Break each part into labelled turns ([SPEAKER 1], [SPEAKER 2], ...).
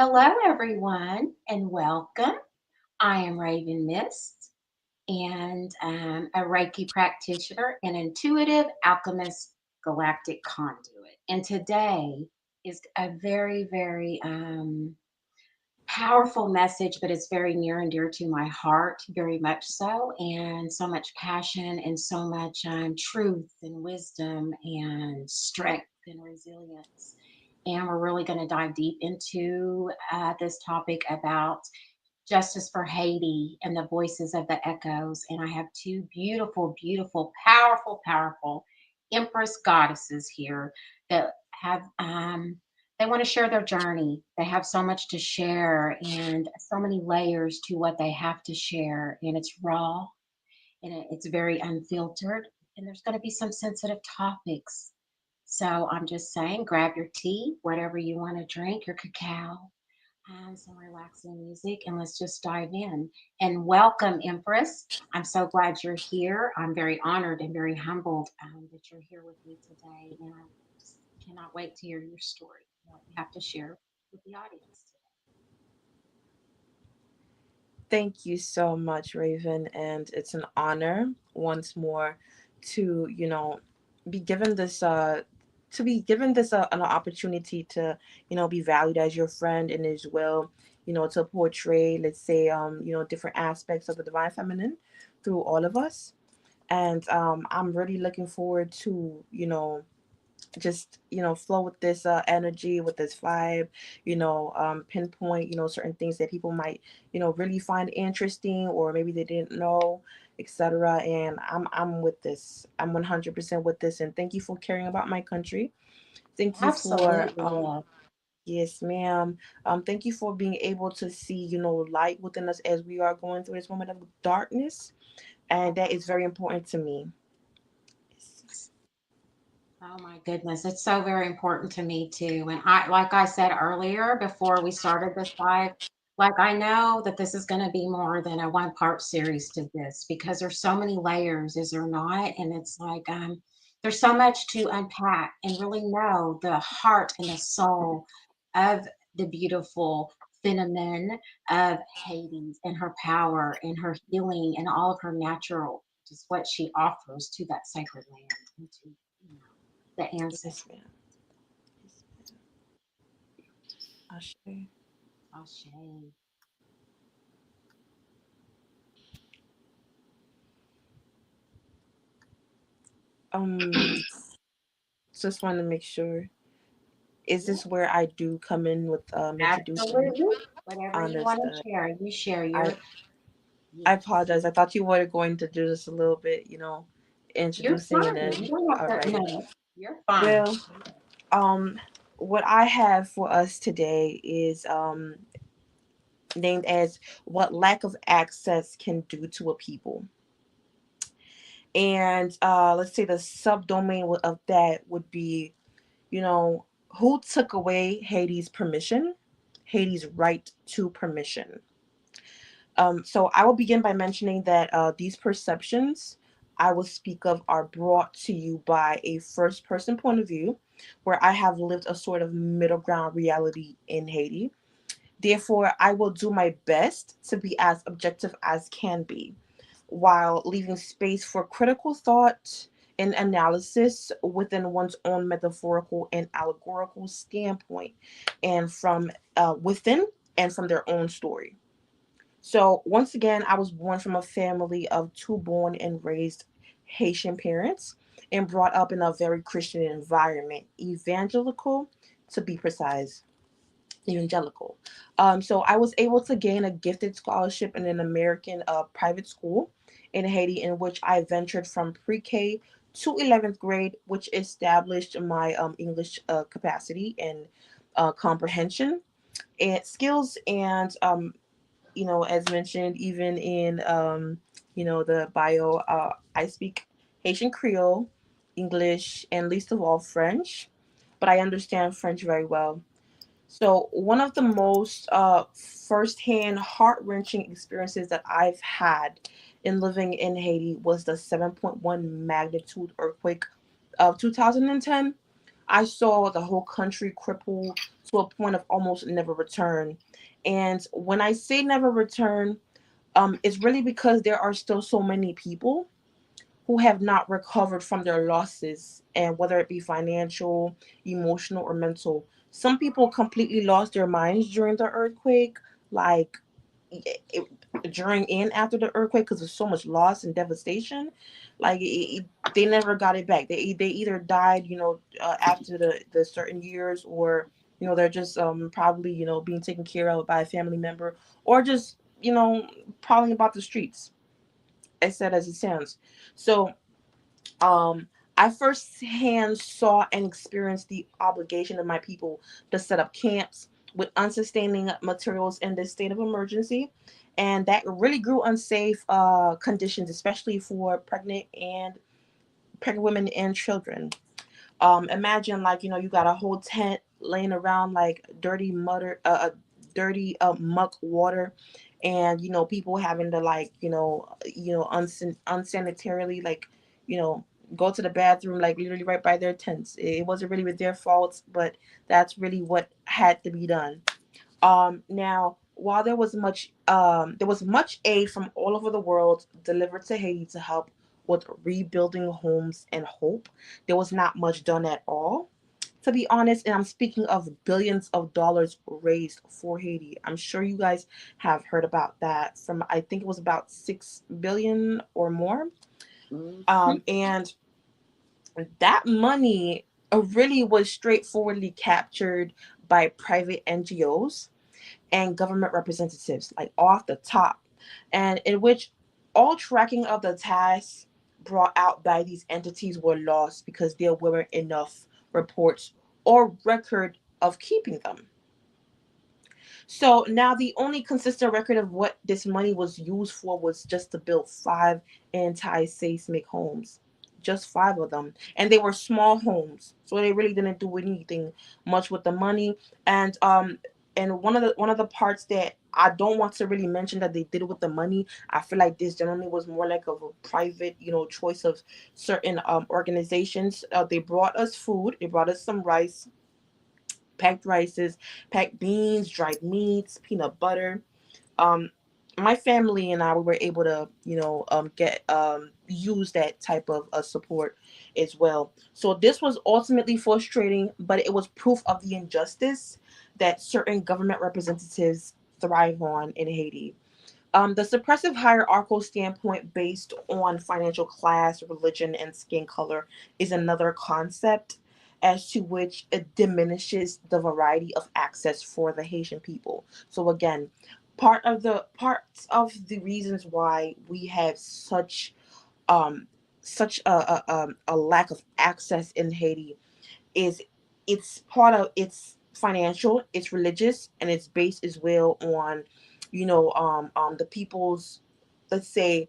[SPEAKER 1] Hello, everyone, and welcome. I am Raven Mist, and a Reiki practitioner and intuitive alchemist galactic conduit. And today is a very powerful message, but it's very near and dear to my heart, very much so, and so much passion and so much truth and wisdom and strength and resilience. And we're really going to dive deep into this topic about justice for Haiti and the voices of the echoes. And I have two beautiful, powerful Empress goddesses here that have they want to share their journey. They have so much to share and so many layers to what they have to share. And it's raw and it's very unfiltered. And there's going to be some sensitive topics. So I'm just saying, grab your tea, whatever you want to drink, your cacao, and some relaxing music, and let's just dive in. And welcome, Empress. I'm so glad you're here. I'm very honored and very humbled that you're here with me today, and I just cannot wait to hear your story, what you have to share with the audience
[SPEAKER 2] Thank you so much, Raven. And it's an honor once more to, be given this an opportunity to, be valued as your friend and as well, to portray, let's say, different aspects of the divine feminine through all of us. And I'm really looking forward to, just flow with this energy, with this vibe, pinpoint certain things that people might really find interesting, or maybe they didn't know, etc. And I'm with this. I'm 100% with this, and thank you for caring about my country. Thank
[SPEAKER 1] today.
[SPEAKER 2] you for
[SPEAKER 1] Absolutely.
[SPEAKER 2] yes, ma'am. Thank you for being able to see light within us as we are going through this moment of darkness, and that is very important to me.
[SPEAKER 1] Yes. Oh my goodness, it's so very important to me too. And I, like I said earlier before we started this live, like I know that this is going to be more than a one-part series to this because there's so many layers, is there not? And it's like there's so much to unpack and really know the heart and the soul of the beautiful phenomenon of Hades and her power and her healing and all of her natural, just what she offers to that sacred land and to the
[SPEAKER 2] Yes,
[SPEAKER 1] ancestors.
[SPEAKER 2] ma'am. Yes, ma'am. Ashe.
[SPEAKER 1] Ashe.
[SPEAKER 2] Um, just want to make sure. Is
[SPEAKER 1] Yeah,
[SPEAKER 2] this where I do come in with introducing?
[SPEAKER 1] absolutely. Whatever you want to
[SPEAKER 2] Understood.
[SPEAKER 1] share, you share
[SPEAKER 2] I
[SPEAKER 1] your
[SPEAKER 2] I
[SPEAKER 1] yes.
[SPEAKER 2] apologize. I thought you were going to do this a little bit,
[SPEAKER 1] You're
[SPEAKER 2] introducing and
[SPEAKER 1] fine.
[SPEAKER 2] then
[SPEAKER 1] You don't have to
[SPEAKER 2] alrighty.
[SPEAKER 1] no, you're fine.
[SPEAKER 2] Well, um, what I have for us today is named as what lack of access can do to a people. And let's say the subdomain of that would be, you know, who took away Haiti's permission, Haiti's right to permission. So I will begin by mentioning that these perceptions I will speak of are brought to you by a first person point of view, where I have lived a sort of middle ground reality in Haiti. Therefore, I will do my best to be as objective as can be, while leaving space for critical thought and analysis within one's own metaphorical and allegorical standpoint, and from within and from their own story. So, once again, I was born from a family of two born and raised Haitian parents and brought up in a very Christian environment, evangelical to be precise, evangelical. So, I was able to gain a gifted scholarship in an American private school in Haiti, in which I ventured from pre K to 11th grade, which established my English capacity and comprehension and skills and as mentioned, even in the bio, I speak Haitian Creole, English, and least of all French, but I understand French very well. So one of the most firsthand, heart-wrenching experiences that I've had in living in Haiti was the 7.1 magnitude earthquake of 2010. I saw the whole country cripple to a point of almost never return. And when I say never return, it's really because there are still so many people who have not recovered from their losses, and whether it be financial, emotional, or mental. Some people completely lost their minds during the earthquake, like it, during and after the earthquake, because there's so much loss and devastation. Like they never got it back. They either died, after the certain years, or they're just probably being taken care of by a family member, or just prowling about the streets, as sad as it sounds. So um, I firsthand saw and experienced the obligation of my people to set up camps with unsustaining materials in this state of emergency. And that really grew unsafe conditions, especially for pregnant women and children. Imagine, like, you got a whole tent laying around like dirty muck water, and people having to, like, unsanitarily, like, you know go to the bathroom, like, literally right by their tents. It wasn't really with their faults, but that's really what had to be done. Now, while there was much aid from all over the world delivered to Haiti to help with rebuilding homes and hope, there was not much done at all. To be honest, and I'm speaking of billions of dollars raised for Haiti. I'm sure you guys have heard about that. From, I think it was about 6 billion or more.
[SPEAKER 1] Hmm.
[SPEAKER 2] And that money really was straightforwardly captured by private NGOs and government representatives, like, off the top, and in which all tracking of the tasks brought out by these entities were lost because there weren't enough reports or record of keeping them. So now the only consistent record of what this money was used for was just to build five anti-seismic homes. Just five of them. And they were small homes. So they really didn't do anything much with the money. And one of the parts that I don't want to really mention that they did with the money, I feel like this generally was more like of a private, choice of certain organizations. They brought us food. They brought us some rice, packed rices, packed beans, dried meats, peanut butter. Um, my family and I, we were able to, get use that type of support as well. So this was ultimately frustrating, but it was proof of the injustice that certain government representatives thrive on in Haiti. The suppressive hierarchical standpoint based on financial class, religion, and skin color is another concept as to which it diminishes the variety of access for the Haitian people. So again, parts of the reasons why we have um such a lack of access in Haiti is it's part of it's financial, it's religious, and it's based as well on the people's, let's say,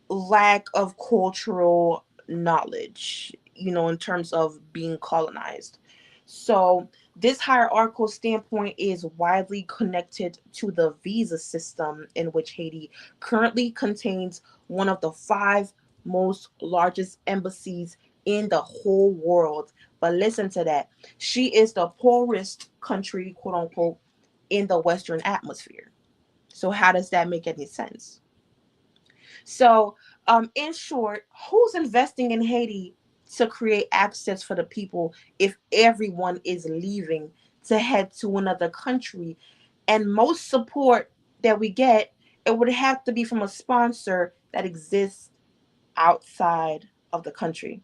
[SPEAKER 2] lack of cultural knowledge, in terms of being colonized. So this hierarchical standpoint is widely connected to the visa system, in which Haiti currently contains one of the five most largest embassies in the whole world. But listen to that. She is the poorest country, quote unquote, in the Western atmosphere. So how does that make any sense? So, in short, who's investing in Haiti to create access for the people if everyone is leaving to head to another country? And most support that we get, it would have to be from a sponsor that exists outside of the country.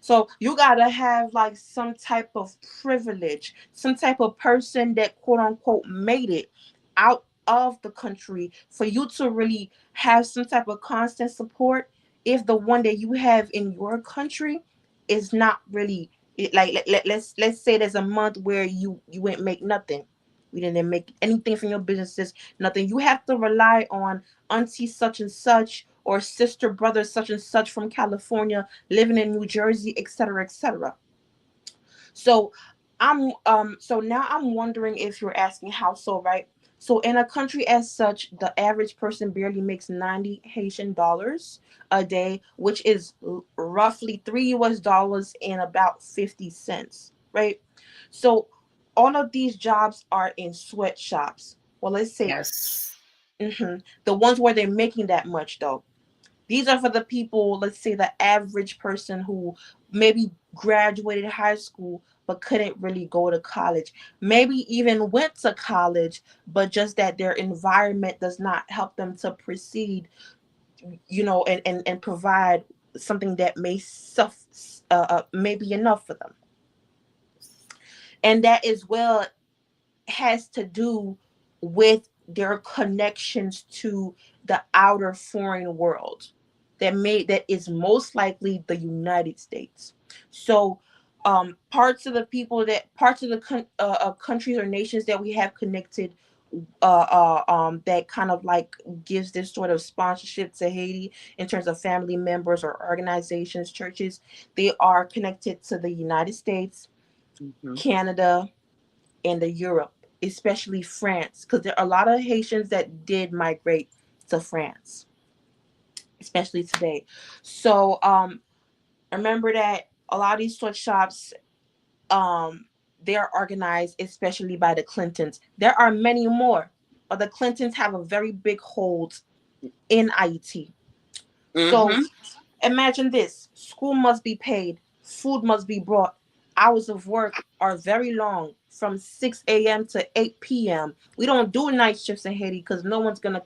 [SPEAKER 2] So you gotta have like some type of privilege, some type of person that, quote unquote, made it out of the country for you to really have some type of constant support if the one that you have in your country is not really like let's say there's a month where you ain't make nothing. You didn't make anything from your businesses, nothing. You have to rely on auntie such and such or sister brother such and such from California living in New Jersey, etc., etc. So now I'm wondering if you're asking how so, right? So in a country as such, the average person barely makes 90 Haitian dollars a day, which is roughly 3 US dollars and about 50 cents, right? So all of these jobs are in sweatshops. Well, let's say
[SPEAKER 3] Yes.
[SPEAKER 2] the ones where they're making that much though. These are for the people, let's say the average person who maybe graduated high school but couldn't really go to college. Maybe even went to college, but just that their environment does not help them to proceed, and provide something that may be enough for them. And that as well has to do with their connections to the outer foreign world that is most likely the United States. So parts of the countries or nations that we have connected, that kind of like gives this sort of sponsorship to Haiti in terms of family members or organizations, churches. They are connected to the United States,
[SPEAKER 3] Hmm.
[SPEAKER 2] Canada, and the Europe, especially France, because there are a lot of Haitians that did migrate to France, especially today. So remember that a lot of these sweatshops, um, they are organized especially by the Clintons. There are many more, but the Clintons have a very big hold in Haiti. So
[SPEAKER 3] Hmm.
[SPEAKER 2] imagine this: school must be paid, food must be brought, hours of work are very long, from 6 a.m. to 8 p.m. We don't do night shifts in Haiti because no one's gonna,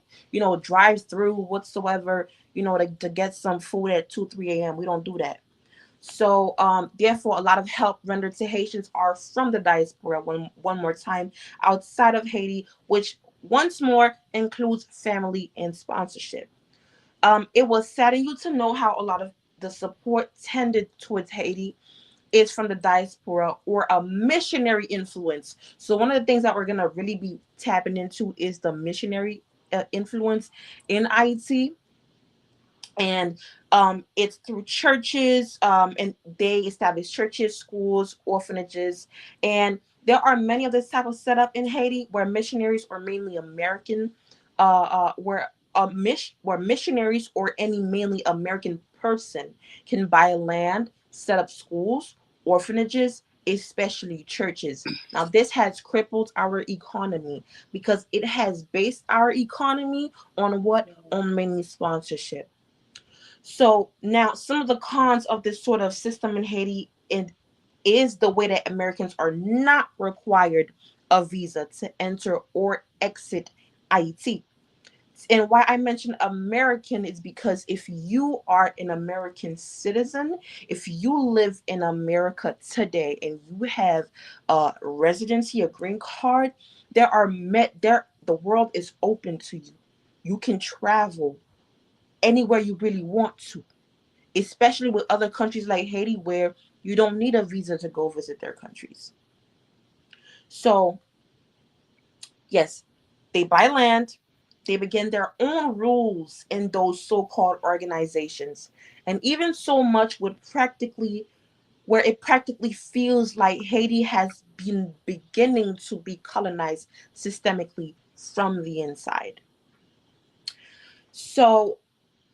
[SPEAKER 2] drive through whatsoever, to get some food at 2, 3 a.m. We don't do that. So, therefore, a lot of help rendered to Haitians are from the diaspora, one more time, outside of Haiti, which once more includes family and sponsorship. It will sadden you to know how a lot of the support tended towards Haiti is from the diaspora or a missionary influence. So one of the things that we're gonna really be tapping into is the missionary influence in Haiti, and it's through churches, and they establish churches, schools, orphanages, and there are many of this type of setup in Haiti where missionaries are mainly American, where missionaries or any mainly American person can buy land, set up schools, orphanages, especially churches. Now this has crippled our economy because it has based our economy on what? On many sponsorship. So now some of the cons of this sort of system in Haiti and is the way that Americans are not required a visa to enter or exit Haiti. And why I mention American is because if you are an American citizen, if you live in America today and you have a residency, a green card, the world is open to you. You can travel anywhere you really want to, especially with other countries like Haiti where you don't need a visa to go visit their countries. So, yes, they buy land, they begin their own rules in those so-called organizations. And even so much would practically where it practically feels like Haiti has been beginning to be colonized systemically from the inside. So,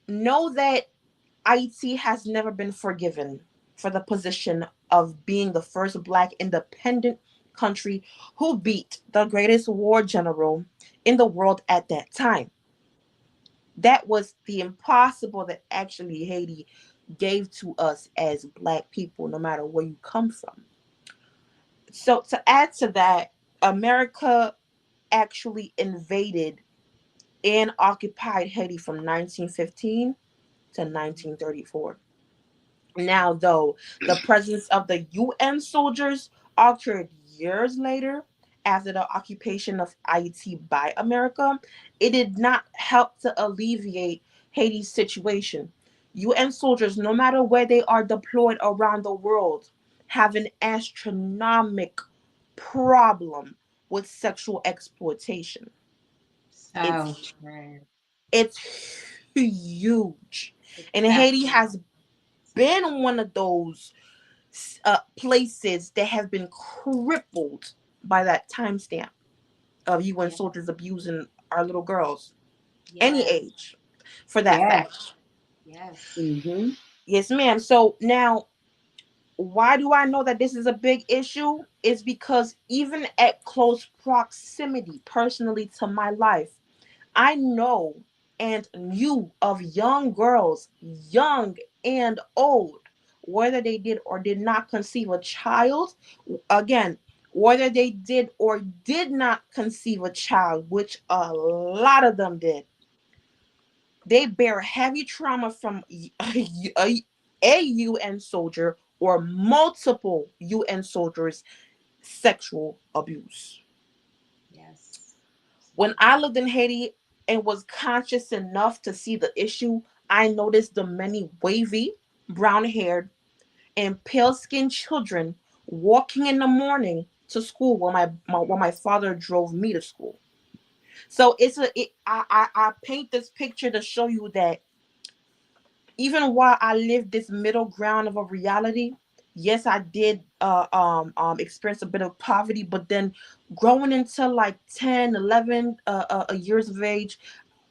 [SPEAKER 2] know that Haiti has never been forgiven for the position of being the first black independent country who beat the greatest war general in the world at that time. That was the impossible that actually Haiti gave to us as black people, no matter where you come from. So, to add to that, America actually invaded and occupied Haiti from 1915 to 1934. Now, though, the presence of the UN soldiers occurred years later after the occupation of Haiti by America. It did not help to alleviate Haiti's situation. UN soldiers, no matter where they are deployed around the world, have an astronomical problem with sexual exploitation.
[SPEAKER 1] So
[SPEAKER 2] It's
[SPEAKER 1] true.
[SPEAKER 2] it's huge. And Haiti
[SPEAKER 1] Exceptional.
[SPEAKER 2] has been one of those places that have been crippled by that timestamp. of UN
[SPEAKER 1] Yeah.
[SPEAKER 2] soldiers abusing our little girls, any
[SPEAKER 1] Yes.
[SPEAKER 2] age, for that
[SPEAKER 1] Yes.
[SPEAKER 2] fact.
[SPEAKER 1] Yes.
[SPEAKER 3] Mm-hmm.
[SPEAKER 2] Yes, ma'am. So now, why do I know that this is a big issue? Is because even at close proximity, personally to my life, I know and knew of young girls, young and old, whether they did or did not conceive a child. Again, whether they did or did not conceive a child, which a lot of them did, they bear heavy trauma from a UN soldier or multiple UN soldiers' sexual abuse.
[SPEAKER 1] Yes.
[SPEAKER 2] When
[SPEAKER 1] Absolutely.
[SPEAKER 2] I lived in Haiti and was conscious enough to see the issue, I noticed the many wavy, brown haired, and pale skinned children walking in the morning to school when my father drove me to school. So I paint this picture to show you that even while I lived this middle ground of a reality, yes, I did experience a bit of poverty, but then growing into like 10, 11 years of age,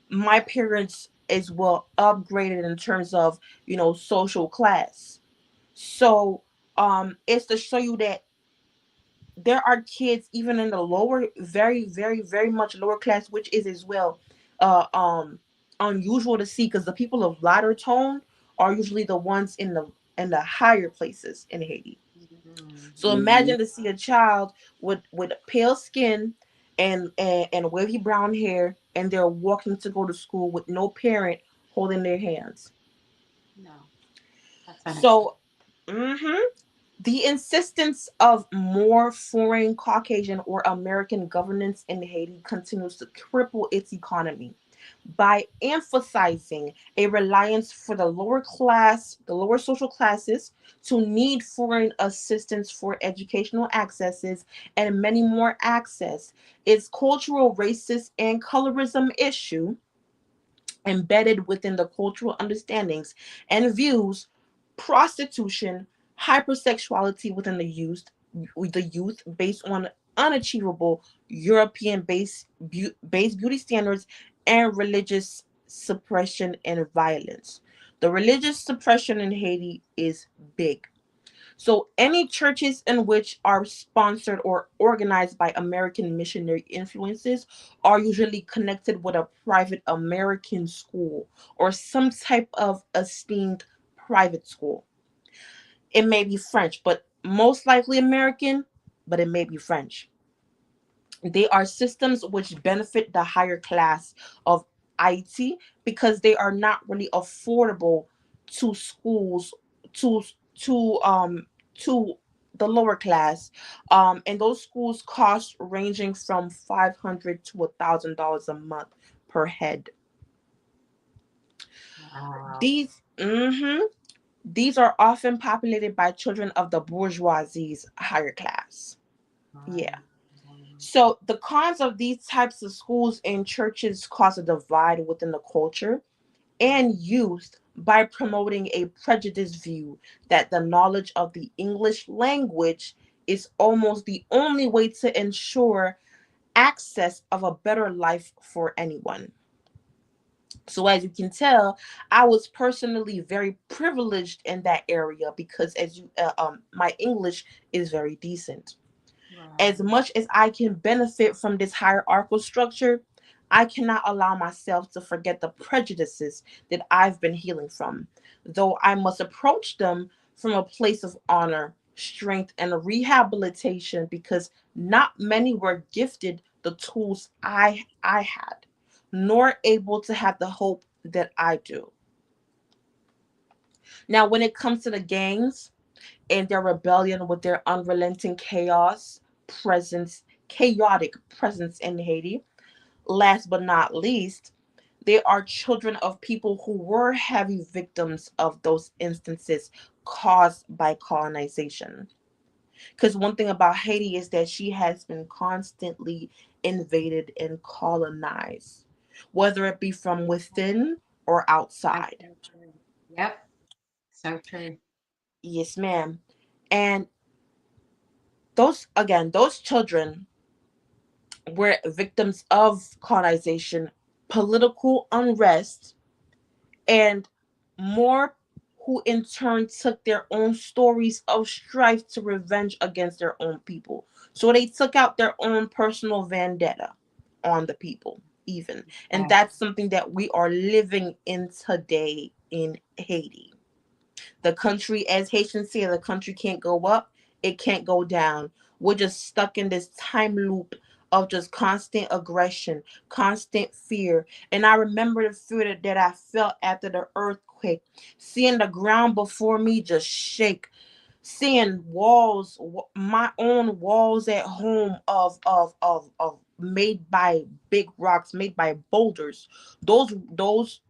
[SPEAKER 2] my parents as well upgraded in terms of, social class. So it's to show you that there are kids even in the lower, very, very, very much lower class, which is as well uh um unusual to see because the people of lighter tone are usually the ones in the higher places in Haiti. So
[SPEAKER 1] Mm-hmm.
[SPEAKER 3] Mm-hmm.
[SPEAKER 2] imagine to see a child with pale skin and wavy brown hair, and they're walking to go to school with no parent holding their hands.
[SPEAKER 1] No, that's
[SPEAKER 2] So,
[SPEAKER 1] unacceptable.
[SPEAKER 2] mhm, the insistence of more foreign, Caucasian, or American governance in Haiti continues to cripple its economy by emphasizing a reliance for the lower social classes to need foreign assistance for educational accesses and many more access. Its cultural, racist, and colorism issue embedded within the cultural understandings and views, prostitution, hypersexuality within the youth based on unachievable European based beauty standards, and religious suppression and violence. The religious suppression in Haiti is big. So, any churches in which are sponsored or organized by American missionary influences are usually connected with a private American school or some type of esteemed private school. It may be French, but most likely American, but it may be French. They are systems which benefit the higher class of IT because they are not really affordable to schools, to to um to the lower class. And those schools cost ranging from $500 to $1,000 a month per head.
[SPEAKER 1] Wow.
[SPEAKER 2] These are often populated by children of the bourgeoisie's higher class. Yeah.
[SPEAKER 1] Right. Mhm.
[SPEAKER 2] So the cons of these types of schools and churches cause a divide within the culture and youth by promoting a prejudiced view that the knowledge of the English language is almost the only way to ensure access of a better life for anyone. So as you can tell, I was personally very privileged in that area because my English is very decent. As
[SPEAKER 1] Right.
[SPEAKER 2] much as I can benefit from this hierarchical structure, I cannot allow myself to forget the prejudices that I've been healing from, though I must approach them from a place of honor, strength, and rehabilitation because not many were gifted the tools I had, nor able to have the hope that I do. Now, when it comes to the gangs, and their rebellion with their unrelenting chaotic presence in Haiti. Last but not least, they are children of people who were heavy victims of those instances caused by colonization. Because one thing about Haiti is that she has been constantly invaded and colonized, whether it be from within or
[SPEAKER 1] That's
[SPEAKER 2] outside.
[SPEAKER 1] so true. Yep. So true.
[SPEAKER 2] Yes, ma'am. And those children were victims of colonization, political unrest, and more, who in turn took their own stories of strife to revenge against their own people. So they took out their own personal vendetta on the people, even. And that's
[SPEAKER 1] Exactly.
[SPEAKER 2] something that we are living in today in Haiti. The country, as Haitians say, the country can't go up, it can't go down. We're just stuck in this time loop of just constant aggression, constant fear. And I remember the fear that I felt after the earthquake, seeing the ground before me just shake, seeing walls, my own walls at home of made by big rocks, made by boulders. Those walls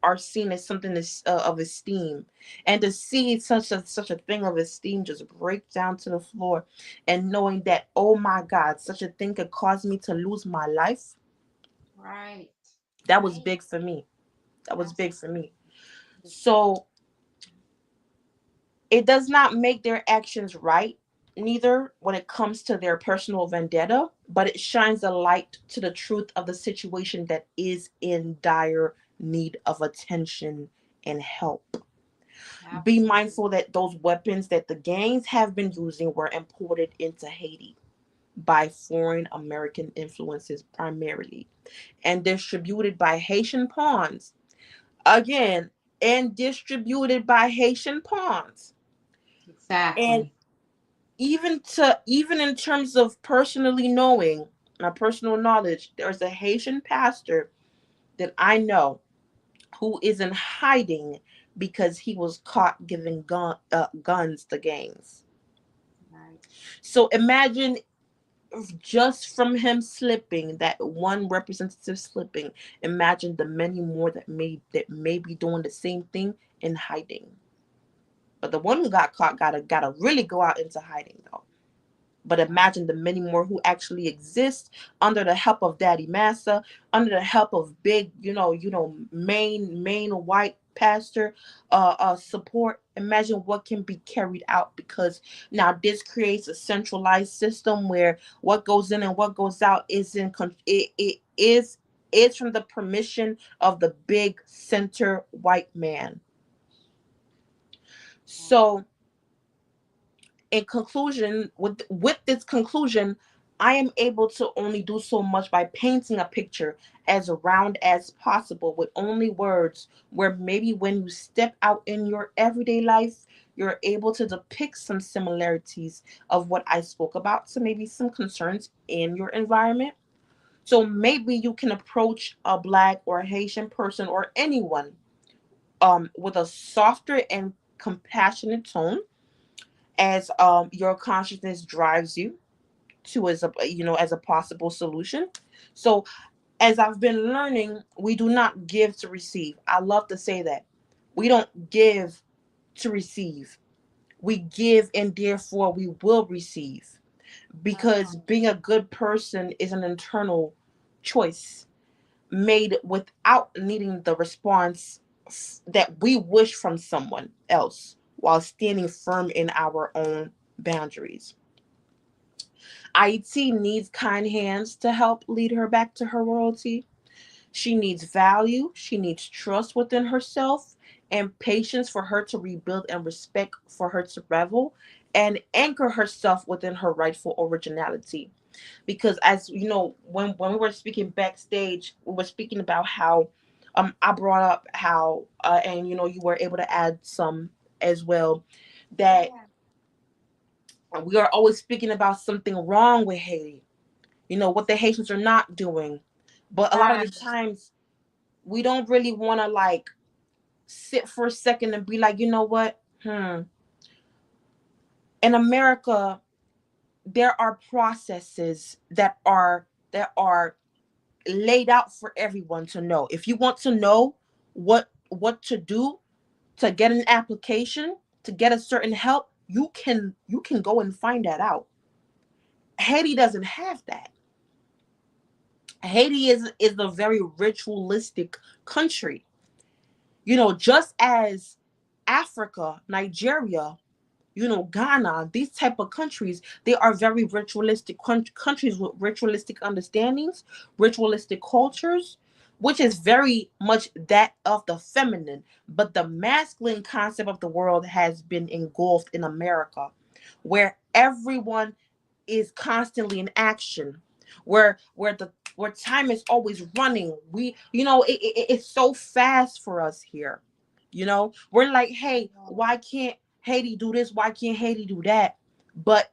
[SPEAKER 2] are seen as something of esteem, and to see such a thing of esteem just break down to the floor, and knowing that, oh my God, such a thing could cause me to lose my life.
[SPEAKER 1] Right.
[SPEAKER 2] That was
[SPEAKER 1] Right.
[SPEAKER 2] big for me. That was big for me.
[SPEAKER 1] Absolutely.
[SPEAKER 2] So it does not make their actions right, neither when it comes to their personal vendetta, but it shines a light to the truth of the situation that is in dire need of attention and help. Be
[SPEAKER 1] Absolutely.
[SPEAKER 2] mindful that those weapons that the gangs have been using were imported into Haiti by foreign American influences primarily, and distributed by Haitian pawns. Again, and distributed by Haitian pawns. And
[SPEAKER 1] Exactly.
[SPEAKER 2] even in terms of personally knowing, my personal knowledge, there's a Haitian pastor that I know who is in hiding because he was caught giving guns to gangs.
[SPEAKER 1] Right.
[SPEAKER 2] So imagine, just from him slipping, that one representative slipping, imagine the many more that may be doing the same thing in hiding. But the one who got caught gotta really go out into hiding though. But
[SPEAKER 1] Right.
[SPEAKER 2] imagine the many more who actually exist under the help of Daddy Massa, under the help of big, main white pastor support. Imagine what can be carried out, because now this creates a centralized system where what goes in and what goes out is from the permission of the big center white man.
[SPEAKER 1] Right.
[SPEAKER 2] So in conclusion, with this conclusion, I am able to only do so much by painting a picture as round as possible with only words, where maybe when you step out in your everyday life, you're able to depict some similarities of what I spoke about, so maybe some concerns in your environment. So maybe you can approach a black or Haitian person or anyone with a softer and compassionate tone, as your consciousness drives you to, as a possible solution. So as I've been learning, we do not give to receive. I love to say that. We don't give to receive. We give, and therefore we will receive,
[SPEAKER 1] That's
[SPEAKER 2] because
[SPEAKER 1] right.
[SPEAKER 2] being a good person is an internal choice made without needing the response that we wish from someone else, while standing firm in our own boundaries. IT needs kind hands to help lead her back to her royalty. She needs value, she needs trust within herself, and patience for her to rebuild, and respect for her to revel and anchor herself within her rightful originality. Because, as you know, when we were speaking backstage, we were speaking about how I brought up how and you were able to add some as well, that
[SPEAKER 1] Yeah.
[SPEAKER 2] we are always speaking about something wrong with Haiti, what the Haitians are not doing. But a lot of the
[SPEAKER 1] Right.
[SPEAKER 2] times we don't really want to, like, sit for a second and be like, you know what? In America, there are processes that are laid out for everyone to know. If you want to know what to do to get an application, to get a certain help, you can go and find that out. Haiti doesn't have that. Haiti is a very ritualistic country. Just as Africa, Nigeria, Ghana, these type of countries, they are very ritualistic countries with ritualistic understandings, ritualistic cultures, which is very much that of the feminine. But the masculine concept of the world has been engulfed in America, where everyone is constantly in action, where time is always running. It's so fast for us here. We're like, hey, why can't Haiti do this? Why can't Haiti do that? But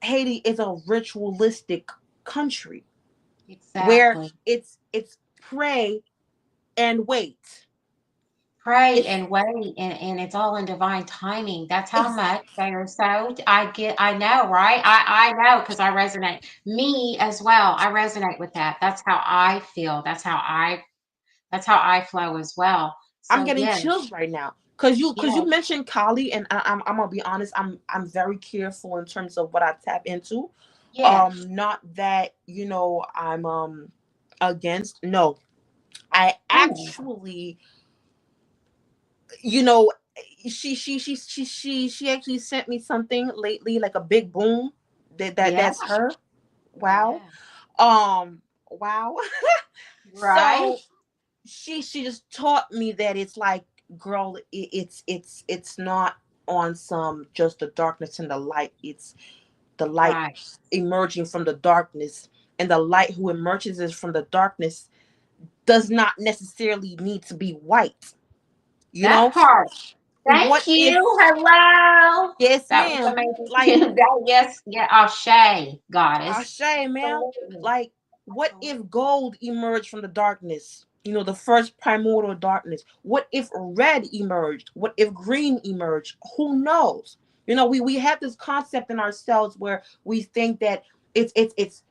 [SPEAKER 2] Haiti is a ritualistic country where
[SPEAKER 1] Exactly.
[SPEAKER 2] it's pray and wait.
[SPEAKER 1] Pray
[SPEAKER 2] It's
[SPEAKER 1] and wait, and it's all in divine timing. That's how
[SPEAKER 2] ex-
[SPEAKER 1] much they are so. I know, right? I know because I resonate. Me as well. I resonate with that. That's how I feel. That's how I flow as well.
[SPEAKER 2] I'm
[SPEAKER 1] So
[SPEAKER 2] getting
[SPEAKER 1] yes,
[SPEAKER 2] chills right now because you
[SPEAKER 1] yes,
[SPEAKER 2] mentioned Kali, and I'm gonna be honest. I'm very careful in terms of what I tap into.
[SPEAKER 1] yes.
[SPEAKER 2] Not that I'm against. No, I
[SPEAKER 1] I know.
[SPEAKER 2] actually, you know she actually sent me something lately, like a big boom.
[SPEAKER 1] Yeah,
[SPEAKER 2] That's her. Wow.
[SPEAKER 1] yeah.
[SPEAKER 2] Wow.
[SPEAKER 1] Right,
[SPEAKER 2] So she just taught me that it's like, girl, it's not on some just the darkness and the light. It's the light
[SPEAKER 1] right.
[SPEAKER 2] emerging from the darkness, and the light who emerges is from the darkness does not necessarily need to be white. you
[SPEAKER 1] That
[SPEAKER 2] know
[SPEAKER 1] part.
[SPEAKER 2] what
[SPEAKER 1] Thank
[SPEAKER 2] if
[SPEAKER 1] you. Hello.
[SPEAKER 2] Yes,
[SPEAKER 1] That was
[SPEAKER 2] ma'am.
[SPEAKER 1] amazing
[SPEAKER 2] Like,
[SPEAKER 1] too. That, yes, yeah. Ashe, goddess.
[SPEAKER 2] Ashay, ma'am.
[SPEAKER 1] Absolutely.
[SPEAKER 2] Like, what if
[SPEAKER 1] Absolutely.
[SPEAKER 2] gold emerged from the darkness? The first primordial darkness. What if red emerged? What if green emerged? Who knows? We have this concept in ourselves where we think that it's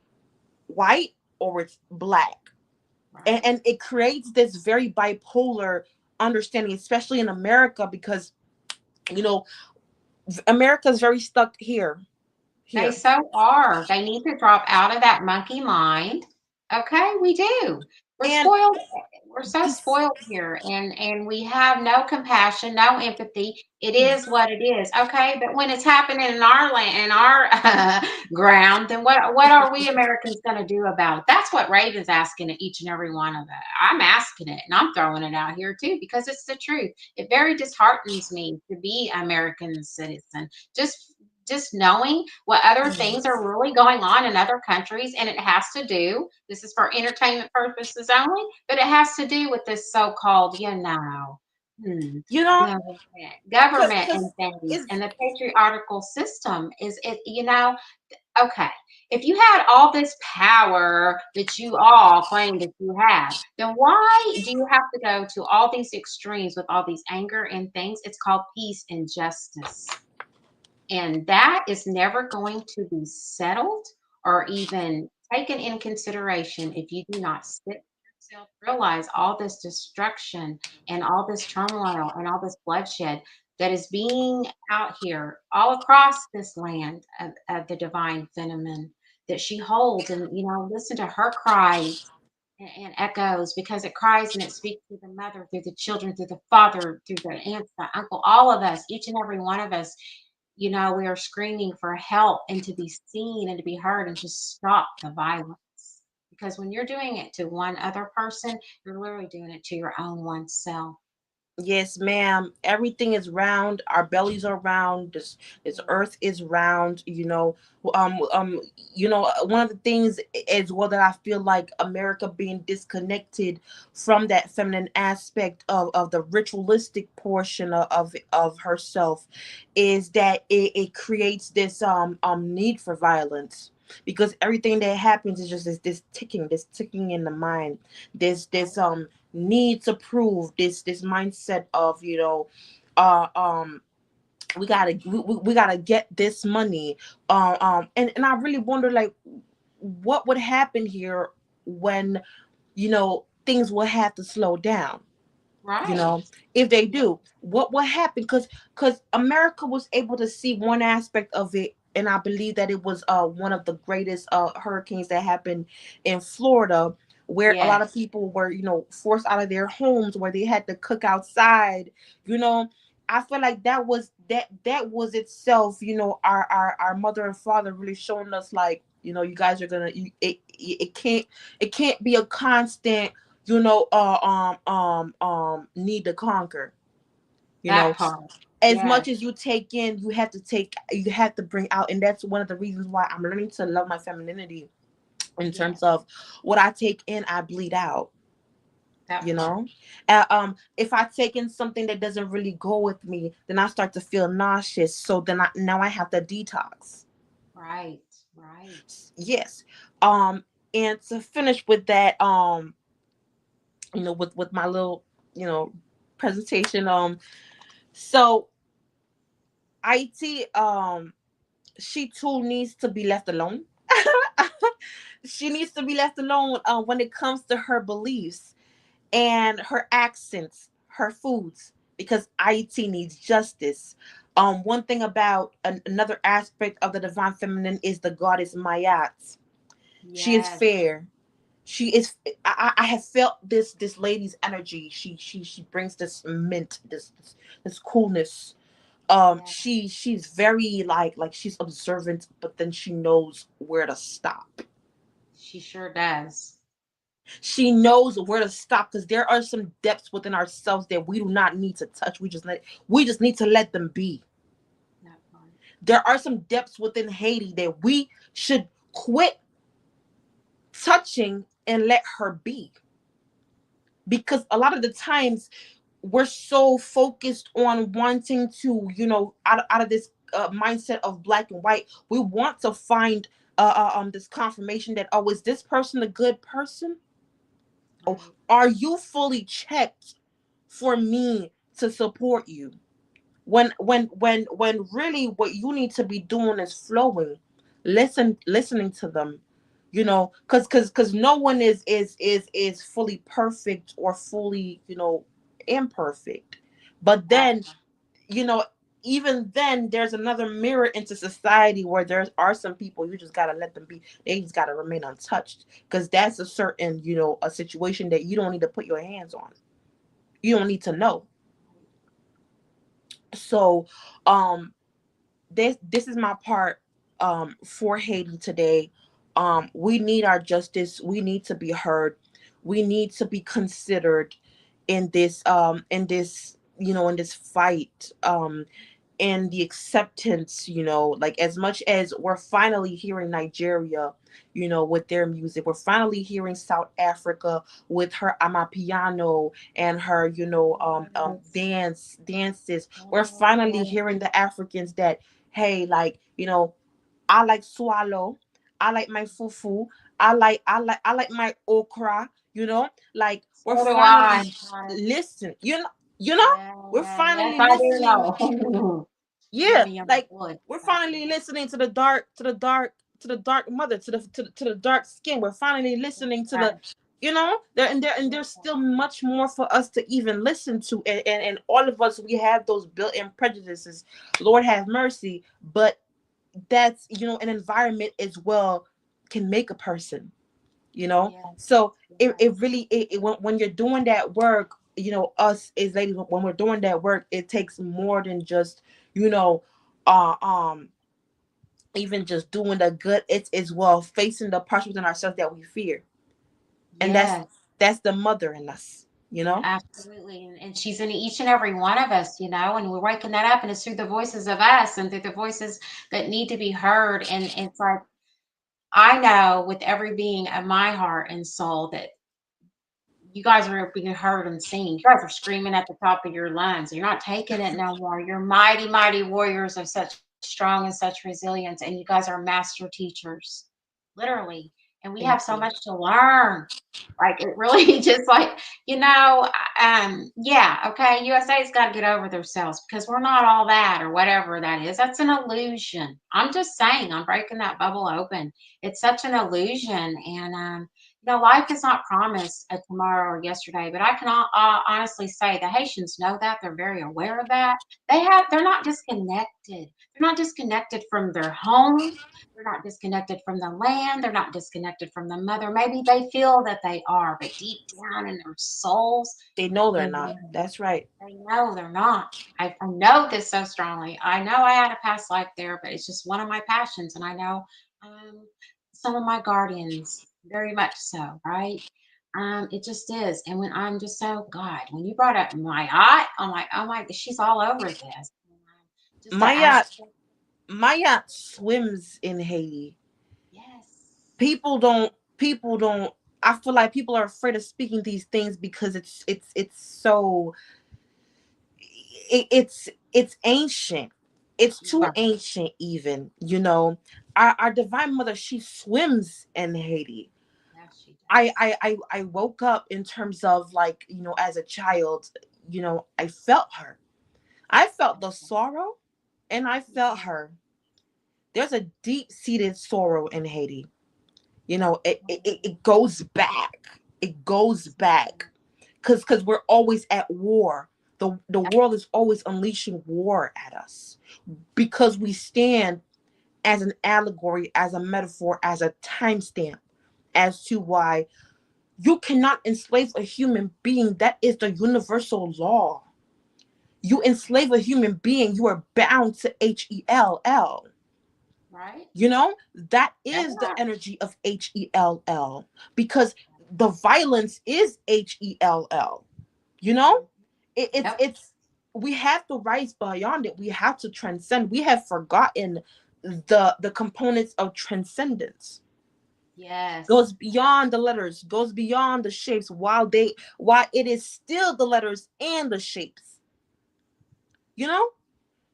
[SPEAKER 2] white or it's black. And,
[SPEAKER 1] Right.
[SPEAKER 2] and it creates this very bipolar understanding, especially in America, because, you know, America is very stuck here.
[SPEAKER 1] They
[SPEAKER 2] Here.
[SPEAKER 1] so are. They need to drop out of that monkey mind. Okay, we do. We're
[SPEAKER 2] And
[SPEAKER 1] spoiled. We're so
[SPEAKER 2] this
[SPEAKER 1] spoiled here, and we have no compassion, no empathy. It is what it is. Okay, but when it's happening in our land, in our ground, then what are we Americans going to do about it? That's what Raven's asking of each and every one of us. I'm asking it, and I'm throwing it out here too because it's the truth. It very disheartens me to be American citizen. Just knowing what other things are really going on in other countries, and it has to do, this is for entertainment purposes only, but it has to do with this so-called, hmm,
[SPEAKER 2] you know
[SPEAKER 1] government, government and
[SPEAKER 2] because
[SPEAKER 1] things,
[SPEAKER 2] it's
[SPEAKER 1] and the patriarchal system is it, okay. If you had all this power that you all claim that you have, then why do you have to go to all these extremes with all these anger and things? It's called peace and justice. And that is never going to be settled or even taken in consideration if you do not sit with yourself, realize all this destruction and all this turmoil and all this bloodshed that is being out here all across this land of the divine feminine that she holds. And, listen to her cries and echoes because it cries and it speaks through the mother, through the children, through the father, through the aunts, the uncle, all of us, each and every one of us. We are screaming for help and to be seen and to be heard and to stop the violence. Because when you're doing it to one other person, you're literally doing it to your own one self.
[SPEAKER 2] Yes, ma'am. Everything is round. Our bellies are round. This
[SPEAKER 1] Yeah.
[SPEAKER 2] earth is round. One of the things as well that I feel like America being disconnected from that feminine aspect of the ritualistic portion of herself is that it creates this need for violence, because everything that happens is just this ticking in the mind. This
[SPEAKER 1] Right.
[SPEAKER 2] need to prove, this mindset of, uh um we gotta get this money. And I really wonder, like, what would happen here when, things will have to slow down, you
[SPEAKER 1] Right.
[SPEAKER 2] know if they
[SPEAKER 1] Yeah.
[SPEAKER 2] do, what will happen? Because America was able to see one aspect of it, and I believe that it was one of the greatest hurricanes that happened in Florida, where a lot of
[SPEAKER 1] Yes.
[SPEAKER 2] people were, forced out of their homes, where they had to cook outside. you know I feel like that was that was itself, our mother and father really showing us, like, you guys are gonna, it can't be a constant, need to conquer, you
[SPEAKER 1] That
[SPEAKER 2] know
[SPEAKER 1] part.
[SPEAKER 2] as much
[SPEAKER 1] Yes.
[SPEAKER 2] as you take in, you have to bring out. And that's one of the reasons why I'm learning to love my femininity, in terms
[SPEAKER 1] Yes.
[SPEAKER 2] of what I take in, I bleed out.
[SPEAKER 1] That
[SPEAKER 2] you
[SPEAKER 1] part.
[SPEAKER 2] know if I take in something that doesn't really go with me, then I start to feel nauseous, so then now I have to detox.
[SPEAKER 1] Right. Right.
[SPEAKER 2] Yes. And to finish with that, with my little, you know presentation, so it, she too needs to be left alone. She needs to be left alone, when it comes to her beliefs and her accents, her foods, because it needs justice. One thing about another aspect of the divine feminine is the goddess Mayat. She is
[SPEAKER 1] Yes.
[SPEAKER 2] fair. She is. I have felt this lady's energy. She brings this mint, this coolness.
[SPEAKER 1] Yes.
[SPEAKER 2] She's very, like she's observant, but then she knows where to stop.
[SPEAKER 1] She sure does.
[SPEAKER 2] She knows where to stop, because there are some depths within ourselves that we do not need to touch. We just need to let them be.
[SPEAKER 1] That part.
[SPEAKER 2] There are some depths within Haiti that we should quit touching and let her be. Because a lot of the times we're so focused on wanting to, out of this mindset of black and white, we want to find this confirmation that, oh, is this person a good person? Oh,
[SPEAKER 1] Right.
[SPEAKER 2] are you fully checked for me to support you? When really what you need to be doing is flowing, listening to them, because no one is fully perfect or fully, imperfect. But
[SPEAKER 1] That
[SPEAKER 2] then, you know even then, there's another mirror into society where there are some people you just gotta let them be. They just gotta remain untouched, because that's a certain, a situation that you don't need to put your hands on. You don't need to know.
[SPEAKER 1] part.
[SPEAKER 2] So, um this is my part, for Haiti today. We need our justice. We need to be heard. We need to be considered in this fight, and the acceptance, like, as much as we're finally hearing Nigeria, with their music. We're finally hearing South Africa with her amapiano and her,
[SPEAKER 1] Yes.
[SPEAKER 2] dances. We're
[SPEAKER 1] Oh,
[SPEAKER 2] finally
[SPEAKER 1] yes.
[SPEAKER 2] hearing the Africans that, hey, like, I like swallow, I like my fufu, I like my okra, like, we're
[SPEAKER 1] So do I.
[SPEAKER 2] finally
[SPEAKER 1] Honey.
[SPEAKER 2] listen,
[SPEAKER 1] Yeah.
[SPEAKER 2] we're
[SPEAKER 1] Yes,
[SPEAKER 2] finally
[SPEAKER 1] I do
[SPEAKER 2] listening.
[SPEAKER 1] know.
[SPEAKER 2] Yeah,
[SPEAKER 1] Yummy, yummy
[SPEAKER 2] like,
[SPEAKER 1] wood.
[SPEAKER 2] we're
[SPEAKER 1] That
[SPEAKER 2] finally
[SPEAKER 1] is.
[SPEAKER 2] listening to the dark mother, to the dark skin. We're finally listening to the,
[SPEAKER 1] Yes.
[SPEAKER 2] there's still much more for us to even listen to, and all of us, we have those built-in prejudices. Lord have mercy. But that's, an environment as well can make a person,
[SPEAKER 1] Yes.
[SPEAKER 2] so it
[SPEAKER 1] Yes.
[SPEAKER 2] really, when you're doing that work, us as ladies, when we're doing that work, it takes more than just, you know uh even just doing the good. It's as well facing the parts within ourselves that we fear, and that's
[SPEAKER 1] Yes.
[SPEAKER 2] that's the mother in us.
[SPEAKER 1] Absolutely. And she's in each and every one of us, and we're waking that up, and it's through the voices of us and through the voices that need to be heard. And it's like, I know with every being of my heart and soul that you guys are being heard and seen. You guys are screaming at the top of your lungs. You're not taking it no more. You're mighty, mighty warriors of such strong and such resilience. And you guys are master teachers, literally. And we have
[SPEAKER 2] Thank
[SPEAKER 1] so
[SPEAKER 2] you.
[SPEAKER 1] much to learn. Like, it really just like, yeah, okay, USA's got to get over themselves because we're not all that or whatever that is. That's an illusion. I'm just saying, I'm breaking that bubble open. It's such an illusion. And Life is not promised a tomorrow or yesterday, but I can honestly say the Haitians know that. They're very aware of that. They're not disconnected. They're not disconnected from their home. They're not disconnected from the land. They're not disconnected from the mother. Maybe they feel that they are, but deep down in their souls,
[SPEAKER 2] They know they're
[SPEAKER 1] they
[SPEAKER 2] not.
[SPEAKER 1] know.
[SPEAKER 2] That's right.
[SPEAKER 1] They know they're not. I know this so strongly. I know I had a past life there, but it's just one of my passions, and I know um, some of my guardians very much so. Right? It just is. And when I'm just so God, when you brought up my aunt, I'm like, oh my, she's all over this. Just to
[SPEAKER 2] My
[SPEAKER 1] ask,
[SPEAKER 2] yacht, my yacht swims in Haiti.
[SPEAKER 1] yes,
[SPEAKER 2] People don't I feel like people are afraid of speaking these things because it's so it's ancient. It's too
[SPEAKER 1] right,
[SPEAKER 2] ancient even, you know. Our divine mother, she swims in Haiti.
[SPEAKER 1] yes, she
[SPEAKER 2] I,
[SPEAKER 1] does.
[SPEAKER 2] I I I woke up in terms of, like, you know, as a child, you know, I felt her. I felt the sorrow, and I felt
[SPEAKER 1] Mhm.
[SPEAKER 2] her. There's a deep seated sorrow in Haiti. You know, it goes back. It goes back because we're always at war. The
[SPEAKER 1] Yep,
[SPEAKER 2] world is always unleashing war at us because we stand as an allegory, as a metaphor, as a timestamp as to why you cannot enslave a human being. That is the universal law. You
[SPEAKER 1] exactly.
[SPEAKER 2] enslave a human being, you are bound to Hell.
[SPEAKER 1] Right?
[SPEAKER 2] You know, that
[SPEAKER 1] Yep.
[SPEAKER 2] is the energy of Hell, because the violence is Hell. You know,
[SPEAKER 1] Mhm.
[SPEAKER 2] it's
[SPEAKER 1] Yep.
[SPEAKER 2] it's we have to rise beyond it. We have to transcend. We have forgotten the components of transcendence.
[SPEAKER 1] Yes.
[SPEAKER 2] Goes beyond the letters, goes beyond the shapes, while it is still the letters and the shapes, you know.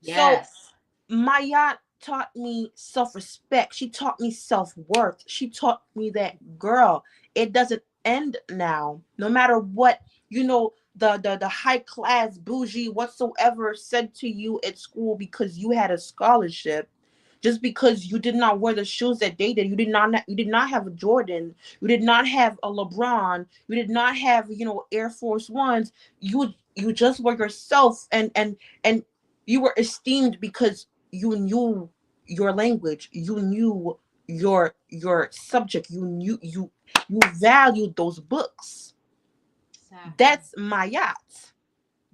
[SPEAKER 2] So
[SPEAKER 1] Yes.
[SPEAKER 2] Maya taught me self-respect. She taught me self-worth. She taught me that, girl, it doesn't end now. No matter what, you know, the high class bougie whatsoever said to you at school because you had a scholarship, just because you did not wear the shoes that they did. You did not have a Jordan. You did not have a LeBron. You did not have, you know, Air Force Ones. You just were yourself, and you were esteemed because you knew your language. You knew your subject. You valued those books.
[SPEAKER 1] Exactly.
[SPEAKER 2] That's my yacht.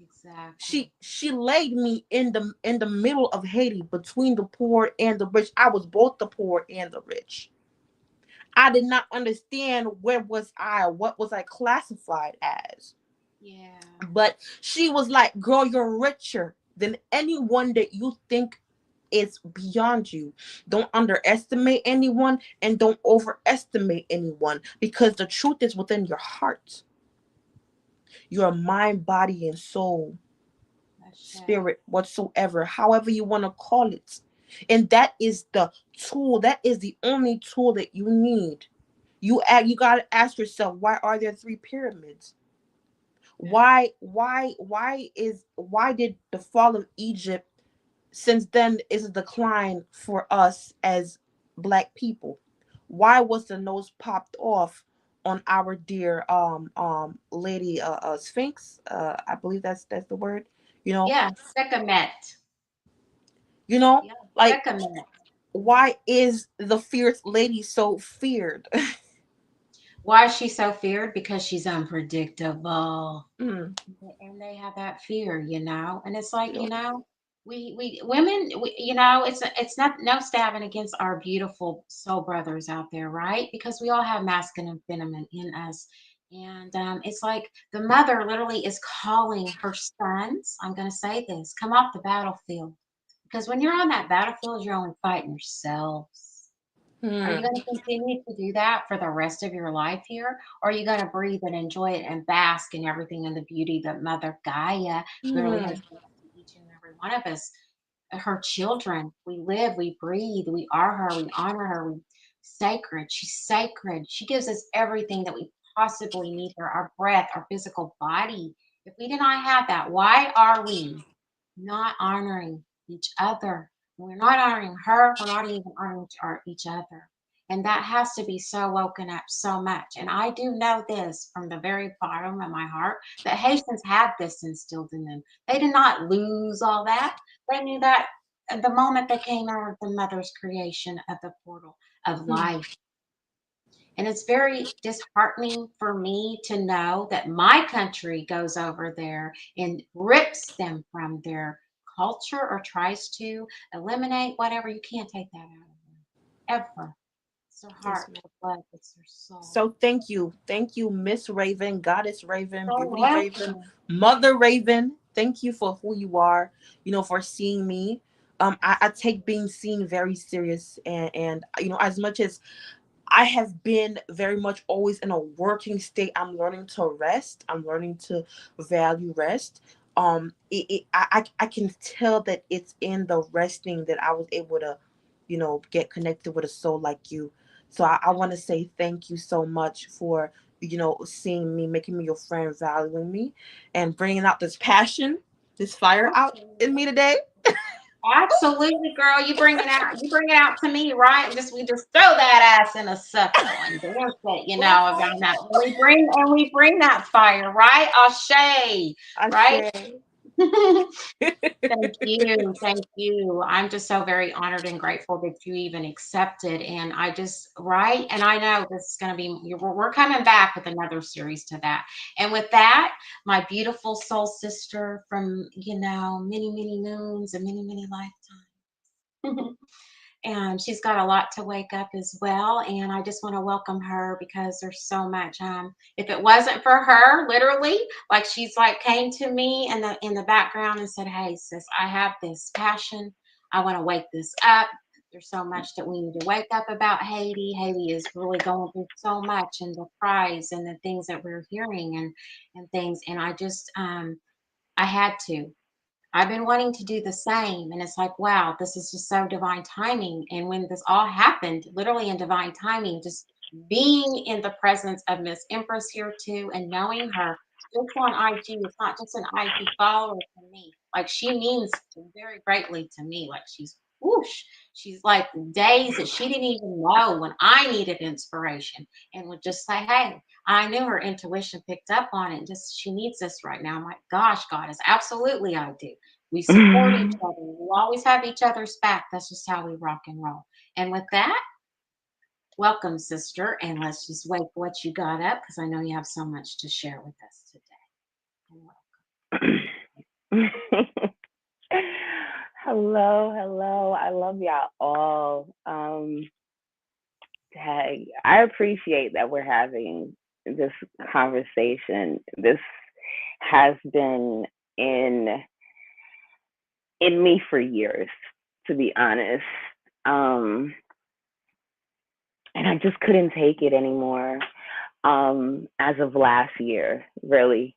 [SPEAKER 1] Exactly.
[SPEAKER 2] She laid me in the middle of Haiti, between the poor and the rich. I was both the poor and the rich. I did not understand where was I, what was I classified as.
[SPEAKER 1] Yeah.
[SPEAKER 2] But she was like, girl, you're richer than anyone that you think is beyond you. Don't underestimate anyone, and don't overestimate anyone, because the truth is within your heart, your mind, body, and soul,
[SPEAKER 1] Ashe.
[SPEAKER 2] spirit, whatsoever, however you want to call it. And that is the tool, that is the only tool that you need. You got to ask yourself, why are there three pyramids?
[SPEAKER 1] Yeah.
[SPEAKER 2] Why did the fall of Egypt, since then, is a decline for us as black people? Why was the nose popped off on our dear lady Sphinx? I believe that's the word. You know,
[SPEAKER 1] Yeah. Sekhmet.
[SPEAKER 2] you know,
[SPEAKER 1] Yeah.
[SPEAKER 2] like,
[SPEAKER 1] Sekhmet. Mhm.
[SPEAKER 2] why is the fierce lady so feared?
[SPEAKER 1] Why is she so feared? Because she's unpredictable.
[SPEAKER 2] Mm,
[SPEAKER 1] And they have that fear, and it's like,
[SPEAKER 2] yep.
[SPEAKER 1] we women, it's not no stabbing against our beautiful soul brothers out there, right? Because we all have masculine and feminine in us. And it's like the mother literally is calling her sons. I'm going to say this: come off the battlefield, because when you're on that battlefield, you're only fighting yourselves. Are you
[SPEAKER 2] Mm,
[SPEAKER 1] going to continue to do that for the rest of your life here? Or are you going to breathe and enjoy it and bask in everything and the beauty that Mother Gaia literally has
[SPEAKER 2] mm,
[SPEAKER 1] given to each and every one of us? Her children. We live, we breathe, we are her, we honor her. Sacred. She's sacred. She gives us everything that we possibly need her, our breath, our physical body. If we do not have that, why are we not honoring each other? We're not honoring her. We're not even honoring each other. And that has to be so woken up so much. And I do know this from the very bottom of my heart that Haitians had this instilled in them. They did not lose all that. They knew that the moment they came out of the mother's creation of the portal of
[SPEAKER 2] Hmm.
[SPEAKER 1] life. And it's very disheartening for me to know that my country goes over there and rips them from their culture or tries to eliminate whatever. You can't take that out of them ever. It's their
[SPEAKER 2] Yes,
[SPEAKER 1] heart,
[SPEAKER 2] ma'am.
[SPEAKER 1] their blood, it's their soul.
[SPEAKER 2] So thank you, Miss Raven, Goddess Raven,
[SPEAKER 1] So
[SPEAKER 2] Beauty Raven,
[SPEAKER 1] welcome.
[SPEAKER 2] Mother Raven. Thank you for who you are. For seeing me. I take being seen very serious, and as much as I have been very much always in a working state. I'm learning to rest. I'm learning to value rest. I can tell that it's in the resting that I was able to, get connected with a soul like you. So I want to say thank you so much for, seeing me, making me your friend, valuing me, and bringing out this passion, this fire out in me
[SPEAKER 1] Absolutely.
[SPEAKER 2] today.
[SPEAKER 1] Absolutely, girl. You bring it out to me, right? Just we just throw that ass in a circle and dance it, about that. And we bring that fire, right? Ashe,
[SPEAKER 2] I
[SPEAKER 1] right?
[SPEAKER 2] say.
[SPEAKER 1] Thank you. Thank you. I'm just so very honored and grateful that you even accepted. And I just, right? And I know this is going to be, we're coming back with another series to that. And with that, my beautiful soul sister from, many, many moons and many, many lifetimes. And she's got a lot to wake up as well. And I just want to welcome her because there's so much. If it wasn't for her, literally, like she's like came to me in the background and said, "Hey, sis, I have this passion. I want to wake this up. There's so much that we need to wake up about Haiti. Haiti is really going through so much, and the cries and the things that we're hearing and things. And I had to. I've been wanting to do the same. And it's like, wow, this is just so divine timing. And when this all happened, literally in divine timing, just being in the presence of Miss Empress here too and knowing her just on IG, it's not just an IG follower to me. Like she means very greatly to me. Like she's whoosh. She's like days that she didn't even know when I needed inspiration and would just say, hey, I knew her intuition picked up on it. Just she needs this right now. I'm like, gosh, goddess, absolutely I do. We support each other. We always have each other's back. That's just how we rock and roll. And with that, welcome, sister. And let's just wake what you got up because I know you have so much to share with us today. And
[SPEAKER 3] Hello, hello. I love y'all all. Tag. I appreciate that we're having this conversation. This has been in in me for years, to be honest. Um, and I just couldn't take it anymore. As of last year, really,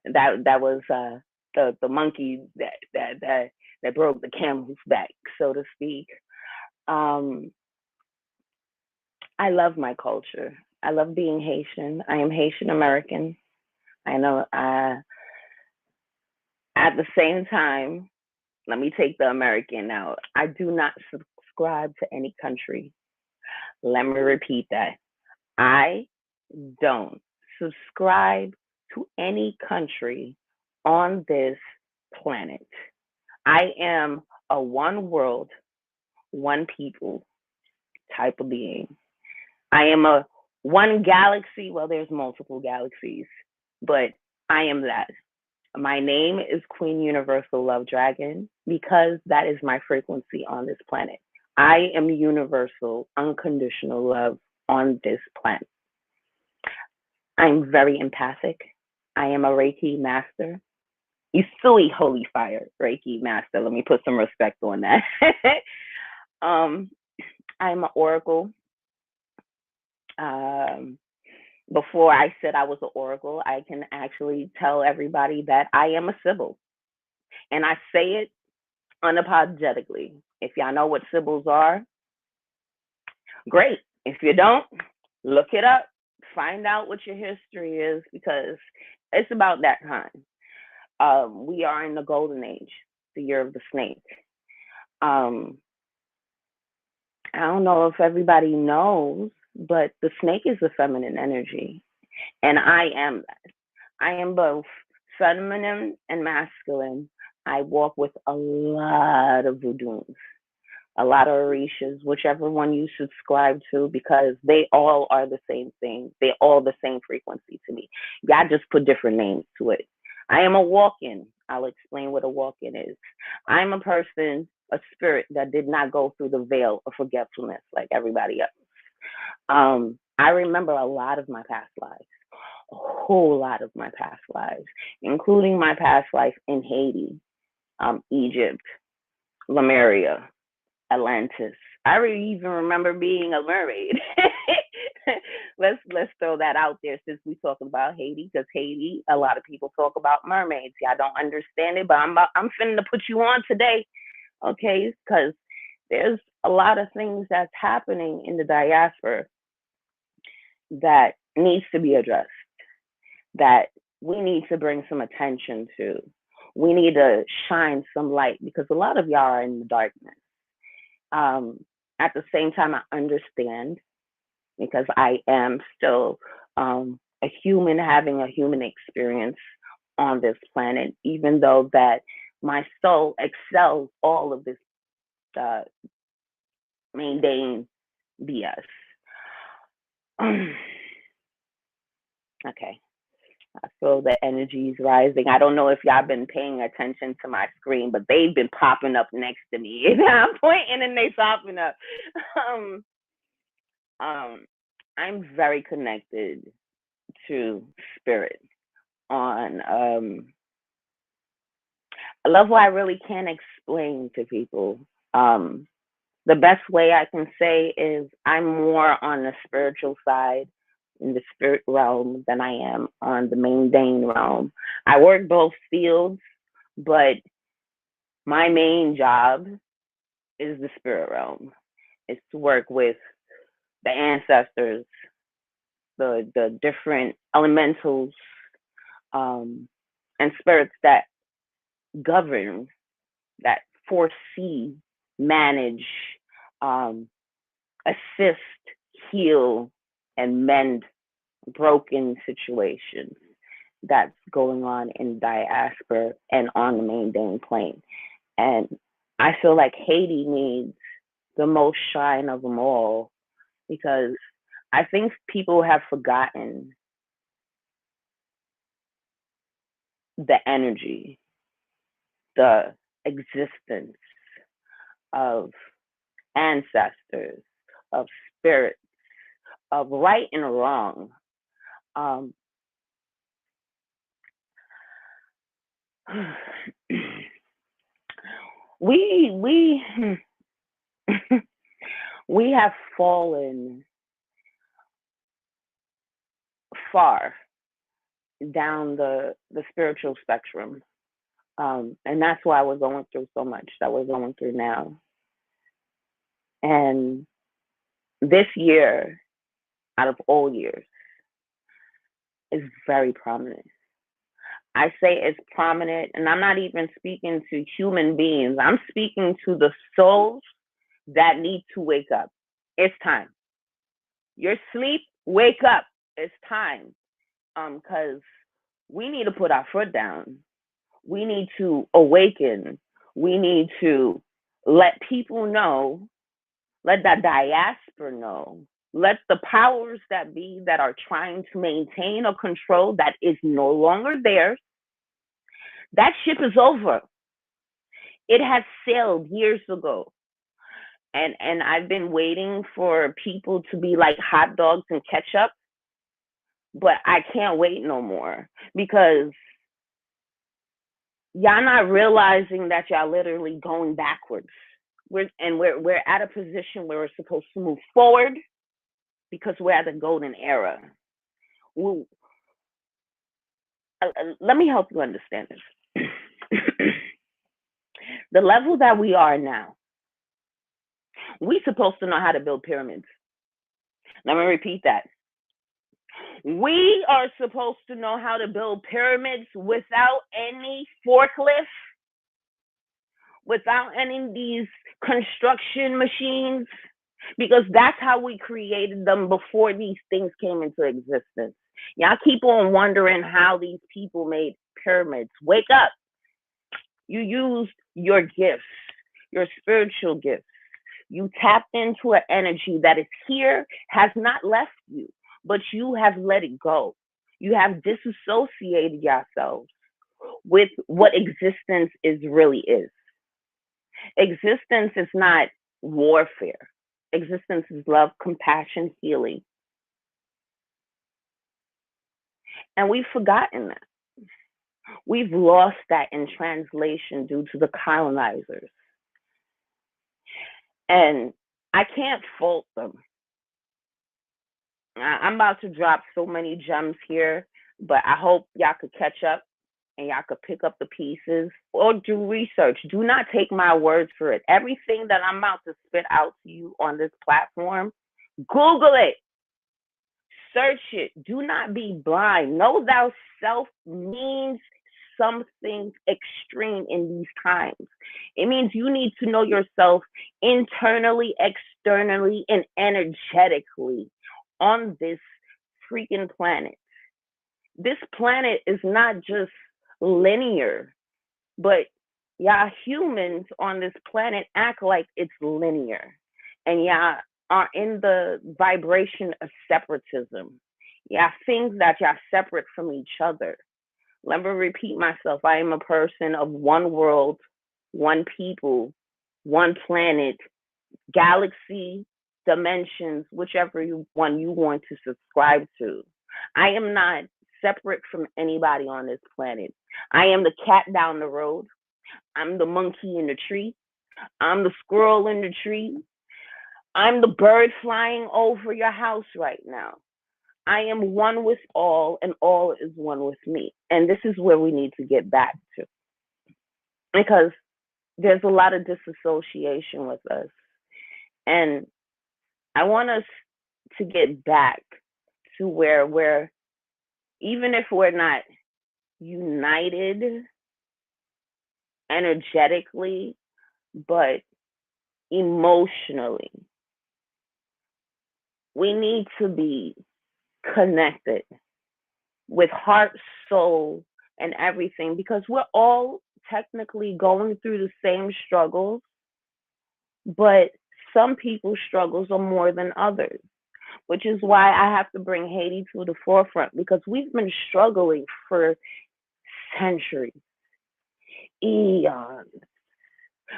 [SPEAKER 3] that was the monkey that broke the camel's back, so to speak. Um, I love my culture. I love being Haitian. I am Haitian American. I know. At the same time, let me take the American out. I do not subscribe to any country. Let me repeat that. I don't subscribe to any country on this planet. I am a one world, one people type of being. I am a one galaxy. Well, there's multiple galaxies, but I am that. My name is Queen Universal Love Dragon because that is my frequency on this planet. I am universal, unconditional love on this planet. I'm very empathic. I am a Reiki master. You silly holy fire Reiki master. Let me put some respect on that. um, I'm an oracle. Um, Before I said I was an oracle, I can actually tell everybody that I am a Sybil. And I say it unapologetically. If y'all know what Sybils are, great. If you don't, look it up. Find out what your history is because it's about that time. We are in the golden age, the year of the snake. Um, I don't know if everybody knows, but the snake is the feminine energy. And I am that. I am both feminine and masculine. I walk with a lot of voodoos, a lot of Orishas, whichever one you subscribe to, because they all are the same thing. They're all the same frequency to me. God just put different names to it. I am a walk-in. I'll explain what a walk-in is. I'm a person, a spirit that did not go through the veil of forgetfulness like everybody else. I remember a lot of my past lives, a whole lot of my past lives, including my past life in Haiti, Egypt, Lemuria, Atlantis. I even remember being a mermaid. let's throw that out there since we talking about Haiti, because Haiti, a lot of people talk about mermaids. Yeah, I don't understand it, but I'm finna put you on today, okay? Because there's a lot of things that's happening in the diaspora that needs to be addressed, that we need to bring some attention to. We need to shine some light because a lot of y'all are in the darkness. At the same time, I understand because I am still a human having a human experience on this planet, even though that my soul excels all of this uh, mundane BS. Okay. I feel the energies rising. I don't know if y'all been paying attention to my screen, but they've been popping up next to me. I'm pointing and they popping up. Um, I'm very connected to spirit on a level I really can't explain to people. Um, the best way I can say is I'm more on the spiritual side in the spirit realm than I am on the mundane realm. I work both fields, but my main job is the spirit realm. It's to work with the ancestors, the different elementals, and spirits that govern, that foresee, manage, um, assist, heal, and mend broken situations that's going on in diaspora and on the mundane plane. And I feel like Haiti needs the most shine of them all because I think people have forgotten the energy, the existence of ancestors, of spirits, of right and wrong. Um, we we have fallen far down the spiritual spectrum, and that's why we're going through so much that we're going through now. And this year, out of all years, is very prominent. I say it's prominent, and I'm not even speaking to human beings. I'm speaking to the souls that need to wake up. It's time. Your sleep, wake up. It's time. Because we need to put our foot down. We need to awaken. We need to let people know, let that diaspora know, let the powers that be that are trying to maintain or control that is no longer theirs. That ship is over. It has sailed years ago. And I've been waiting for people to be like hot dogs and ketchup, but I can't wait no more because y'all not realizing that y'all literally going backwards. We're at a position where we're supposed to move forward because we're at the golden era. We, let me help you understand this. The level that we are now, we supposed to know how to build pyramids. Let me repeat that. We are supposed to know how to build pyramids without any forklift, without any of these construction machines. because that's how we created them before these things came into existence. Y'all keep on wondering how these people made pyramids. Wake up. You used your gifts, your spiritual gifts. You tapped into an energy that is here, has not left you, but you have let it go. You have disassociated yourselves with what existence is really is. Existence is not warfare. Existence is love, compassion, healing. And we've forgotten that. We've lost that in translation due to the colonizers. And I can't fault them. I'm about to drop so many gems here, but I hope y'all could catch up and y'all could pick up the pieces or do research. Do not take my words for it. Everything that I'm about to spit out to you on this platform, Google it, search it. Do not be blind. Know thou self means something extreme in these times. It means you need to know yourself internally, externally, and energetically on this freaking planet. This planet is not just linear, but y'all humans on this planet act like it's linear. And y'all are in the vibration of separatism. Y'all think that y'all separate from each other. Let me repeat myself. I am a person of one world, one people, one planet, galaxy, dimensions, whichever one you want to subscribe to. I am not separate from anybody on this planet. I am the cat down the road. I'm the monkey in the tree. I'm the squirrel in the tree. I'm the bird flying over your house right now. I am one with all, and all is one with me. And this is where we need to get back to, because there's a lot of disassociation with us. And I want us to get back to where even if we're not united energetically, but emotionally, we need to be connected with heart, soul, and everything, because we're all technically going through the same struggles, but some people's struggles are more than others, which is why I have to bring Haiti to the forefront, because we've been struggling for centuries, eons.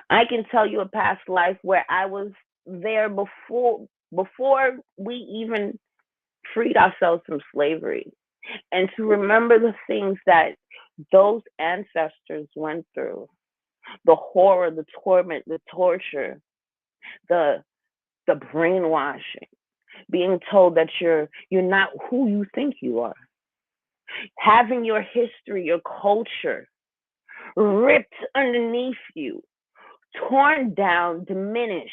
[SPEAKER 3] I can tell you a past life where I was there before we even freed ourselves from slavery. And to remember the things that those ancestors went through, the horror, the torment, the torture, the brainwashing, being told that you're not who you think you are, having your history, your culture ripped underneath you, torn down, diminished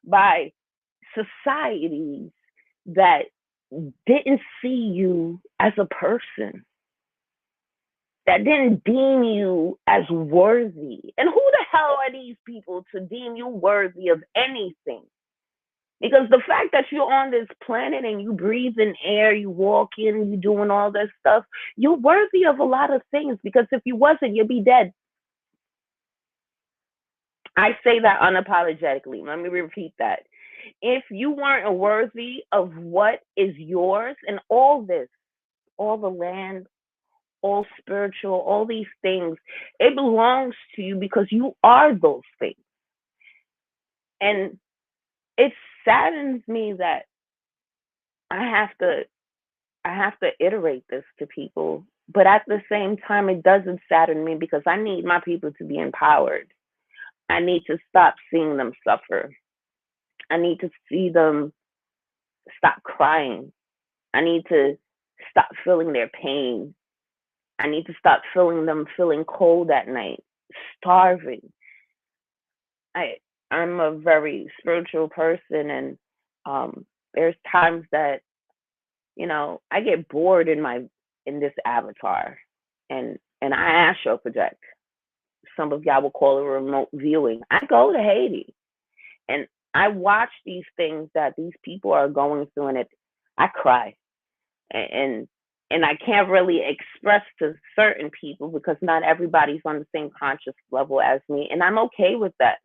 [SPEAKER 3] by societies that didn't see you as a person, that didn't deem you as worthy. And who the hell are these people to deem you worthy of anything? Because the fact that you're on this planet and you breathe in air, you walk in, you doing all this stuff, you're worthy of a lot of things, because if you wasn't, you'd be dead. I say that unapologetically. Let me repeat that. If you weren't worthy of what is yours and all this, all the land, all spiritual, all these things, it belongs to you because you are those things. And it saddens me that I have to iterate this to people, but at the same time, it doesn't sadden me because I need my people to be empowered. I need to stop seeing them suffer. I need to see them stop crying. I need to stop feeling their pain. I need to stop feeling them feeling cold at night, starving. I I'm a very spiritual person, and there's times that I get bored in this avatar, and I astral project. Some of y'all will call it remote viewing. I go to Haiti, and I watch these things that these people are going through, and I cry, and and I can't really express to certain people because not everybody's on the same conscious level as me, and I'm okay with that.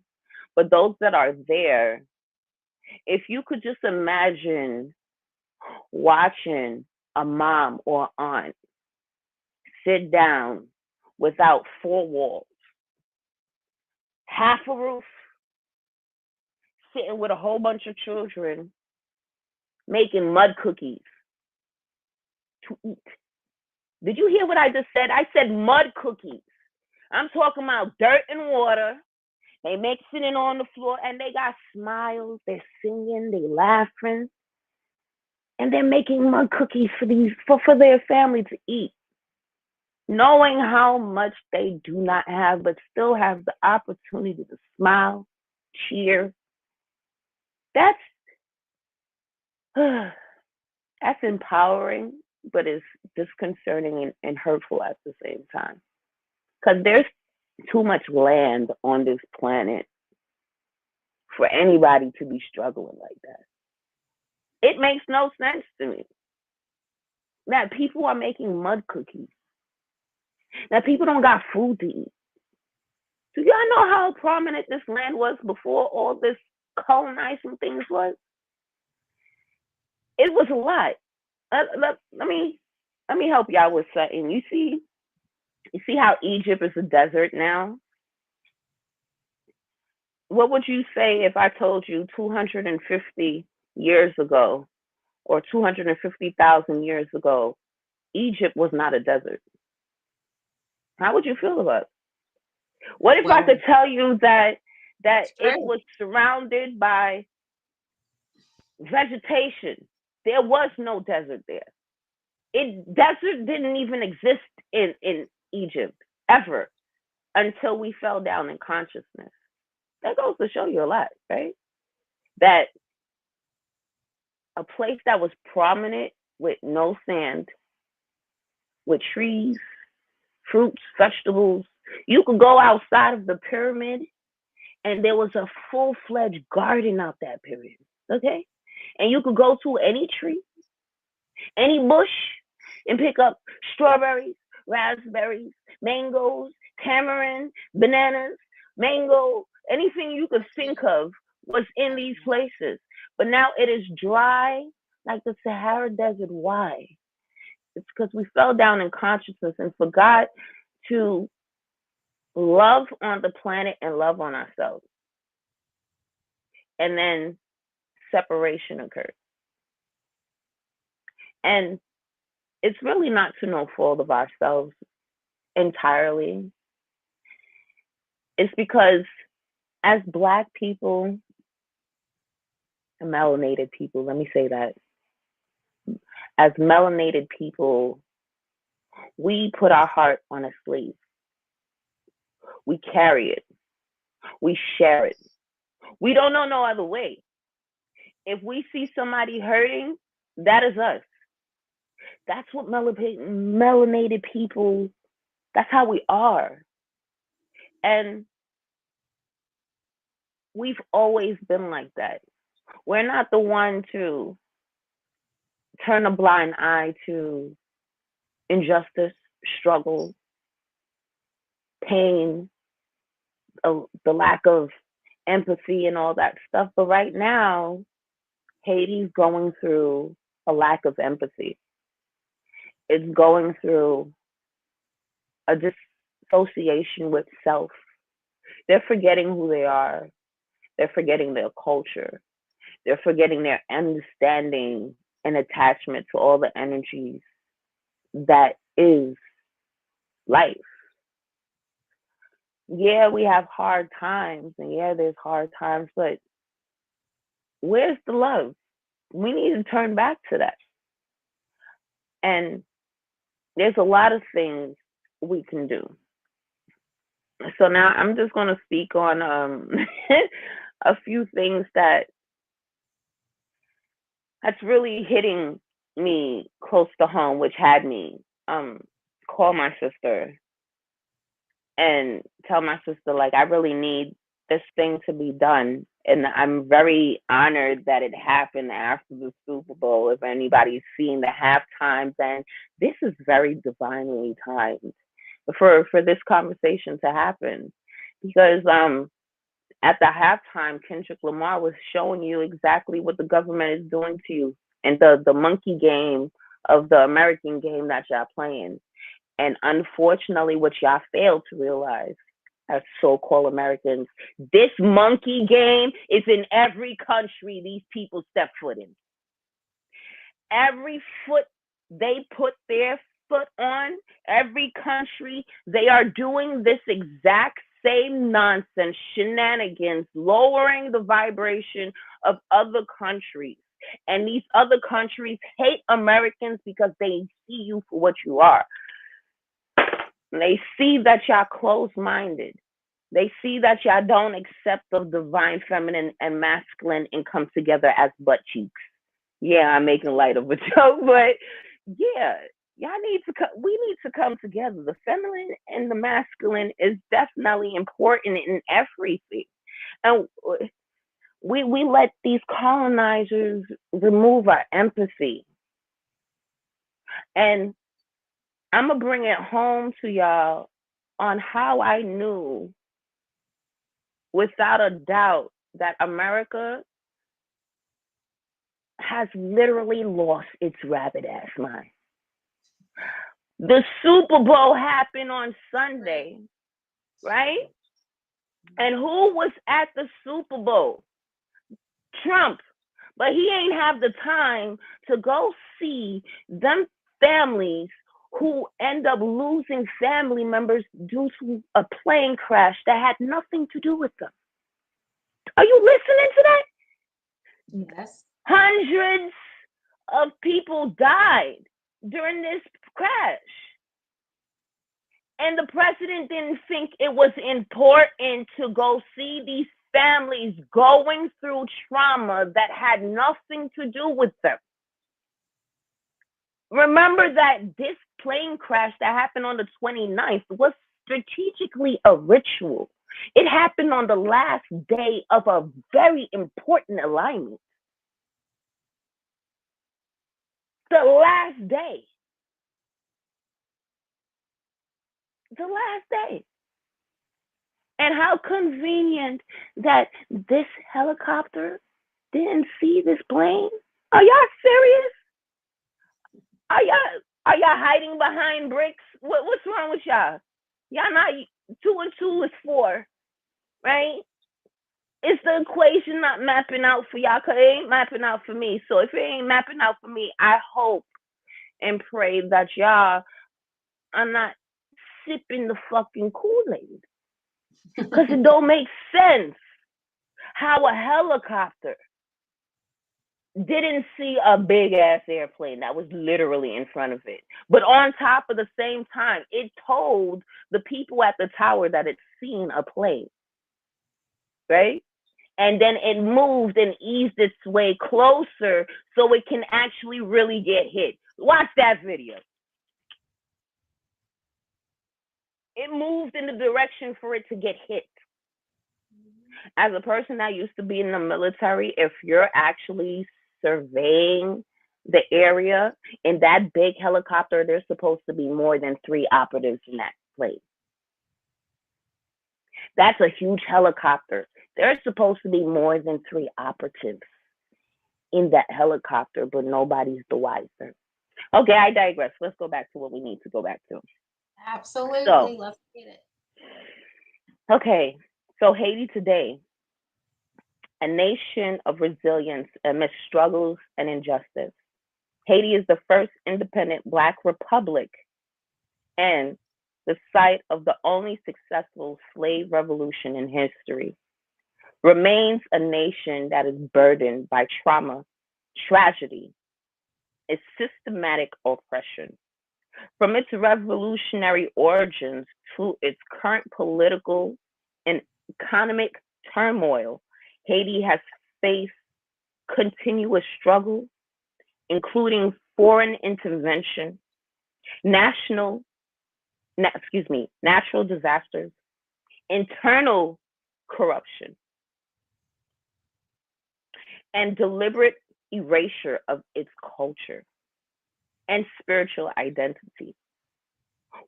[SPEAKER 3] But those that are there, if you could just imagine watching a mom or aunt sit down without four walls, half a roof, sitting with a whole bunch of children, making mud cookies to eat. Did you hear what I just said? I said mud cookies. I'm talking about dirt and water. They mixing it on the floor, and they got smiles. They're singing, they laughing, and they're making mud cookies for their family to eat, knowing how much they do not have, but still have the opportunity to smile, cheer. That's that's empowering, but it's disconcerting and hurtful at the same time. Because there's too much land on this planet for anybody to be struggling like that. It makes no sense to me that people are making mud cookies, that people don't got food to eat. Do y'all know how prominent this land was before all this colonizing things was? It was a lot. Let me help y'all with something. You see how Egypt is a desert now? What would you say if I told you 250 years ago or 250,000 years ago, Egypt was not a desert? How would you feel about it? What if I
[SPEAKER 1] Well,
[SPEAKER 3] could tell you that
[SPEAKER 1] it's
[SPEAKER 3] it
[SPEAKER 1] true.
[SPEAKER 3] was surrounded by vegetation? There was no desert there. Desert didn't even exist in Egypt ever until we fell down in consciousness. That goes to show you a lot, right? That a place that was prominent with no sand, with trees, fruits, vegetables. You could go outside of the pyramid and there was a full-fledged garden out that pyramid, okay? And you could go to any tree, any bush, and pick up strawberries, raspberries, mangoes, tamarind, bananas, mango, anything you could think of was in these places. But now it is dry like the Sahara Desert. Why? It's because we fell down in consciousness and forgot to love on the planet and love on ourselves. And then separation occurred. And it's really not to no fault of ourselves entirely. It's because as Black people and melanated people, let me say that, as melanated people, we put our heart on a sleeve. We carry it. We share it. We don't know no other way. If we see somebody hurting, that is us. That's what melanated people, that's how we are. And we've always been like that. We're not the one to turn a blind eye to injustice, struggle, pain, the lack of empathy and all that stuff. But right now, Haiti's going through a lack of empathy. It's going through a dissociation with self. They're forgetting who they are. They're forgetting their culture. They're forgetting their understanding and attachment to all the energies that is life. Yeah, we have hard times, and yeah, there's hard times, but where's the love? We need to turn back to that. And there's a lot of things we can do. So now I'm just going to speak on a few things that's really hitting me close to home, which had me call my sister and tell my sister, like, I really need this thing to be done. And I'm very honored that it happened after the Super Bowl. If anybody's seen the halftime, then this is very divinely timed for this conversation to happen. Because at the halftime, Kendrick Lamar was showing you exactly what the government is doing to you and the monkey game of the American game that y'all playing. And unfortunately, what y'all failed to realize as so-called Americans, this monkey game is in every country these people step foot in. Every foot they put their foot on, every country, they are doing this exact same nonsense, shenanigans, lowering the vibration of other countries. And these other countries hate Americans because they see you for what you are. They see that y'all closed-minded. They see that y'all don't accept the divine feminine and masculine and come together as butt cheeks. Yeah, I'm making light of a joke, but yeah, y'all need to we need to come together. The feminine and the masculine is definitely important in everything. And we let these colonizers remove our empathy. And I'm going to bring it home to y'all on how I knew without a doubt that America has literally lost its rabbit ass mind. The Super Bowl happened on Sunday, right? And who was at the Super Bowl? Trump. But he ain't have the time to go see them families who end up losing family members due to a plane crash that had nothing to do with them. Are you listening to that?
[SPEAKER 1] Yes.
[SPEAKER 3] Hundreds of people died during this crash. And the president didn't think it was important to go see these families going through trauma that had nothing to do with them. Remember that this plane crash that happened on the 29th was strategically a ritual. It happened on the last day of a very important alignment. The last day. The last day. And how convenient that this helicopter didn't see this plane. Are y'all serious? Are y'all hiding behind bricks? What's wrong with y'all? Y'all not 2 and 2 is 4, right? Is the equation not mapping out for y'all? Cause it ain't mapping out for me. So if it ain't mapping out for me, I hope and pray that y'all are not sipping the fucking Kool-Aid. Because it don't make sense how a helicopter didn't see a big ass airplane that was literally in front of it. But on top of the same time, it told the people at the tower that it's seen a plane, right? And then it moved and eased its way closer so it can actually really get hit. Watch that video. It moved in the direction for it to get hit. As a person that used to be in the military, if you're actually surveying the area in that big helicopter, there's supposed to be more than 3 operatives in that plane. That's a huge helicopter. There's supposed to be more than 3 operatives in that helicopter, but nobody's the wiser. Okay, I digress. Let's go back to what we need to go back to.
[SPEAKER 1] Absolutely.
[SPEAKER 3] So,
[SPEAKER 1] Let's get it.
[SPEAKER 3] okay, so Haiti today, a nation of resilience amidst struggles and injustice. Haiti is the first independent Black republic and the site of the only successful slave revolution in history. Remains a nation that is burdened by trauma, tragedy, and systematic oppression. From its revolutionary origins to its current political and economic turmoil, Haiti has faced continuous struggle, including foreign intervention, natural disasters, internal corruption, and deliberate erasure of its culture and spiritual identity.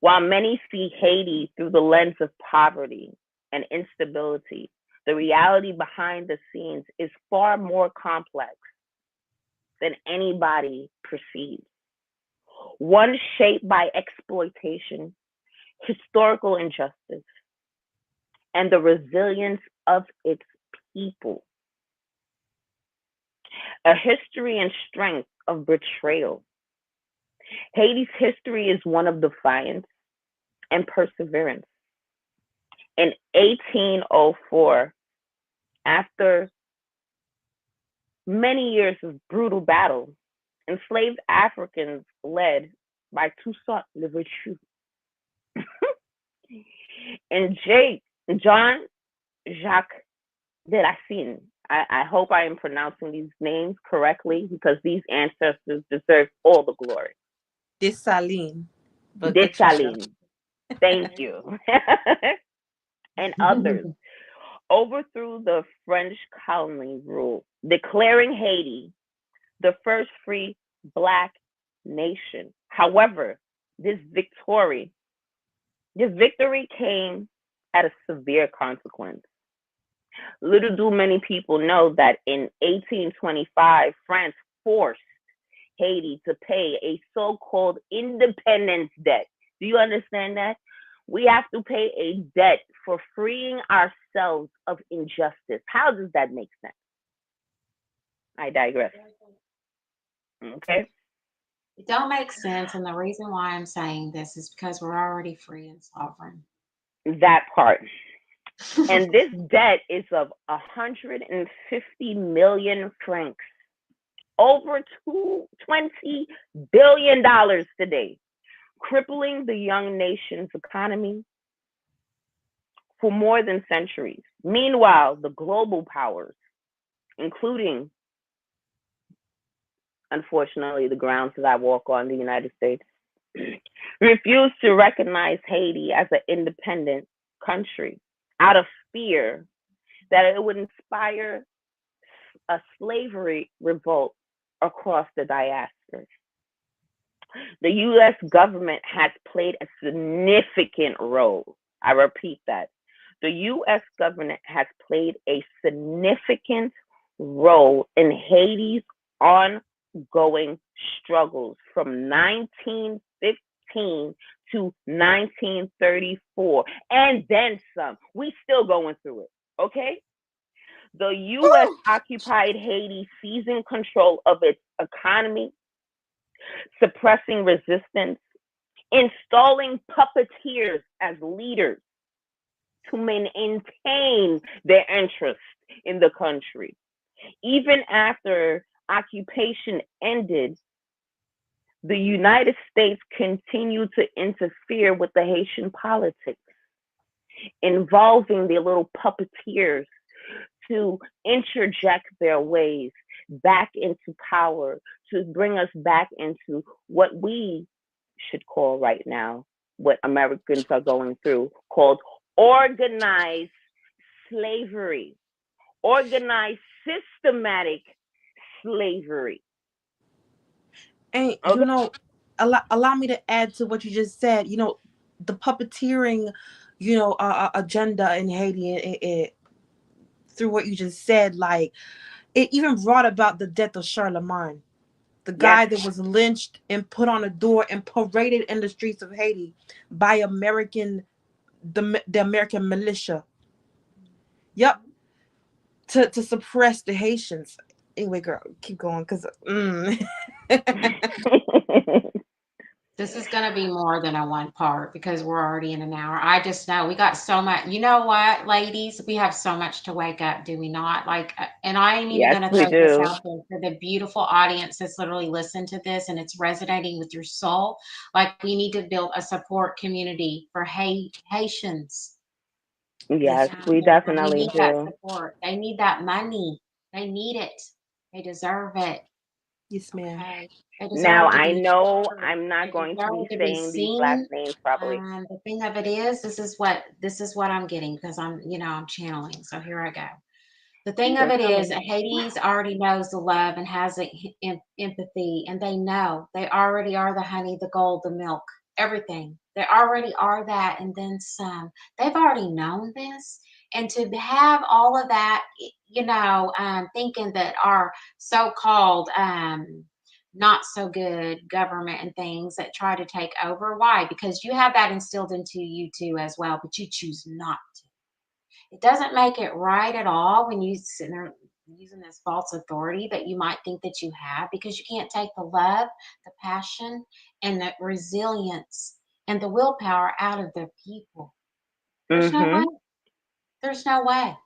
[SPEAKER 3] While many see Haiti through the lens of poverty and instability, the reality behind the scenes is far more complex than anybody perceives. One shaped by exploitation, historical injustice, and the resilience of its people. A history and strength of betrayal. Haiti's history is one of defiance and perseverance. In 1804, after many years of brutal battle, enslaved Africans led by Toussaint Louverture and John Jacques de Racine. I hope I am pronouncing these names correctly because these ancestors deserve all the glory.
[SPEAKER 2] Dessalines, but Letitia.
[SPEAKER 3] Dessalines, thank you, and others overthrew the French colony rule, declaring Haiti the first free black nation. However, this victory, this victory came at a severe consequence. Little do many people know that in 1825, France forced Haiti to pay a so-called independence debt. Do you understand that? We have to pay a debt for freeing ourselves of injustice. How does that make sense? I digress. Okay.
[SPEAKER 1] It don't make sense, and the reason why I'm saying this is because we're already free and sovereign.
[SPEAKER 3] That part. And this debt is of 150 million francs, over $20 billion today, crippling the young nation's economy for more than centuries. Meanwhile, the global powers, including, unfortunately, the grounds that I walk on, the United States, refuse to recognize Haiti as an independent country out of fear that it would inspire a slavery revolt across the diaspora. The U.S. government has played a significant role. I repeat that. The U.S. government has played a significant role in Haiti's ongoing struggles from 1915 to 1934, and then some. We still going through it, okay? The U.S. occupied Haiti, seizing control of its economy, suppressing resistance, installing puppeteers as leaders to maintain their interest in the country. Even after occupation ended, the United States continued to interfere with the Haitian politics, involving their little puppeteers to interject their ways back into power, to bring us back into what we should call right now, what Americans are going through, called organized slavery, organized systematic slavery.
[SPEAKER 2] And
[SPEAKER 3] Okay?
[SPEAKER 2] allow me to add to what you just said. The puppeteering, agenda in Haiti, through what you just said, like it even brought about the death of Charlemagne, the
[SPEAKER 3] Yes,
[SPEAKER 2] guy that was lynched and put on a door and paraded in the streets of Haiti by the American militia. Yep, to suppress the Haitians. Anyway, girl, keep going, cause
[SPEAKER 1] This is going to be more than a one part because we're already in an hour. I just know we got so much. You know what, ladies? We have so much to wake up, do we not? Like, and I ain't even
[SPEAKER 3] yes,
[SPEAKER 1] going to
[SPEAKER 3] we
[SPEAKER 1] throw this
[SPEAKER 3] do.
[SPEAKER 1] out there for the beautiful audience that's literally listened to this and it's resonating with your soul. Like, we need to build a support community for Haitians because
[SPEAKER 3] Yes, we
[SPEAKER 1] we
[SPEAKER 3] definitely
[SPEAKER 1] need that
[SPEAKER 3] do.
[SPEAKER 1] support. They need that money. They need it. They deserve it.
[SPEAKER 2] Yes, ma'am.
[SPEAKER 1] Okay. They
[SPEAKER 3] Now
[SPEAKER 1] deserve to
[SPEAKER 3] I
[SPEAKER 1] be
[SPEAKER 3] know
[SPEAKER 1] heard.
[SPEAKER 3] I'm not
[SPEAKER 1] They
[SPEAKER 3] going to
[SPEAKER 1] deserve
[SPEAKER 3] be
[SPEAKER 1] to be
[SPEAKER 3] saying these last
[SPEAKER 1] seen.
[SPEAKER 3] names properly.
[SPEAKER 1] The thing of it is, this is what I'm getting because I'm channeling. So here I go. The thing of
[SPEAKER 3] Okay,
[SPEAKER 1] it
[SPEAKER 3] tell
[SPEAKER 1] is,
[SPEAKER 3] me.
[SPEAKER 1] that Hades already knows the love and has empathy, and they know they already are the honey, the gold, the milk, everything. They already are that, and then some. They've already known this, and to have all of that, thinking that our so-called not so good government and things that try to take over. Why? Because you have that instilled into you too as well, but you choose not to. It doesn't make it right at all when you sit there using this false authority that you might think that you have, because you can't take the love, the passion, and the resilience and the willpower out of their people. There's no way.
[SPEAKER 3] Mhm.
[SPEAKER 1] There's no way.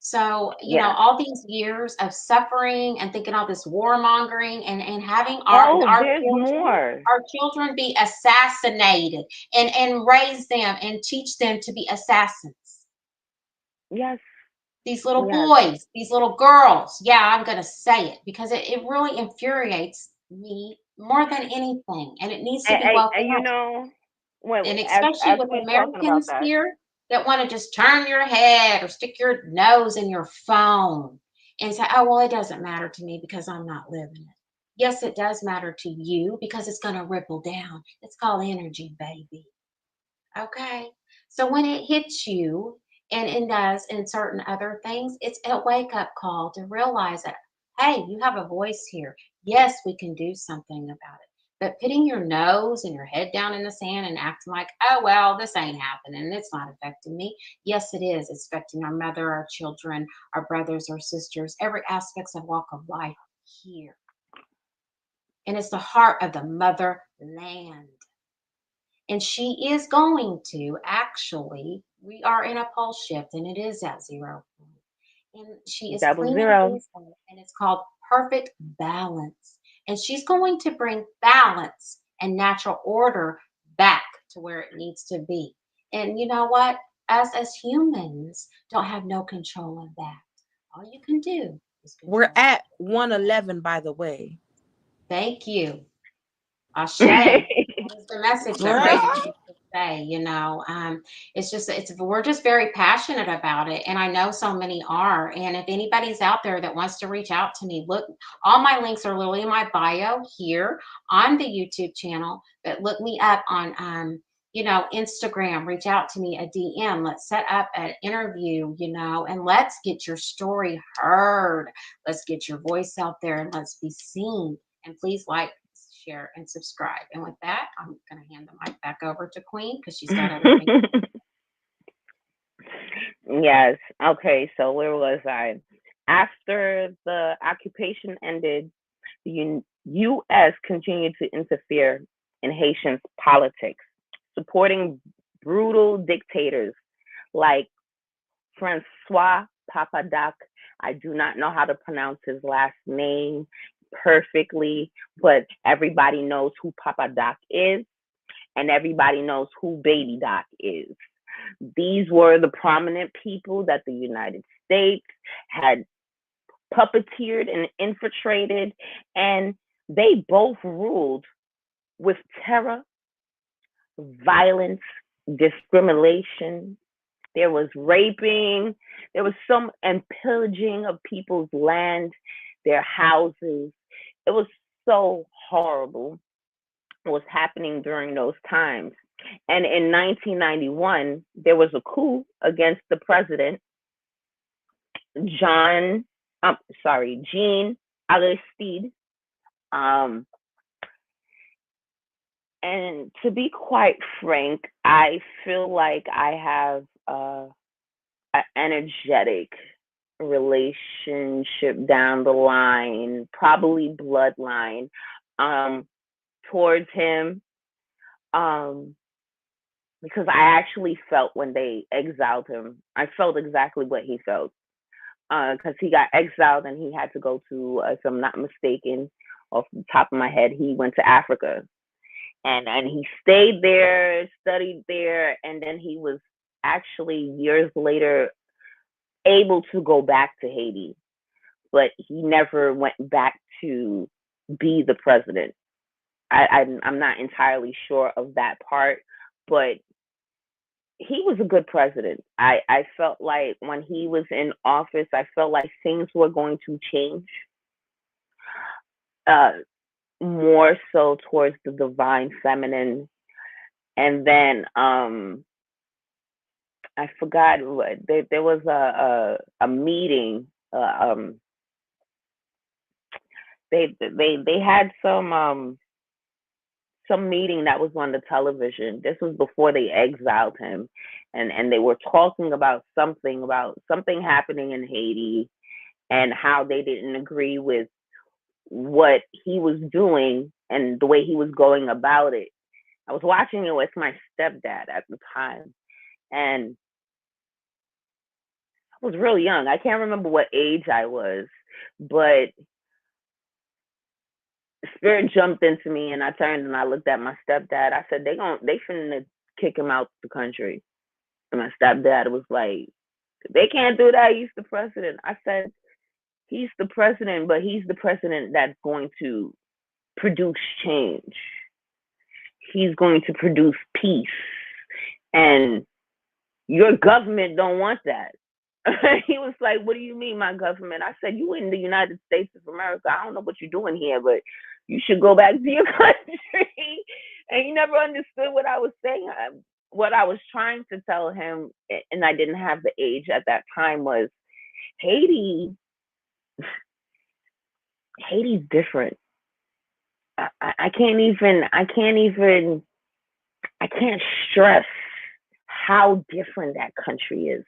[SPEAKER 1] So,
[SPEAKER 3] Yeah.
[SPEAKER 1] all these years of suffering and thinking all this warmongering and having our
[SPEAKER 3] Oh,
[SPEAKER 1] our
[SPEAKER 3] there's
[SPEAKER 1] children,
[SPEAKER 3] more.
[SPEAKER 1] our children be assassinated and raise them and teach them to be assassins.
[SPEAKER 3] Yes.
[SPEAKER 1] These little
[SPEAKER 3] Yes.
[SPEAKER 1] boys, these little girls. Yeah, I'm going to say it because it really infuriates me more than anything. And it needs to be woken
[SPEAKER 3] And you
[SPEAKER 1] up.
[SPEAKER 3] know, when
[SPEAKER 1] And
[SPEAKER 3] as
[SPEAKER 1] especially with
[SPEAKER 3] we're talking about
[SPEAKER 1] Americans
[SPEAKER 3] that,
[SPEAKER 1] here that want to just turn your head or stick your nose in your phone and say, oh, well, it doesn't matter to me because I'm not living it. Yes, it does matter to you because it's going to ripple down. It's called energy, baby. Okay. So when it hits you, and it does in certain other things, it's a wake up call to realize that, hey, you have a voice here. Yes, we can do something about it. But putting your nose and your head down in the sand and acting like, oh, well, this ain't happening. It's not affecting me. Yes, it is. It's affecting our mother, our children, our brothers, our sisters, every aspects of walk of life here. And it's the heart of the motherland. And she is going to actually, we are in a pulse shift and it is at 0 point. And she is
[SPEAKER 3] double
[SPEAKER 1] cleaning
[SPEAKER 3] zero.
[SPEAKER 1] things up, and it's called perfect balance. And she's going to bring balance and natural order back to where it needs to be. And you know what? Us as humans don't have no control of that. All you can do is
[SPEAKER 2] We're
[SPEAKER 1] control
[SPEAKER 2] at
[SPEAKER 1] what you can.
[SPEAKER 2] 111, by the way.
[SPEAKER 1] Thank you. Ashe. That is the message that Raven
[SPEAKER 2] Ah!
[SPEAKER 1] needs to say. We're just very passionate about it, and I know so many are. And if anybody's out there that wants to reach out to me, look, all my links are literally in my bio here on the YouTube channel. But look me up on Instagram. Reach out to me a DM. Let's set up an interview. And let's get your story heard. Let's get your voice out there, and let's be seen. And please like, share, and subscribe. And with that, I'm going to hand the mic back over to Queen because she's got other things.
[SPEAKER 3] Yes. Okay. So where was I? After the occupation ended, the U.S. continued to interfere in Haitian politics, supporting brutal dictators like Francois Papadoc. I do not know how to pronounce his last name perfectly, but everybody knows who Papadoc is, and everybody knows who Baby Doc is. These were the prominent people that the United States had puppeteered and infiltrated, and they both ruled with terror, violence, discrimination. There was raping, there was some and pillaging of people's land, their houses. It was so horrible what was happening during those times. And in 1991, there was a coup against the president, John, Jean Aristide. Um, and to be quite frank, I feel like I have an energetic relationship down the line, probably bloodline, um, towards him. Um, because I actually felt when they exiled him, I felt exactly what he felt. Because he got exiled and he had to go to, if I'm not mistaken, off the top of my head, he went to Africa, and he stayed there, studied there, and then he was actually years later able to go back to Haiti, but he never went back to be the president. I'm not entirely sure of that part, but he was a good president. I felt like when he was in office, I felt like things were going to change, uh, more so towards the divine feminine. And then I forgot what there was a meeting. They had some meeting that was on the television. This was before they exiled him, and they were talking about something happening in Haiti and how they didn't agree with what he was doing and the way he was going about it. I was watching it with my stepdad at the time, and I was real young. I can't remember what age I was, but spirit jumped into me, and I turned and I looked at my stepdad. I said, they finna kick him out the country." And my stepdad was like, "They can't do that. He's the president." I said, "He's the president, but he's the president that's going to produce change. He's going to produce peace. And your government don't want that." He was like, "What do you mean, my government?" I said, "You in the United States of America. I don't know what you're doing here, but you should go back to your country." And he never understood what I was saying. What I was trying to tell him, and I didn't have the age at that time, was Haiti. Haiti's different. I can't even. I can't stress how different that country is.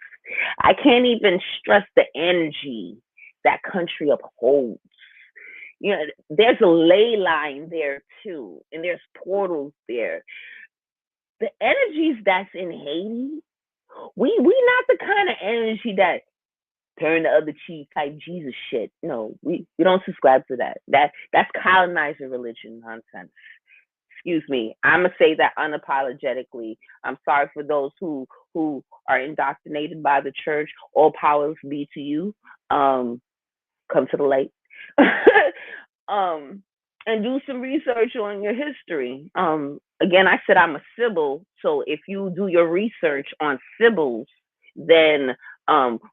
[SPEAKER 3] I can't even stress the energy that country upholds. You know, there's a ley line there too, and there's portals there. The energies that's in Haiti, we not the kind of energy that turn the other cheek type Jesus shit. No, we don't subscribe to that. That's colonizer religion nonsense. Excuse me. I'm gonna say that unapologetically. I'm sorry for those who are indoctrinated by the church. All powers be to you. Come to the light. um, and do some research on your history. Again, I said I'm a Sybil, so if you do your research on Sybils, then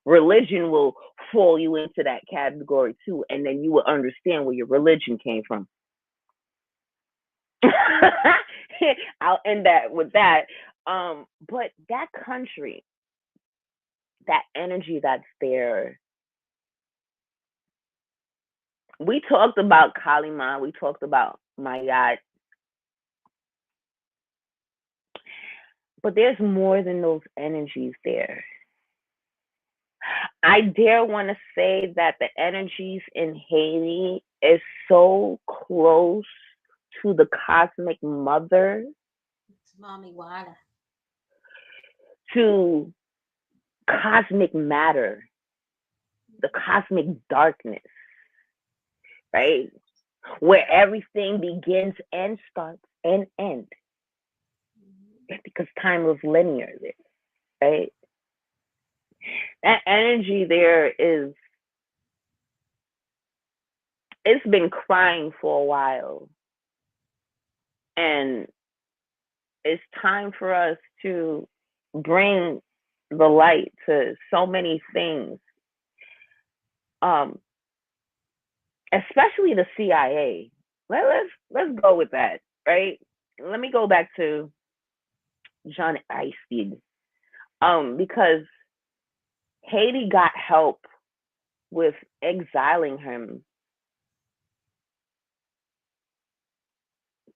[SPEAKER 3] religion will fall you into that category too, and then you will understand where your religion came from. I'll end that with that. But that country, that energy that's there. We talked about Kalima, we talked about Mayat, but there's more than those energies there. I dare want to say that the energies in Haiti is so close to the cosmic mother,
[SPEAKER 1] It's Mommy Wada.
[SPEAKER 3] to cosmic matter, the cosmic darkness, right? Where everything begins and starts and ends. Because time is linear there, right? That energy there is, it's been crying for a while. And it's time for us to bring the light to so many things. Um, Especially the CIA. Let's go with that, right? Let me go back to John Icefield. Because Haiti got help with exiling him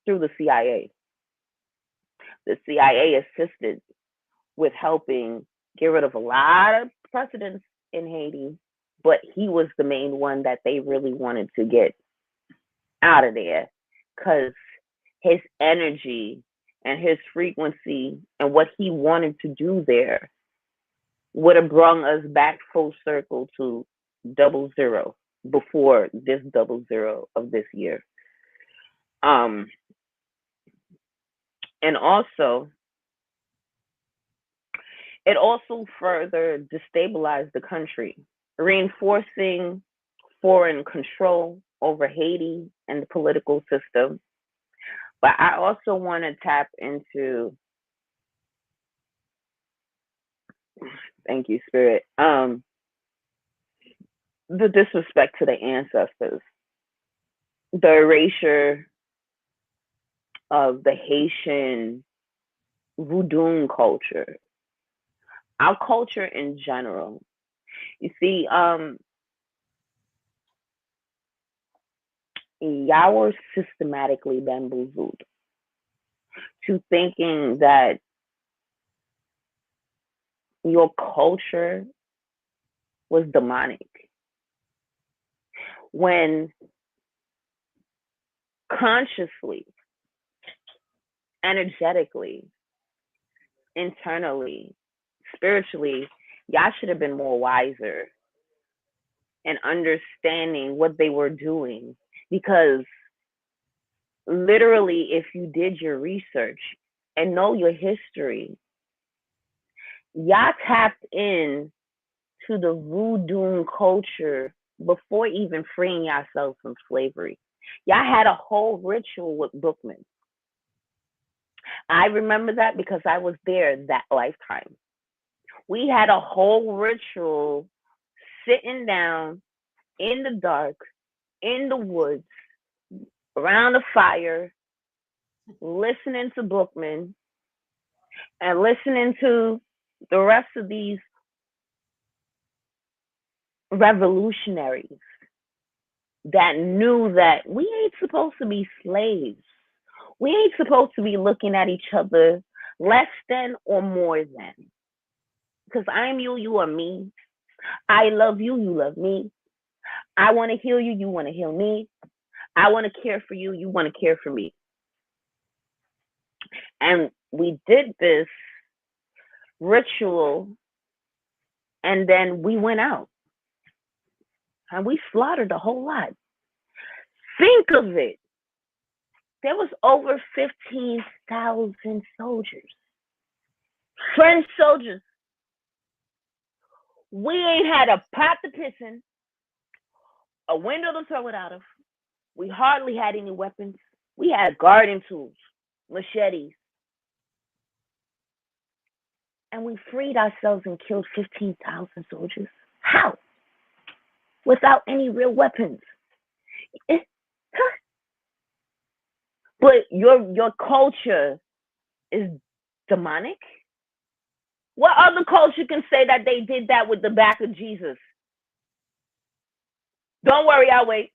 [SPEAKER 3] through the CIA. The CIA assisted with helping get rid of a lot of presidents in Haiti, but he was the main one that they really wanted to get out of there because his energy and his frequency and what he wanted to do there would have brought us back full circle to 00 before this 00 of this year. Um, and also, it also further destabilized the country, reinforcing foreign control over Haiti and the political system, but I also want to tap into, thank you, Spirit, the disrespect to the ancestors, the erasure of the Haitian voodoo culture, our culture in general. You see, y'all were systematically bamboozled to thinking that your culture was demonic when consciously, energetically, internally, spiritually, y'all should have been more wiser and understanding what they were doing. Because literally, if you did your research and know your history, y'all tapped in to the voodoo culture before even freeing yourselves from slavery. Y'all had a whole ritual with Bookman. I remember that because I was there that lifetime. We had a whole ritual sitting down in the dark, in the woods, around a fire, listening to Bookman and listening to the rest of these revolutionaries that knew that we ain't supposed to be slaves. We ain't supposed to be looking at each other less than or more than. Because I'm you, you are me. I love you, you love me. I want to heal you, you want to heal me. I want to care for you, you want to care for me. And we did this ritual, and then we went out and we slaughtered a whole lot. Think of it. There was over 15,000 soldiers, French soldiers. We ain't had a pot to piss in, a window to throw it out of. We hardly had any weapons. We had garden tools, machetes, and we freed ourselves and killed 15,000 soldiers. How? Without any real weapons. But your culture is demonic. What other culture can say that they did that with the back of Jesus? Don't worry, I'll wait.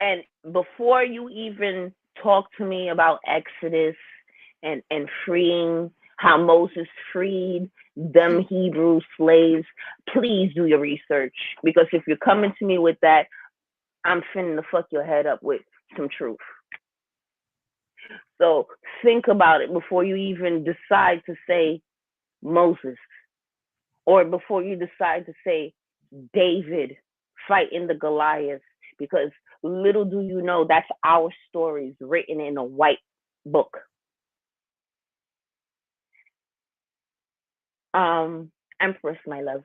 [SPEAKER 3] And before you even talk to me about Exodus and freeing how Moses freed them Hebrew slaves, please do your research. Because if you're coming to me with that, I'm finna fuck your head up with some truth. So think about it before you even decide to say Moses, or before you decide to say David fighting the Goliath, because little do you know that's our stories written in a white book. Empress, my love.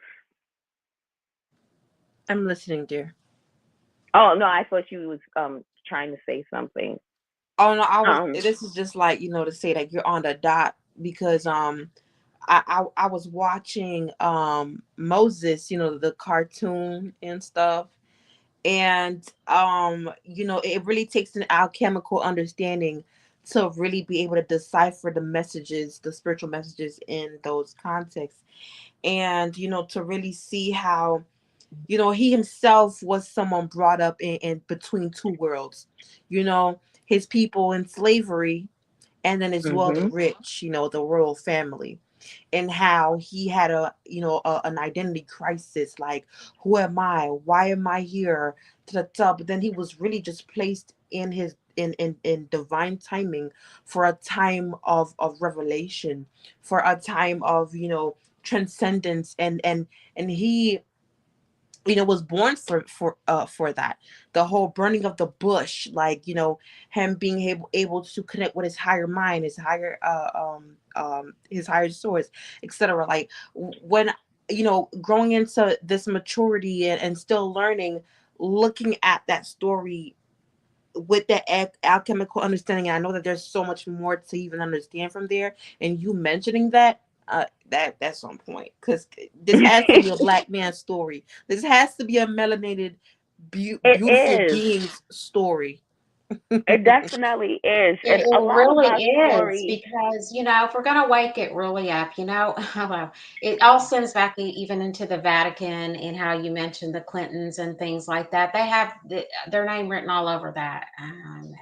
[SPEAKER 2] I'm listening, dear.
[SPEAKER 3] Oh no, I thought you was trying to say something.
[SPEAKER 2] Oh no, I was.
[SPEAKER 3] Um,
[SPEAKER 2] This is just like, to say that you're on the dot, because I was watching Moses, the cartoon and stuff, and it really takes an alchemical understanding to really be able to decipher the messages, the spiritual messages in those contexts, and to really see how he himself was someone brought up in between two worlds, his people in slavery, and then as well the
[SPEAKER 3] mhm,
[SPEAKER 2] rich, the royal family, and how he had an identity crisis, like, who am I, why am I here, but then he was really just placed in his in divine timing for a time of revelation, for a time of transcendence, and he was born for that. The whole burning of the bush, like, him being able to connect with his higher mind, his higher source, etc. Like, when growing into this maturity and still learning, looking at that story with that alchemical understanding. And I know that there's so much more to even understand from there. And you mentioning that, that's on point, because this has to be a black man's story. This has to be a melanated,
[SPEAKER 3] It
[SPEAKER 2] beautiful
[SPEAKER 3] is.
[SPEAKER 2] being's story.
[SPEAKER 3] It definitely is.
[SPEAKER 1] It,
[SPEAKER 3] And a
[SPEAKER 1] it
[SPEAKER 3] lot of
[SPEAKER 1] really
[SPEAKER 3] our
[SPEAKER 1] is
[SPEAKER 3] stories.
[SPEAKER 1] because, if we're going to wake it really up, well, it all stems back even into the Vatican and how you mentioned the Clintons and things like that. They have their name written all over that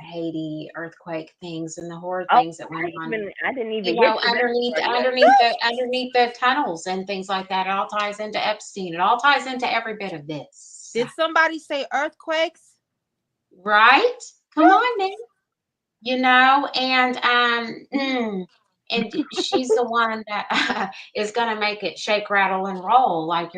[SPEAKER 1] Haiti earthquake things and the horror
[SPEAKER 3] Oh,
[SPEAKER 1] things that went on.
[SPEAKER 3] I didn't even get to that
[SPEAKER 1] Underneath
[SPEAKER 3] part yet.
[SPEAKER 1] underneath the tunnels and things like that. It all ties into Epstein. It all ties into every bit of this,
[SPEAKER 2] Did somebody say earthquakes?
[SPEAKER 1] right? Come on now. And and she's the one that is going to make it shake, rattle, and roll. Like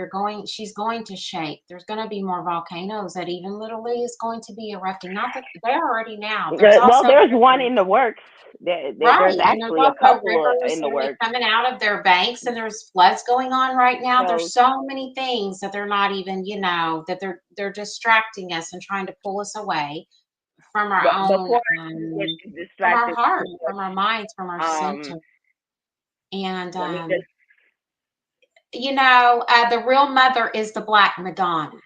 [SPEAKER 1] she's going to shake. There's going to be more volcanoes that even literally is going to be erupting. Not that they're already now. There's
[SPEAKER 3] Well,
[SPEAKER 1] also
[SPEAKER 3] there's one
[SPEAKER 1] rivers,
[SPEAKER 3] in the works. There's
[SPEAKER 1] right? And there's
[SPEAKER 3] actually a
[SPEAKER 1] also
[SPEAKER 3] couple
[SPEAKER 1] rivers
[SPEAKER 3] in the
[SPEAKER 1] literally
[SPEAKER 3] works.
[SPEAKER 1] coming out of their banks, and there's floods going on right now.
[SPEAKER 3] So,
[SPEAKER 1] There's so many things that they're not even, that they're distracting us and trying to pull us away from our
[SPEAKER 3] but
[SPEAKER 1] own
[SPEAKER 3] before you get
[SPEAKER 1] from our
[SPEAKER 3] distracted
[SPEAKER 1] heart,
[SPEAKER 3] too
[SPEAKER 1] from our minds, from our
[SPEAKER 3] much,
[SPEAKER 1] center. And
[SPEAKER 3] let me just.
[SPEAKER 1] the real mother is the Black Madonna.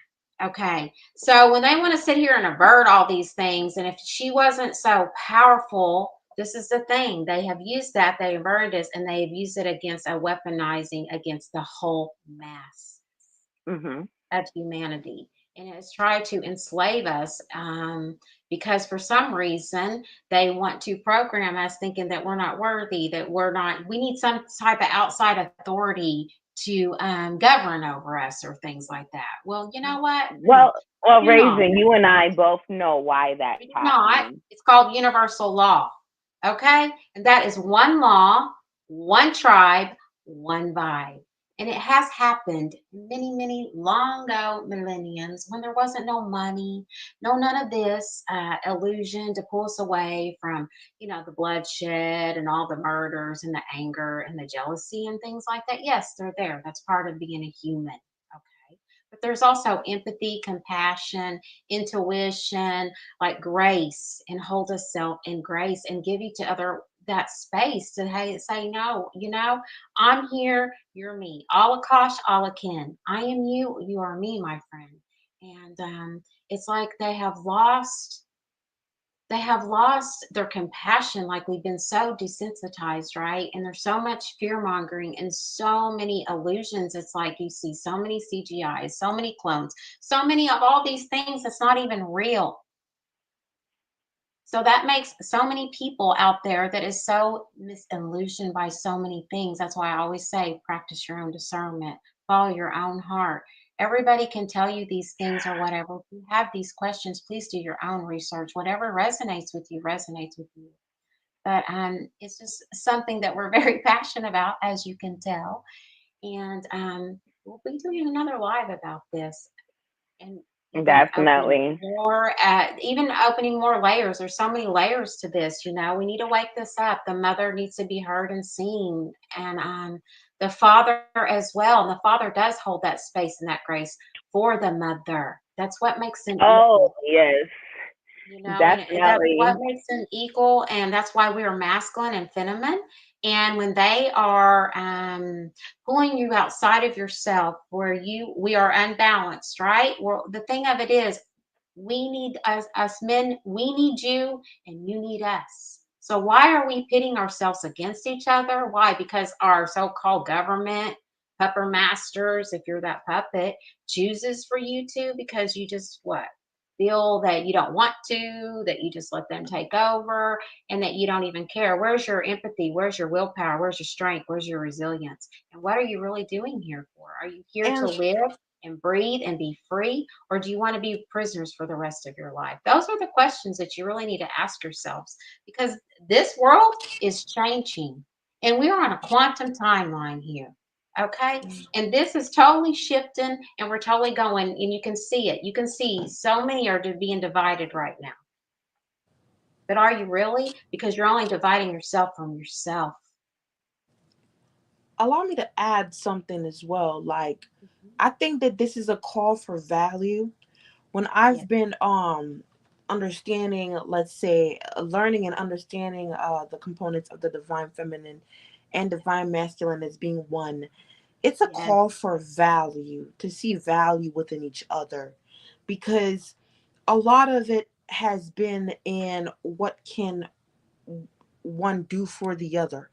[SPEAKER 1] Okay, so when they want to sit here and avert all these things, and if she wasn't so powerful, this is the thing, they have used that, they averted this, and they have used it against a weaponizing against the whole mass
[SPEAKER 3] Mhm.
[SPEAKER 1] of humanity, and has tried to enslave us, because for some reason they want to program us thinking that we're not worthy, that we need some type of outside authority to govern over us or things like that. Well, you know what?
[SPEAKER 3] Well,
[SPEAKER 1] We do not.
[SPEAKER 3] Raisin, you and I both know why that's
[SPEAKER 1] We do not.
[SPEAKER 3] happening.
[SPEAKER 1] It's called universal law. Okay? And that is one law, one tribe, one vibe. And it has happened many, many long ago millenniums when there wasn't no money, none of this illusion to pull us away from, the bloodshed and all the murders and the anger and the jealousy and things like that. Yes, they're there. That's part of being a human. Okay. But there's also empathy, compassion, intuition, like grace, and hold a self in grace and give each other that space to, hey, say no, I'm here, you're me, alakosh alakin, I am you, you are me, my friend. And it's like they have lost their compassion, like we've been so desensitized, right? And there's so much fear mongering and so many illusions. It's like you see so many CGIs, so many clones, so many of all these things that's not even real. So that makes so many people out there that is so misillusioned by so many things. That's why I always say practice your own discernment, follow your own heart. Everybody can tell you these things or whatever. If you have these questions, please do your own research. Whatever resonates with you resonates with you. But it's just something that we're very passionate about, as you can tell. And we'll be doing another live about this, and even opening
[SPEAKER 3] Definitely.
[SPEAKER 1] more even opening more layers. There's so many layers to this. We need to wake this up. The mother needs to be heard and seen, and the father as well. And the father does hold that space and that grace for the mother. That's what makes them
[SPEAKER 3] Oh,
[SPEAKER 1] equal.
[SPEAKER 3] yes.
[SPEAKER 1] And that's what
[SPEAKER 3] Definitely.
[SPEAKER 1] makes them equal, and that's why we are masculine and feminine. And when they are pulling you outside of yourself, where we are unbalanced, right? Well, the thing of it is, we need us men, we need you, and you need us. So why are we pitting ourselves against each other? Why? Because our so-called government pupper masters, if you're that puppet, chooses for you to, because you just what? Feel that you don't want to, that you just let them take over, and that you don't even care. Where's your empathy? Where's your willpower? Where's your strength? Where's your resilience? And what are you really doing here for? Are you here to
[SPEAKER 2] And
[SPEAKER 1] live and breathe and be free? Or do you want to be prisoners for the rest of your life? Those are the questions that you really need to ask yourselves, because this world is changing and we are on a quantum timeline here. Okay. And this is totally shifting, and we're totally going, and you can see it. You can see so many are being divided right now. But are you really? Because you're only dividing yourself from yourself.
[SPEAKER 2] allow me to add something as well. Like,
[SPEAKER 1] Mhm.
[SPEAKER 2] I think that this is a call for value. When
[SPEAKER 1] Yeah.
[SPEAKER 2] I've been understanding, let's say, learning and understanding the components of the divine feminine and divine masculine as being one, it's a
[SPEAKER 1] Yes.
[SPEAKER 2] call for value, to see value within each other, because a lot of it has been in what can one do for the other,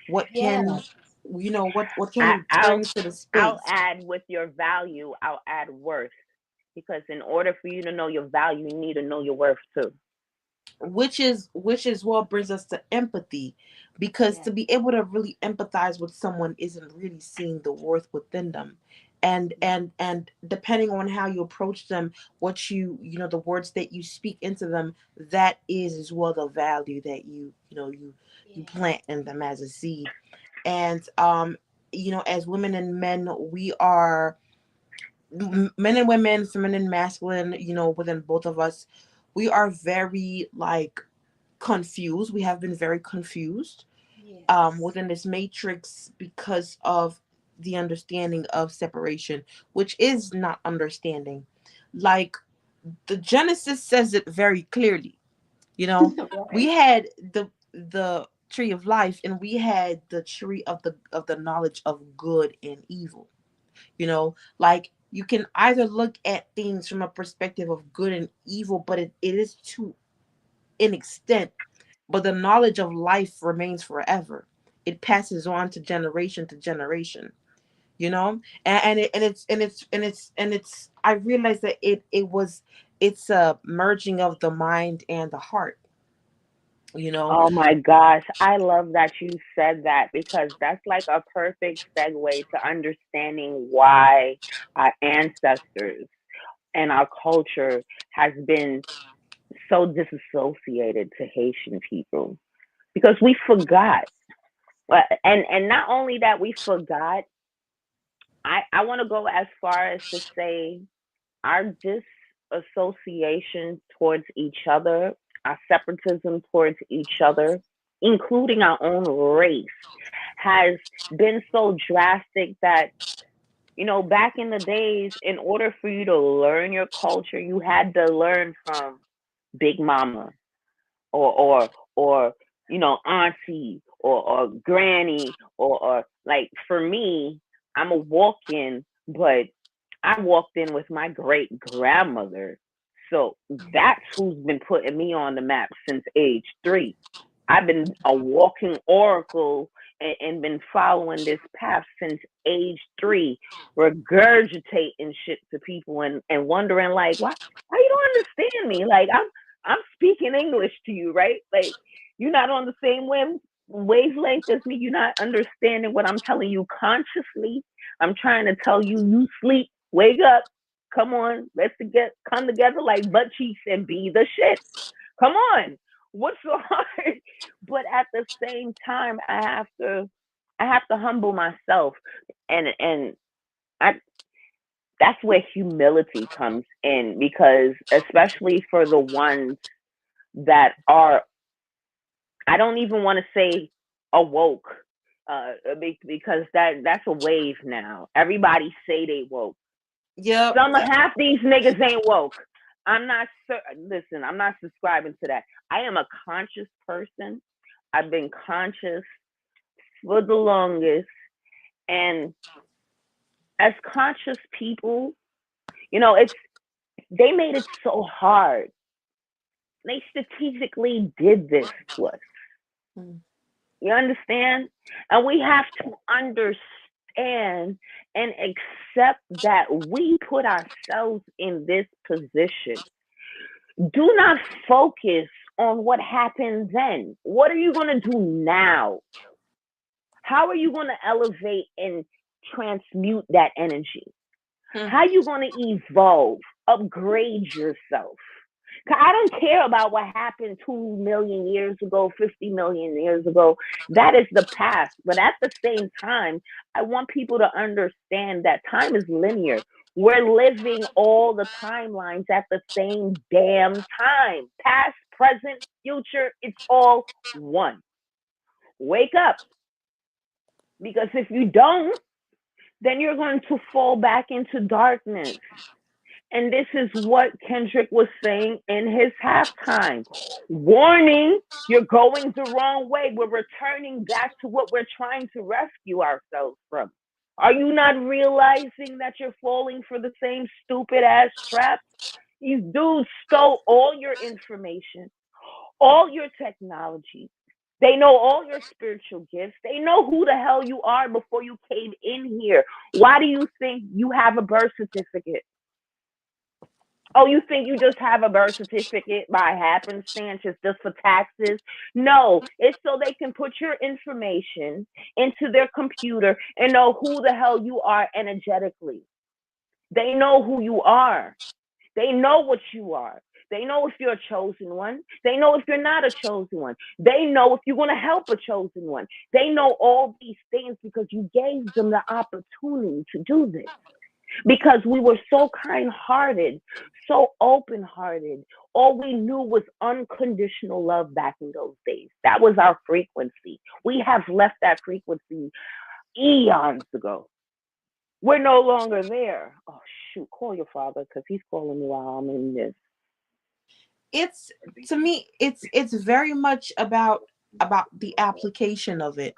[SPEAKER 2] what can,
[SPEAKER 1] Yes.
[SPEAKER 2] what can
[SPEAKER 3] I,
[SPEAKER 2] we
[SPEAKER 3] I'll
[SPEAKER 2] bring to the
[SPEAKER 3] I'll
[SPEAKER 2] space.
[SPEAKER 3] add with your value. I'll add worth, because in order for you to know your value, you need to know your worth too.
[SPEAKER 2] Which is what brings us to empathy, because
[SPEAKER 1] Yes.
[SPEAKER 2] to be able to really empathize with someone isn't really seeing the worth within them, and depending on how you approach them, what the words that you speak into them, that is as well the value that you
[SPEAKER 1] Yes.
[SPEAKER 2] plant in them as a seed. And as women and men, we are men and women, feminine, masculine, within both of us, we are very like confused. We have been very confused
[SPEAKER 1] Yes.
[SPEAKER 2] within this matrix because of the understanding of separation, which is not understanding. Like, the Genesis says it very clearly. You know, we
[SPEAKER 1] Right.
[SPEAKER 2] had the tree of life, and we had the tree of the knowledge of good and evil. Like, you can either look at things from a perspective of good and evil, but it is to an extent, but the knowledge of life remains forever. It passes on to generation to generation, and it's I realized that it's a merging of the mind and the heart, you know
[SPEAKER 3] Oh my gosh, I love that you said that, because that's like a perfect segue to understanding why our ancestors and our culture has been so disassociated to Haitian people, because we forgot. And not only that we forgot, I want to go as far as to say our disassociation towards each other, our separatism towards each other, including our own race, has been so drastic that, back in the days, in order for you to learn your culture, you had to learn from Big Mama, or auntie, or granny, or like, for me, I'm a walk-in, but I walked in with my great grandmother. So that's who's been putting me on the map since age 3. I've been a walking oracle, and been following this path since age 3, regurgitating shit to people, and wondering, like, why you don't understand me? Like, I'm speaking English to you, right? Like, you're not on the same wavelength as me. You're not understanding what I'm telling you consciously. I'm trying to tell you, you sleep, wake up, come on, come together like butt cheeks and be the shit. Come on, what's so hard? But at the same time, I have to humble myself, and I that's where humility comes in, because especially for the ones that are, I don't even want to say awoke, because that's a wave now. Everybody say they woke.
[SPEAKER 2] Yep.
[SPEAKER 3] Half these niggas ain't woke. Listen, I'm not subscribing to that. I am a conscious person. I've been conscious for the longest, and as conscious people, it's they made it so hard. They strategically did this to us.
[SPEAKER 2] Mm.
[SPEAKER 3] You understand? And we have to understand and accept that we put ourselves in this position. Do not focus on what happened then. What are you going to do now? How are you going to elevate and transmute that energy?
[SPEAKER 2] Mm.
[SPEAKER 3] How are you going to evolve, upgrade yourself? 'Cause I don't care about what happened 2 million years ago, 50 million years ago. That is the past. But at the same time, I want people to understand that time is linear. We're living all the timelines at the same damn time. Past, present, future, it's all one. Wake up. Because if you don't, then you're going to fall back into darkness. And this is what Kendrick was saying in his halftime. Warning, you're going the wrong way. We're returning back to what we're trying to rescue ourselves from. Are you not realizing that you're falling for the same stupid ass trap? These dudes stole all your information, all your technology. They know all your spiritual gifts. They know who the hell you are before you came in here. Why do you think you have a birth certificate? Oh, you think you just have a birth certificate by happenstance, just for taxes? No, it's so they can put your information into their computer and know who the hell you are energetically. They know who you are. They know what you are. They know if you're a chosen one. They know if you're not a chosen one. They know if you're going to help a chosen one. They know all these things because you gave them the opportunity to do this. Because we were so kind hearted, so open hearted. All we knew was unconditional love back in those days. That was our frequency. We have left that frequency eons ago. We're no longer there. Oh, shoot, call your father because he's calling me while I'm in this.
[SPEAKER 2] It's, to me, it's very much about the application of it,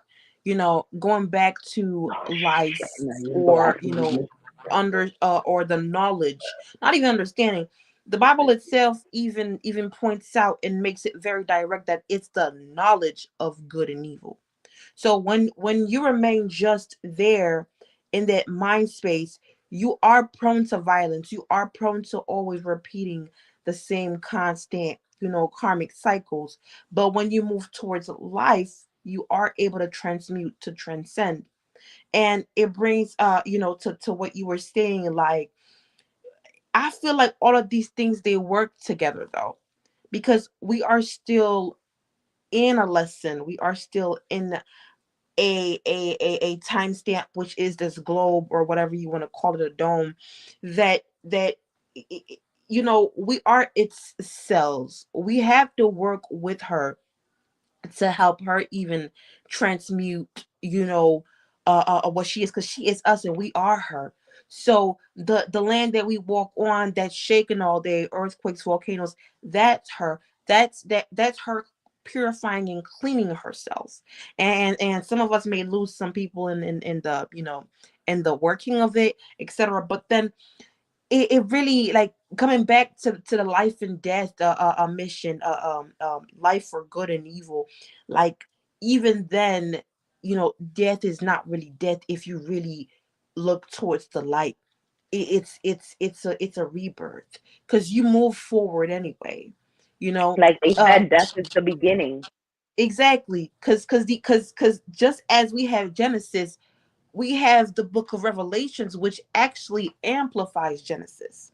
[SPEAKER 2] going back to
[SPEAKER 3] Oh, shit,
[SPEAKER 2] life,
[SPEAKER 3] man, you're
[SPEAKER 2] or
[SPEAKER 3] blasting me.
[SPEAKER 2] under or the knowledge, not even understanding. The Bible itself even points out and makes it very direct that it's the knowledge of good and evil. So when you remain just there in that mind space, you are prone to violence. You are prone to always repeating the same constant, karmic cycles. But when you move towards life, you are able to transmute, to transcend. And it brings to what you were saying, like, I feel like all of these things, they work together though, because we are still in a lesson. We are still in a timestamp, which is this globe, or whatever you want to call it, a dome, that we are its cells. We have to work with her to help her even transmute, what she is, because she is us and we are her. So the land that we walk on, that's shaking all day, earthquakes, volcanoes, that's her. That's her purifying and cleaning herself. And some of us may lose some people in the, in the working of it, etc. But then it really, like, coming back to the life and death, mission, life for good and evil. Like, even then, death is not really death if you really look towards the light. It's a rebirth, because you move forward anyway, you know
[SPEAKER 3] Like they
[SPEAKER 2] uh
[SPEAKER 3] said, death is the beginning.
[SPEAKER 2] exactly, because just as we have Genesis, we have the book of Revelations, which actually amplifies Genesis,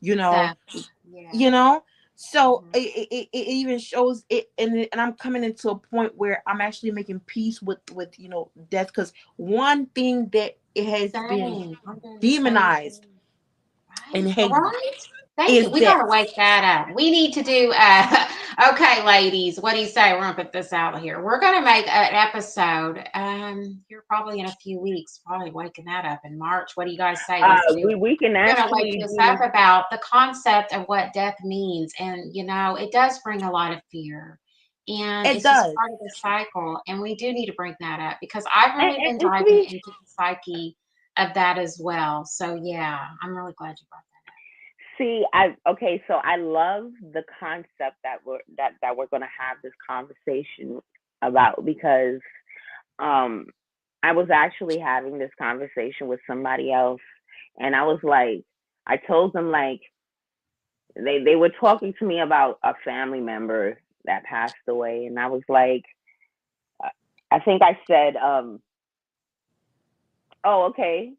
[SPEAKER 2] you know
[SPEAKER 1] Exactly. Yeah.
[SPEAKER 2] you know so
[SPEAKER 1] Hmm.
[SPEAKER 2] it even shows it, and I'm coming into a point where I'm actually making peace with death, because one thing that it has been
[SPEAKER 1] Same. I'm doing the same
[SPEAKER 2] demonized
[SPEAKER 1] thing.
[SPEAKER 2] in
[SPEAKER 1] Right. All
[SPEAKER 2] Haiti
[SPEAKER 1] right. Thank you.
[SPEAKER 2] is
[SPEAKER 1] We got
[SPEAKER 2] death.
[SPEAKER 1] to wake that up. We need to do, okay, ladies, what do you say? We're going to put this out here. We're going to make an episode here probably in a few weeks, probably waking that up in March. What do you guys say? Let's do it.
[SPEAKER 3] We can
[SPEAKER 1] We're going to wake
[SPEAKER 3] actually
[SPEAKER 1] this up
[SPEAKER 3] do.
[SPEAKER 1] about the concept of what death means. And, it does bring a lot of fear. And
[SPEAKER 2] It
[SPEAKER 1] it's just
[SPEAKER 2] does.
[SPEAKER 1] part of the cycle. And we do need to bring that up because I've
[SPEAKER 3] And,
[SPEAKER 1] really been
[SPEAKER 3] and
[SPEAKER 1] diving
[SPEAKER 3] see,
[SPEAKER 1] into the psyche of that as well. So, yeah, I'm really glad you brought
[SPEAKER 3] I okay. So I love the concept that we're gonna have this conversation about because um I was actually having this conversation with somebody else, and I was like, I told them like they were talking to me about a family member that passed away, and I was like, uh, I think I said, oh okay,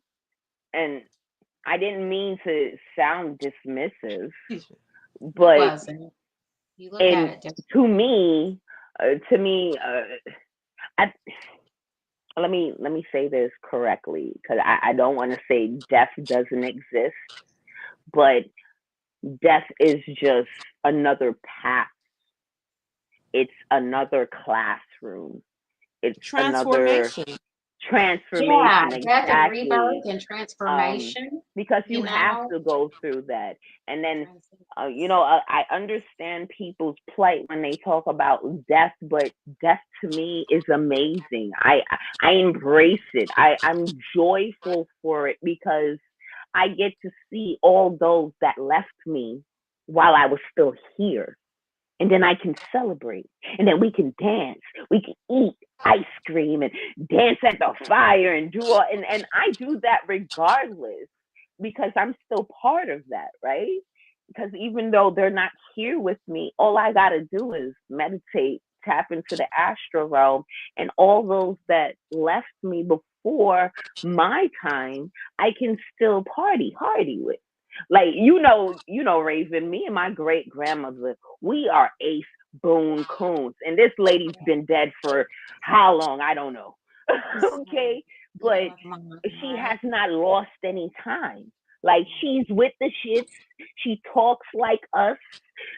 [SPEAKER 3] and I didn't mean to sound dismissive,
[SPEAKER 1] You
[SPEAKER 3] but
[SPEAKER 1] wasn't. You look at
[SPEAKER 3] in
[SPEAKER 1] it different.
[SPEAKER 3] to me, I, let me say this correctly because I don't want to say death doesn't exist, but death is just another path. It's another classroom. It's another
[SPEAKER 2] Transformation.
[SPEAKER 1] Yeah,
[SPEAKER 3] transformation,
[SPEAKER 1] death and
[SPEAKER 3] exactly.
[SPEAKER 1] rebirth and
[SPEAKER 3] um
[SPEAKER 1] transformation,
[SPEAKER 3] because you
[SPEAKER 1] you
[SPEAKER 3] have
[SPEAKER 1] know.
[SPEAKER 3] to go through that. And then
[SPEAKER 1] Transcendence.
[SPEAKER 3] I understand people's plight when they talk about death, but death to me is amazing. I embrace it. I'm joyful for it because I get to see all those that left me while I was still here, and then I can celebrate, and then we can dance, we can eat ice cream and dance at the fire and do all, and I do that regardless because I'm still part of that, right? Because even though they're not here with me, all I gotta do is meditate, tap into the astral realm, and all those that left me before my time, I can still party hardy with. Like Raven, me and my great grandmother, we are ace Boone Coons. And this lady's been dead for how long? I don't know.
[SPEAKER 1] It's
[SPEAKER 3] Okay.
[SPEAKER 1] yeah,
[SPEAKER 3] But
[SPEAKER 1] with mom,
[SPEAKER 3] she
[SPEAKER 1] right?
[SPEAKER 3] has not lost any time. Like she's with the shits. She talks like us.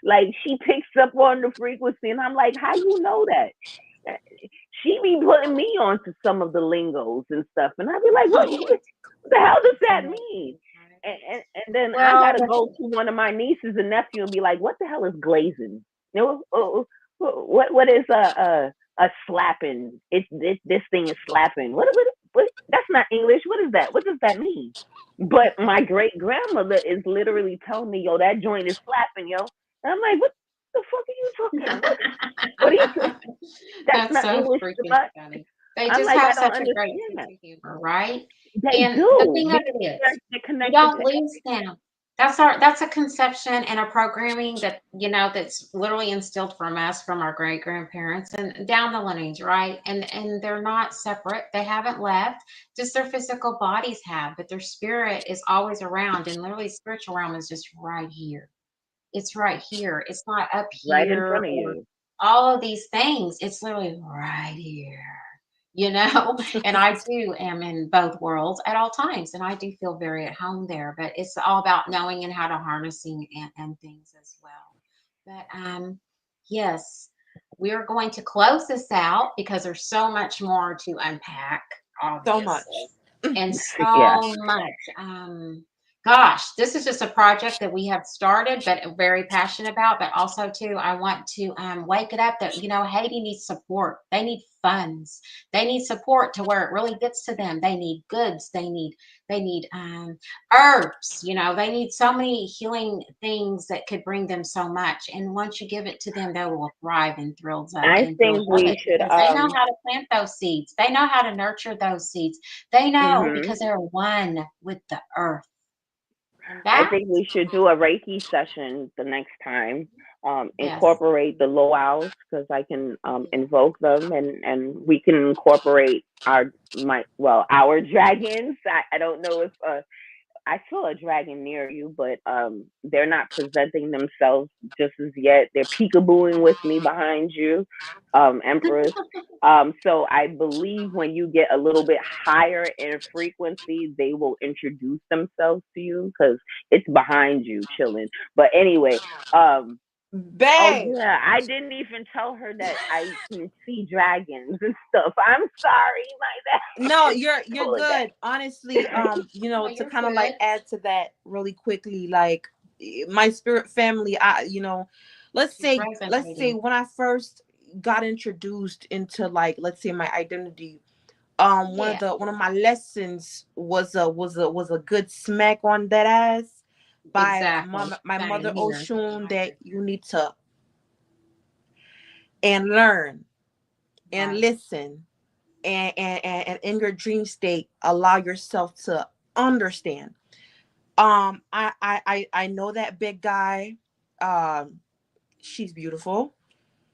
[SPEAKER 3] Like she picks up on the frequency. And I'm like, how you know that? She be putting me onto some of the lingos and stuff. And I'd be like, what the hell does that mean? And then I
[SPEAKER 1] Well,
[SPEAKER 3] gotta go to one of my nieces and nephew and be like, "What the hell is glazing? You know, what is a slapping? This thing is slapping. What? That's not English. What is that? What does that mean?" But my great grandmother is literally telling me, "Yo, that joint is slapping, yo." And I'm like, "What the fuck are you talking? What are you? That's
[SPEAKER 1] that's
[SPEAKER 3] not
[SPEAKER 1] so
[SPEAKER 3] English to
[SPEAKER 1] freaking
[SPEAKER 3] my."
[SPEAKER 1] funny. They
[SPEAKER 3] I'm
[SPEAKER 1] just
[SPEAKER 3] like, I
[SPEAKER 1] have
[SPEAKER 3] don't
[SPEAKER 1] such a great sense
[SPEAKER 3] understand.
[SPEAKER 1] of humor, right?
[SPEAKER 3] They
[SPEAKER 1] And the
[SPEAKER 3] do
[SPEAKER 1] thing of
[SPEAKER 3] because
[SPEAKER 1] it
[SPEAKER 3] they're,
[SPEAKER 1] is,
[SPEAKER 3] they're
[SPEAKER 1] we
[SPEAKER 3] connected
[SPEAKER 1] don't
[SPEAKER 3] to
[SPEAKER 1] lose them. That's a conception and a programming that that's literally instilled from us, from our great grandparents and down the lineage, right? And they're not separate. They haven't left. Just their physical bodies have, but their spirit is always around. And literally, spiritual realm is just right here. It's right here. It's not up
[SPEAKER 3] right in
[SPEAKER 1] here
[SPEAKER 3] front of
[SPEAKER 1] or
[SPEAKER 3] you.
[SPEAKER 1] all of these things. It's literally right here, you know? And I too am in both worlds at all times. And I do feel very at home there, but it's all about knowing and how to harnessing and things as well. But yes, we are going to close this out because there's so much more to unpack,
[SPEAKER 2] So
[SPEAKER 1] obviously,
[SPEAKER 2] much.
[SPEAKER 1] and
[SPEAKER 3] Yeah.
[SPEAKER 1] so much. Gosh, this is just a project that we have started, but very passionate about. But also, too, I want to wake it up that Haiti needs support. They need funds. They need support to where it really gets to them. They need goods. They need herbs. They need so many healing things that could bring them so much. And once you give it to them, they will thrive
[SPEAKER 3] I
[SPEAKER 1] and they'll
[SPEAKER 3] think
[SPEAKER 1] love
[SPEAKER 3] we
[SPEAKER 1] it
[SPEAKER 3] should
[SPEAKER 1] because they know how to plant those seeds. They know how to nurture those seeds. They know
[SPEAKER 3] mhm.
[SPEAKER 1] because they're one with the earth. And
[SPEAKER 3] I
[SPEAKER 1] that,
[SPEAKER 3] think we should do a Reiki session the next time.
[SPEAKER 1] yes,
[SPEAKER 3] Incorporate the low owls because I can invoke them, and we can incorporate our dragons. I don't know if I saw a dragon near you, but they're not presenting themselves just as yet. They're peekabooing with me behind you, Empress. So I believe when you get a little bit higher in frequency, they will introduce themselves to you because it's behind you, chilling. But anyway, oh
[SPEAKER 2] Babe.
[SPEAKER 3] yeah, I didn't even tell her that I can see dragons and stuff. I'm sorry, my
[SPEAKER 2] No,
[SPEAKER 3] bad.
[SPEAKER 2] you're good. Honestly,
[SPEAKER 1] no,
[SPEAKER 2] to
[SPEAKER 1] you're
[SPEAKER 2] kind of like
[SPEAKER 1] good.
[SPEAKER 2] add to that really quickly, like my spirit family,
[SPEAKER 1] She's
[SPEAKER 2] let's say
[SPEAKER 1] resonating.
[SPEAKER 2] when I first got introduced into, like, let's say, my identity,
[SPEAKER 1] Yeah,
[SPEAKER 2] one of my lessons was a good smack on that ass by
[SPEAKER 1] exactly.
[SPEAKER 2] my
[SPEAKER 1] Same
[SPEAKER 2] mother
[SPEAKER 1] here.
[SPEAKER 2] Oshun, that you need to and learn and
[SPEAKER 1] Right.
[SPEAKER 2] listen, and in your dream state allow yourself to understand. I know that big guy. um she's beautiful,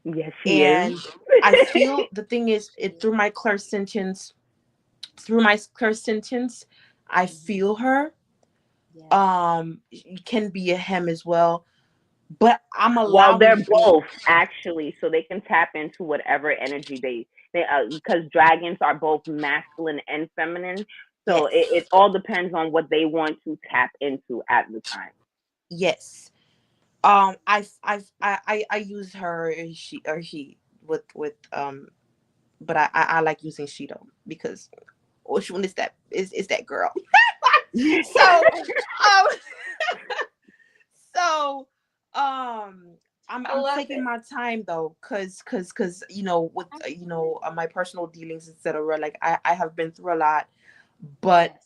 [SPEAKER 3] Yes, she is.
[SPEAKER 2] and I feel the thing is, it through my clairsentience, I
[SPEAKER 1] Mm-hmm.
[SPEAKER 2] feel her.
[SPEAKER 1] Yes.
[SPEAKER 2] It can be a him as well, but I'm
[SPEAKER 3] Well,
[SPEAKER 2] allowing
[SPEAKER 3] they're
[SPEAKER 2] you to be.
[SPEAKER 3] both actually, so they can tap into whatever energy they because dragons are both masculine and feminine. So it
[SPEAKER 2] Yes,
[SPEAKER 3] all depends on what they want to tap into at the time.
[SPEAKER 2] yes. I use her, or she, with but I like using she though, because which one is that girl? So um so
[SPEAKER 1] I
[SPEAKER 2] I'm
[SPEAKER 1] love
[SPEAKER 2] taking
[SPEAKER 1] it.
[SPEAKER 2] my time though, cause with my personal dealings, etc. Like I have been through a lot, but
[SPEAKER 1] Yes.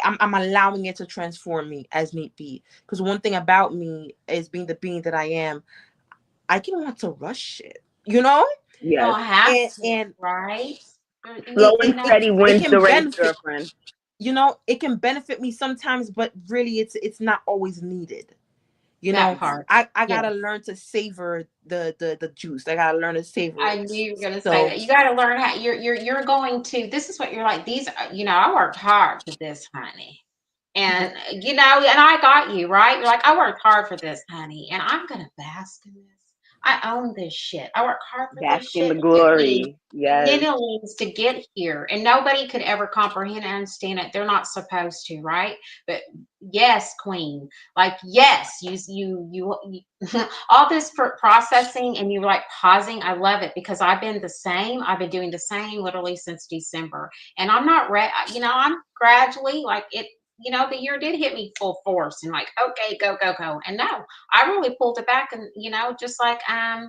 [SPEAKER 2] I'm allowing it to transform me as need be. Because one thing about me is being the being that I am, I can want to rush it, you know,
[SPEAKER 1] You
[SPEAKER 3] Yes.
[SPEAKER 1] don't have
[SPEAKER 2] and
[SPEAKER 1] to, right?
[SPEAKER 3] Slow
[SPEAKER 2] it
[SPEAKER 3] and
[SPEAKER 1] You know,
[SPEAKER 3] steady
[SPEAKER 2] it
[SPEAKER 3] wins
[SPEAKER 2] can
[SPEAKER 3] the race,
[SPEAKER 2] benefit,
[SPEAKER 3] girlfriend.
[SPEAKER 2] it can benefit me sometimes, but really it's not always needed. you
[SPEAKER 1] that
[SPEAKER 2] know
[SPEAKER 1] part.
[SPEAKER 2] I
[SPEAKER 1] Yes.
[SPEAKER 2] gotta learn to savor the juice. I gotta learn to savor
[SPEAKER 1] I
[SPEAKER 2] it.
[SPEAKER 1] knew you were going to say
[SPEAKER 2] So
[SPEAKER 1] that. You got to learn how you're going to, this is what you're like. These, I worked hard for this, honey. And, and I got you, right? You're like, I worked hard for this, honey, and I'm going to bask in this. I own this shit. I work hard for this
[SPEAKER 3] Bask in
[SPEAKER 1] shit.
[SPEAKER 3] the
[SPEAKER 1] It took me
[SPEAKER 3] glory. Yes.
[SPEAKER 1] millings to get here, and nobody could ever comprehend and understand it. They're not supposed to, right? But yes, queen, like, yes, all this processing, and you like pausing. I love it because I've been the same. I've been doing the same literally since December, and I'm not ready. I'm gradually like it. The year did hit me full force, and like, okay, go, go, go. And no, I really pulled it back, and just like I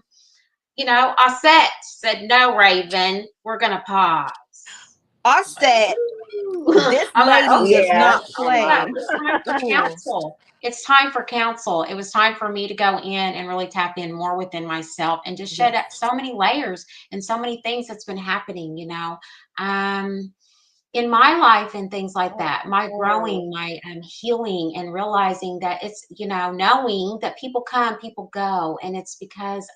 [SPEAKER 1] said, no, Raven, we're gonna pause.
[SPEAKER 2] I
[SPEAKER 1] I'm like,
[SPEAKER 2] said,
[SPEAKER 1] ooh.
[SPEAKER 2] this
[SPEAKER 1] I'm like,
[SPEAKER 2] lady does
[SPEAKER 1] okay,
[SPEAKER 3] Yeah.
[SPEAKER 2] not
[SPEAKER 1] it's time.
[SPEAKER 2] play.
[SPEAKER 3] Uh-huh.
[SPEAKER 1] It's time for
[SPEAKER 2] Ooh.
[SPEAKER 1] counsel. It's time for counsel. It was time for me to go in and really tap in more within myself and just shed
[SPEAKER 2] Yes.
[SPEAKER 1] up so many layers and so many things that's been happening. Um, in my life and things like that, my
[SPEAKER 3] Oh,
[SPEAKER 1] growing, my healing, and realizing that it's, knowing that people come, people go, and it's because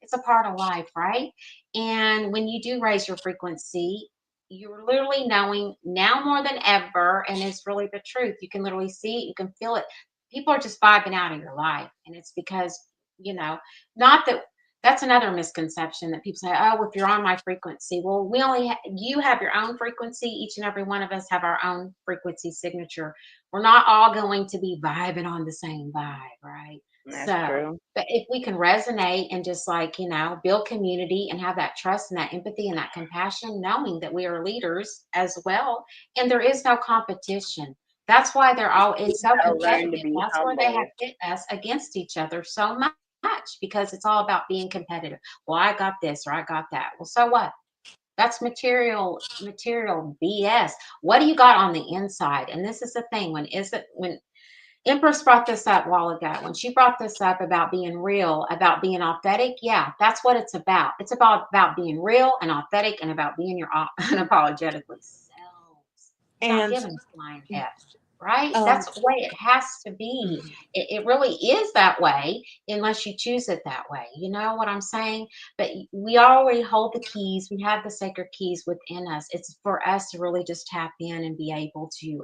[SPEAKER 1] it's a part of life, right? And when you do raise your frequency, you're literally knowing now more than ever, and it's really the truth. You can literally see it, you can feel it. People are just vibing out of your life, and it's because, you know, not that that's another misconception that people say, oh, if you're on my frequency. Well, you have your own frequency. Each and every one of us have our own frequency signature. We're not all going to be vibing on the same vibe, right?
[SPEAKER 3] that's
[SPEAKER 1] So,
[SPEAKER 3] true.
[SPEAKER 1] but if we can resonate and just like, build community and have that trust and that empathy and that compassion, knowing that we are leaders as well, and there is no competition. That's why
[SPEAKER 3] We
[SPEAKER 1] it's so
[SPEAKER 3] gotta learn to
[SPEAKER 1] competitive.
[SPEAKER 3] be
[SPEAKER 1] That's where they have
[SPEAKER 3] humble.
[SPEAKER 1] pit us against each other so much because it's all about being competitive. Well, I got this or I got that. Well, so what? That's material BS. What do you got on the inside? And this is the thing. When Empress brought this up a while ago, when she brought this up about being real, about being authentic, yeah, that's what it's about. It's about being real and authentic and about being your unapologetically selves. You're not
[SPEAKER 2] And
[SPEAKER 1] giving a flying F, right?
[SPEAKER 2] um
[SPEAKER 1] That's the way it has to be.
[SPEAKER 2] mhm.
[SPEAKER 1] It really is that way unless you choose it that way. You know what I'm saying? But we already hold the keys. We have the sacred keys within us. It's for us to really just tap in and be able to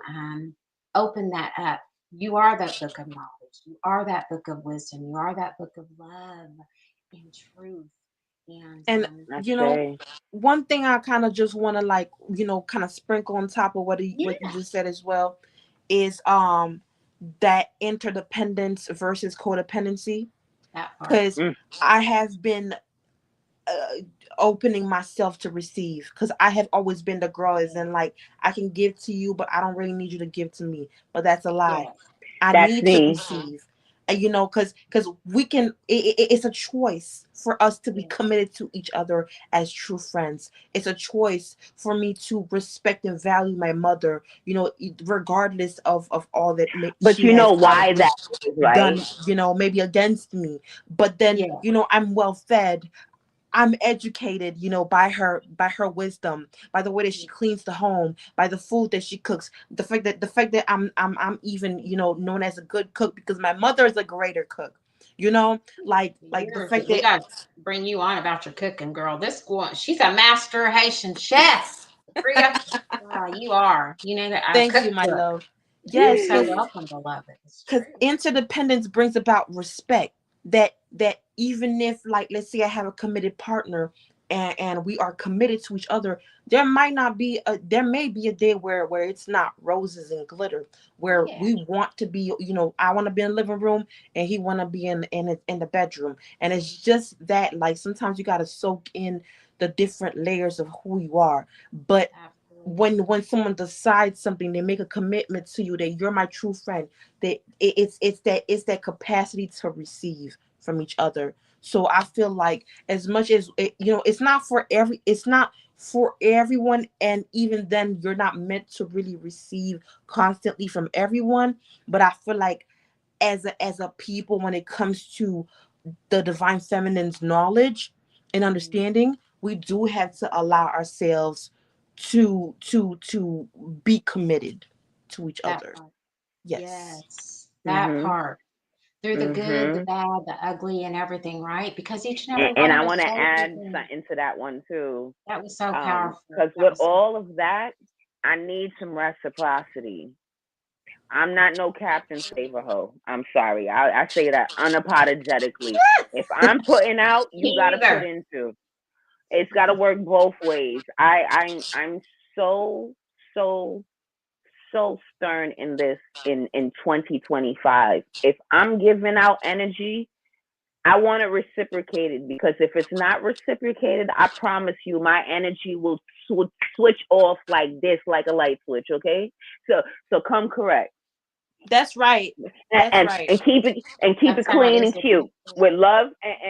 [SPEAKER 1] open that up. You are that book of knowledge. You are that book of wisdom. You are that book of love and truth. And
[SPEAKER 2] and
[SPEAKER 3] I
[SPEAKER 2] you know
[SPEAKER 3] say.
[SPEAKER 2] one thing I kind of just want to, like, kind of sprinkle on top of what you
[SPEAKER 1] yeah,
[SPEAKER 2] just said as well, is that interdependence versus codependency.
[SPEAKER 1] that part.
[SPEAKER 2] Because
[SPEAKER 3] Mm.
[SPEAKER 2] I have been uh, opening myself to receive, because I have always been the girl, as
[SPEAKER 1] Yeah.
[SPEAKER 2] in, like, I can give to you, but I don't really need you to give to me. But that's a lie.
[SPEAKER 1] Yes.
[SPEAKER 2] I
[SPEAKER 3] That's
[SPEAKER 2] need to
[SPEAKER 3] me.
[SPEAKER 2] receive. And because we can, it's a choice for us to be
[SPEAKER 1] Yes.
[SPEAKER 2] committed to each other as true friends. It's a choice for me to respect and value my mother, regardless of all that
[SPEAKER 3] But
[SPEAKER 2] she
[SPEAKER 3] you
[SPEAKER 2] has
[SPEAKER 3] know why that is,
[SPEAKER 2] done,
[SPEAKER 3] right?
[SPEAKER 2] maybe against me. But then,
[SPEAKER 1] Yeah.
[SPEAKER 2] I'm well fed, I'm educated, by her wisdom, by the way that she
[SPEAKER 1] Yeah.
[SPEAKER 2] cleans the home, by the food that she cooks, the fact that I'm even, known as a good cook because my mother is a greater cook. Like the fact
[SPEAKER 1] We
[SPEAKER 2] that
[SPEAKER 1] got to bring you on about your cooking, girl. This one, she's a master Haitian chef. Bria, you are. You know that I
[SPEAKER 2] thank you,
[SPEAKER 1] cook
[SPEAKER 2] my
[SPEAKER 1] book.
[SPEAKER 2] love.
[SPEAKER 1] You're
[SPEAKER 2] Yes,
[SPEAKER 1] so
[SPEAKER 2] because
[SPEAKER 1] welcome, beloved. It's
[SPEAKER 2] because
[SPEAKER 1] true.
[SPEAKER 2] interdependence brings about respect, that even if, like, let's say I have a committed partner, and we are committed to each other, there may be a day where it's not roses and glitter, where
[SPEAKER 1] Yeah,
[SPEAKER 2] we want to be, I want to be in the living room and he want to be in the bedroom. And it's just that, like, sometimes you got to soak in the different layers of who you are. But when someone decides something, they make a commitment to you that you're my true friend. That it's that capacity to receive from each other. So I feel like as much as it's not for everyone, and even then you're not meant to really receive constantly from everyone. But I feel like as a people, when it comes to the divine feminine's knowledge and
[SPEAKER 1] Mhm.
[SPEAKER 2] understanding, we do have to allow ourselves to be committed to each
[SPEAKER 1] That
[SPEAKER 2] other.
[SPEAKER 1] part.
[SPEAKER 2] Yes.
[SPEAKER 1] Yes, that
[SPEAKER 3] Mhm.
[SPEAKER 1] part. Through the good, the
[SPEAKER 3] Mhm.
[SPEAKER 1] bad, the ugly, and everything, right? Because each and every
[SPEAKER 3] And
[SPEAKER 1] one of
[SPEAKER 3] I
[SPEAKER 1] us
[SPEAKER 3] want to
[SPEAKER 1] shows
[SPEAKER 3] add
[SPEAKER 1] different.
[SPEAKER 3] something to that one too.
[SPEAKER 1] That was so powerful.
[SPEAKER 3] Because
[SPEAKER 1] That
[SPEAKER 3] with
[SPEAKER 1] was so
[SPEAKER 3] all of that, I need some reciprocity. I'm not no Captain Save a Hoe. I'm sorry. I say that unapologetically. If I'm putting out, you got
[SPEAKER 1] Me
[SPEAKER 3] to put
[SPEAKER 1] either.
[SPEAKER 3] into. It's got to work both ways. I'm so so so stern in this in 2025. If I'm giving out energy, I want it reciprocated, because if it's not reciprocated, I promise you my energy will switch off like this, like a light switch. Okay, so come correct.
[SPEAKER 2] That's right.
[SPEAKER 3] and,
[SPEAKER 2] That's
[SPEAKER 3] and
[SPEAKER 2] right.
[SPEAKER 3] and keep it
[SPEAKER 1] That's how it
[SPEAKER 3] clean
[SPEAKER 1] is
[SPEAKER 3] and
[SPEAKER 1] with
[SPEAKER 3] cute
[SPEAKER 1] me too.
[SPEAKER 3] with love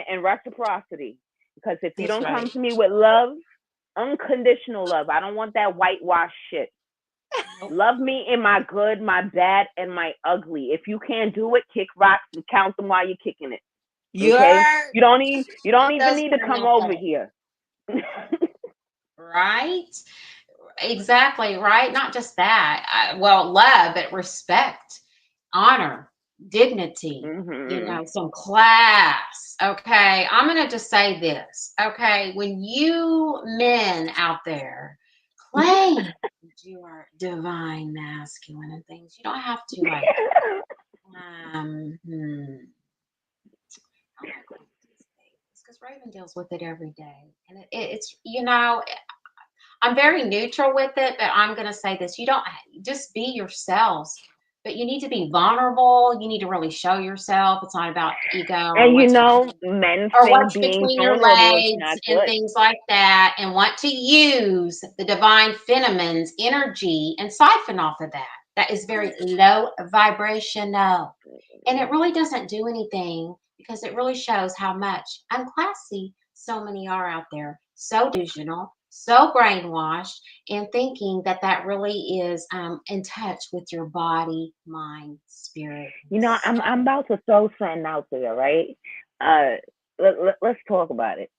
[SPEAKER 3] and reciprocity. Because if you
[SPEAKER 2] That's
[SPEAKER 3] don't come
[SPEAKER 2] right.
[SPEAKER 3] to me with love, unconditional love, I don't want that whitewash shit.
[SPEAKER 1] Nope.
[SPEAKER 3] Love me in my good, my bad, and my ugly. If you can't do it, kick rocks and count them while you're kicking it. Okay?
[SPEAKER 2] You're
[SPEAKER 3] You don't
[SPEAKER 1] Put
[SPEAKER 3] even
[SPEAKER 1] those
[SPEAKER 3] need to come
[SPEAKER 1] caramel
[SPEAKER 3] over
[SPEAKER 1] cups.
[SPEAKER 3] here.
[SPEAKER 1] Right? Exactly, right? Not just that. Well, love, but respect, honor, dignity,
[SPEAKER 3] Mhm.
[SPEAKER 1] some class. Okay. I'm going to just say this. Okay. When you men out there claim that you are divine masculine and things, you don't have to like, how am I going to say this? Because Raven deals with it every day. And it's, I'm very neutral with it, but I'm going to say this. You don't just be yourselves, but you need to be vulnerable. You need to really show yourself. It's not about ego
[SPEAKER 3] And men
[SPEAKER 1] or
[SPEAKER 3] think
[SPEAKER 1] what's
[SPEAKER 3] being
[SPEAKER 1] between your
[SPEAKER 3] vulnerable is
[SPEAKER 1] legs
[SPEAKER 3] not
[SPEAKER 1] and
[SPEAKER 3] good.
[SPEAKER 1] things like that, and want to use the divine feminine's energy and siphon off of that. That is very low vibrational. And it really doesn't do anything because it really shows how much unclassy so many are out there. So delusional, so brainwashed, and thinking that that really is in touch with your body, mind, spirit, and
[SPEAKER 3] I'm
[SPEAKER 1] soul.
[SPEAKER 3] about to throw something out there, right? Uh, let's talk about it.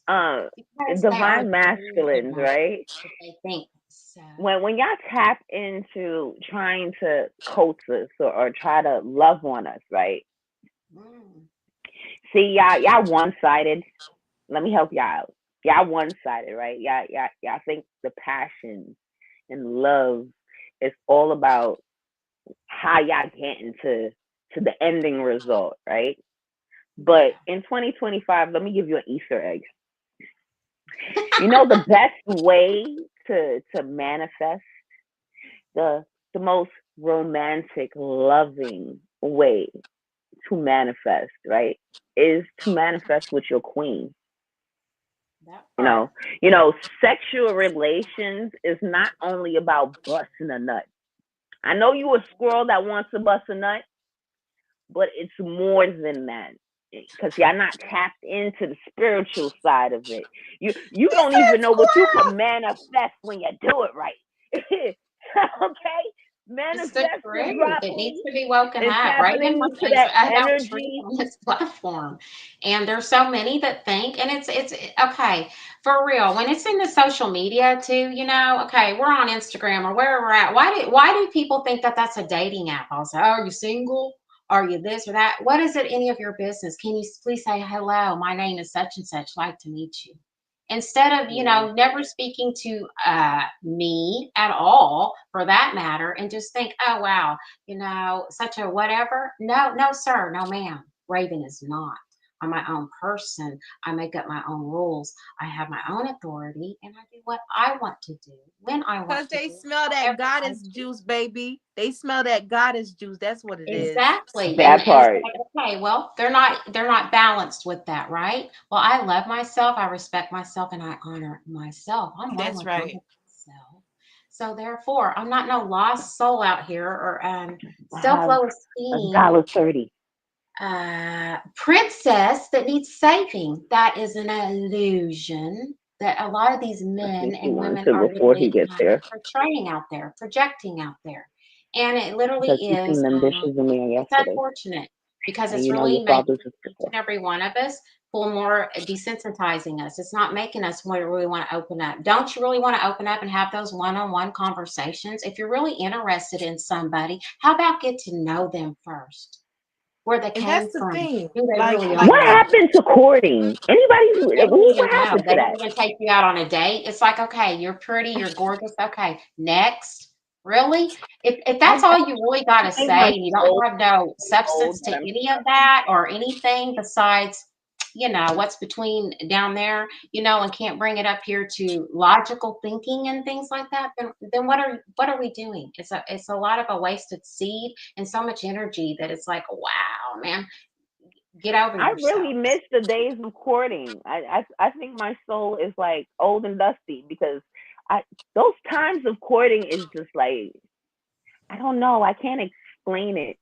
[SPEAKER 3] Uh,
[SPEAKER 1] Because they are
[SPEAKER 3] Divine
[SPEAKER 1] deemed
[SPEAKER 3] masculines,
[SPEAKER 1] divine
[SPEAKER 3] right?
[SPEAKER 1] if they think so.
[SPEAKER 3] When y'all tap into trying to coach us, or try to love on us, right?
[SPEAKER 1] Mm,
[SPEAKER 3] See, y'all one sided. Let me help y'all out. Y'all one sided, right? Y'all think the passion and love is all about how y'all getting to the ending result, right? But
[SPEAKER 1] yeah.
[SPEAKER 3] in 2025, let me give you an Easter egg. The best way to manifest, the most romantic, loving way to manifest, right, is to manifest with your queen.
[SPEAKER 1] That
[SPEAKER 3] You
[SPEAKER 1] part.
[SPEAKER 3] know, you know, sexual relations is not only about busting a nut. I know you a squirrel that wants to bust a nut, but it's more than that, because y'all not tapped into the spiritual side of it. You
[SPEAKER 2] he
[SPEAKER 3] don't
[SPEAKER 2] said
[SPEAKER 3] even know what you
[SPEAKER 2] squirrel.
[SPEAKER 3] can manifest when you do it right. Okay,
[SPEAKER 1] It's the
[SPEAKER 3] manifesting
[SPEAKER 1] truth. It needs
[SPEAKER 3] properly
[SPEAKER 1] to be woken
[SPEAKER 3] and
[SPEAKER 1] up.
[SPEAKER 3] tapping
[SPEAKER 1] Raven
[SPEAKER 3] into
[SPEAKER 1] is
[SPEAKER 3] that
[SPEAKER 1] about truth
[SPEAKER 3] energy.
[SPEAKER 1] on this platform. And there's so many that think, and it's okay, for real. When it's in the social media too, okay, we're on Instagram or where we're at. Why do people think that that's a dating app? I'll say, oh, are you single? Are you this or that? What is it any of your business? Can you please say hello? My name is such and such. Like to meet you. Instead of,
[SPEAKER 3] Yeah.
[SPEAKER 1] never speaking to me at all for that matter, and just think, oh, wow, such a whatever. No, no, sir. No, ma'am. Raven is not. I'm my own person. I make up my own rules. I have my own authority and I do what I want to do when I want
[SPEAKER 2] Because
[SPEAKER 1] to
[SPEAKER 2] they
[SPEAKER 1] do it,
[SPEAKER 2] smell that
[SPEAKER 1] however I
[SPEAKER 2] goddess
[SPEAKER 1] choose.
[SPEAKER 2] juice, baby. They smell that goddess juice. That's what it is.
[SPEAKER 1] Exactly. And it's
[SPEAKER 3] That part.
[SPEAKER 1] like, okay, well, they're not balanced with that, right? Well, I love myself, I respect myself, and I honor myself. I'm one
[SPEAKER 2] That's
[SPEAKER 1] with my
[SPEAKER 2] right.
[SPEAKER 1] self. So therefore, I'm not no lost soul out here or
[SPEAKER 3] I
[SPEAKER 1] self
[SPEAKER 3] have
[SPEAKER 1] low
[SPEAKER 3] a
[SPEAKER 1] esteem
[SPEAKER 3] dollar 30.
[SPEAKER 1] princess that needs saving. That is an illusion that a lot of these
[SPEAKER 3] I
[SPEAKER 1] men
[SPEAKER 3] think he
[SPEAKER 1] and
[SPEAKER 3] wants
[SPEAKER 1] women
[SPEAKER 3] it
[SPEAKER 1] are
[SPEAKER 3] before
[SPEAKER 1] literally
[SPEAKER 3] he gets here
[SPEAKER 1] portraying out there, projecting out there. And it literally
[SPEAKER 3] because he
[SPEAKER 1] is,
[SPEAKER 3] seen them dishes in there
[SPEAKER 1] it's
[SPEAKER 3] yesterday.
[SPEAKER 1] unfortunate because
[SPEAKER 3] And
[SPEAKER 1] it's
[SPEAKER 3] you know
[SPEAKER 1] really
[SPEAKER 3] your
[SPEAKER 1] making
[SPEAKER 3] father's a
[SPEAKER 1] each
[SPEAKER 3] stripper.
[SPEAKER 1] and every one of us feel more desensitizing us. It's not making us where we want to open up. Don't you really want to open up and have those one-on-one conversations? If you're really interested in somebody, how about get to know them first? Where they
[SPEAKER 2] And
[SPEAKER 1] came
[SPEAKER 2] that's the
[SPEAKER 1] from,
[SPEAKER 2] thing.
[SPEAKER 1] who they
[SPEAKER 2] Like
[SPEAKER 1] really
[SPEAKER 2] like
[SPEAKER 3] What
[SPEAKER 1] are.
[SPEAKER 2] like
[SPEAKER 3] happened to courting? Anybody?
[SPEAKER 1] They don't even
[SPEAKER 3] What
[SPEAKER 1] know.
[SPEAKER 3] happened
[SPEAKER 1] They
[SPEAKER 3] to
[SPEAKER 1] don't
[SPEAKER 3] that?
[SPEAKER 1] even take you out on a date. It's like, okay, you're pretty, you're gorgeous. Okay, next. Really? If that's
[SPEAKER 3] I
[SPEAKER 1] all you really got to
[SPEAKER 3] think my
[SPEAKER 1] say, and you don't
[SPEAKER 3] soul
[SPEAKER 1] have no
[SPEAKER 3] is old,
[SPEAKER 1] substance to
[SPEAKER 3] but I'm
[SPEAKER 1] any of that or anything besides, what's between down there, and can't bring it up here to logical thinking and things like that, then what are we doing? It's a lot of a wasted seed and so much energy that it's like, wow, man, get over
[SPEAKER 3] I really
[SPEAKER 1] yourselves.
[SPEAKER 3] miss the days of courting. I think my soul is like old and dusty because I those times of courting is just like I don't know. I can't explain it.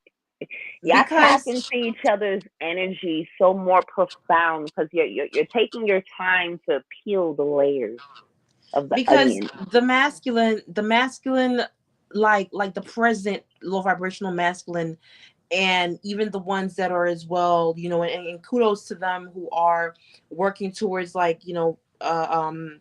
[SPEAKER 3] Y'all tap
[SPEAKER 2] because
[SPEAKER 3] into each other's energy so more profound because you're taking your time to peel the layers of the
[SPEAKER 2] because
[SPEAKER 3] onion.
[SPEAKER 2] the masculine, like the present low vibrational masculine, and even the ones that are as well, and kudos to them who are working towards, like, um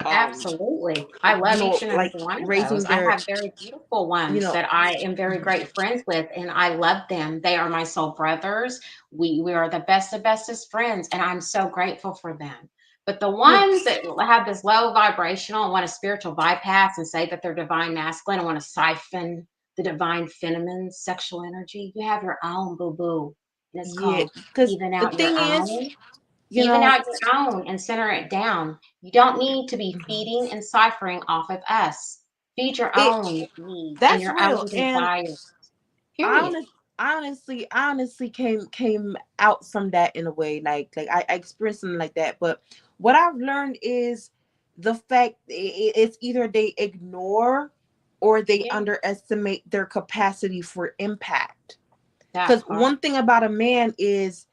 [SPEAKER 1] Absolutely. I love each and every
[SPEAKER 2] like
[SPEAKER 1] one of those.
[SPEAKER 2] raising
[SPEAKER 1] I
[SPEAKER 2] their,
[SPEAKER 1] have very beautiful
[SPEAKER 2] you
[SPEAKER 1] ones
[SPEAKER 2] know
[SPEAKER 1] that I am very great friends with, and I love them. They are my soul brothers. We are the best of bestest friends, and I'm so grateful for them. But the ones
[SPEAKER 2] yes,
[SPEAKER 1] that have this low vibrational and want a spiritual bypass and say that they're divine masculine and want to siphon the divine feminine sexual energy, you have your own boo boo. And it's
[SPEAKER 2] yeah,
[SPEAKER 1] called
[SPEAKER 2] because
[SPEAKER 1] even
[SPEAKER 2] the
[SPEAKER 1] out your
[SPEAKER 2] thing is,
[SPEAKER 1] own.
[SPEAKER 2] you
[SPEAKER 1] Even
[SPEAKER 2] know
[SPEAKER 1] out your own and center it down. You don't need to be feeding and ciphering off of us. Feed your
[SPEAKER 2] it
[SPEAKER 1] own needs and
[SPEAKER 2] that's
[SPEAKER 1] your
[SPEAKER 2] real.
[SPEAKER 1] own
[SPEAKER 2] And
[SPEAKER 1] desires.
[SPEAKER 2] I
[SPEAKER 1] Period.
[SPEAKER 2] honest, I honestly came out from that in a way, like I experienced something like that. But what I've learned is the fact it's either they ignore or they
[SPEAKER 1] Yeah,
[SPEAKER 2] underestimate their capacity for impact.
[SPEAKER 1] that
[SPEAKER 2] Because
[SPEAKER 1] part.
[SPEAKER 2] one thing about a man is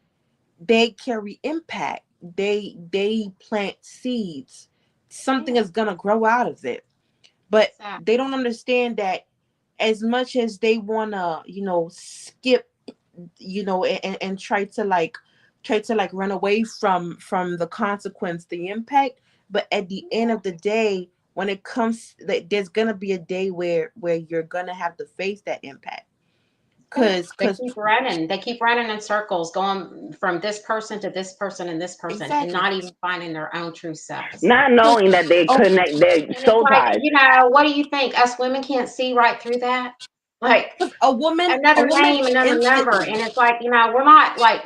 [SPEAKER 2] they carry impact. They plant seeds. Something
[SPEAKER 1] Yeah,
[SPEAKER 2] is gonna grow out of it. But they
[SPEAKER 1] exactly.
[SPEAKER 2] don't understand that as much as they wanna, skip, and try to like run away from the consequence, the impact. But at the end
[SPEAKER 1] Yeah.
[SPEAKER 2] of the day, when it comes, like, there's gonna be a day where you're gonna have to face that impact.
[SPEAKER 1] Yeah. They
[SPEAKER 2] Cause
[SPEAKER 1] keep running. They keep running in circles, going from this person to this person and this person, and
[SPEAKER 2] exactly.
[SPEAKER 1] not even finding their own true selves.
[SPEAKER 3] Not
[SPEAKER 2] Cause
[SPEAKER 3] knowing that they
[SPEAKER 2] oh,
[SPEAKER 3] connect their
[SPEAKER 1] And it's
[SPEAKER 3] soul
[SPEAKER 1] like,
[SPEAKER 3] ties.
[SPEAKER 1] what do you think? Us women can't see right through that? Like,
[SPEAKER 2] cause a
[SPEAKER 1] another
[SPEAKER 2] woman
[SPEAKER 1] name, another number.
[SPEAKER 2] instantly.
[SPEAKER 1] And it's like, we're not like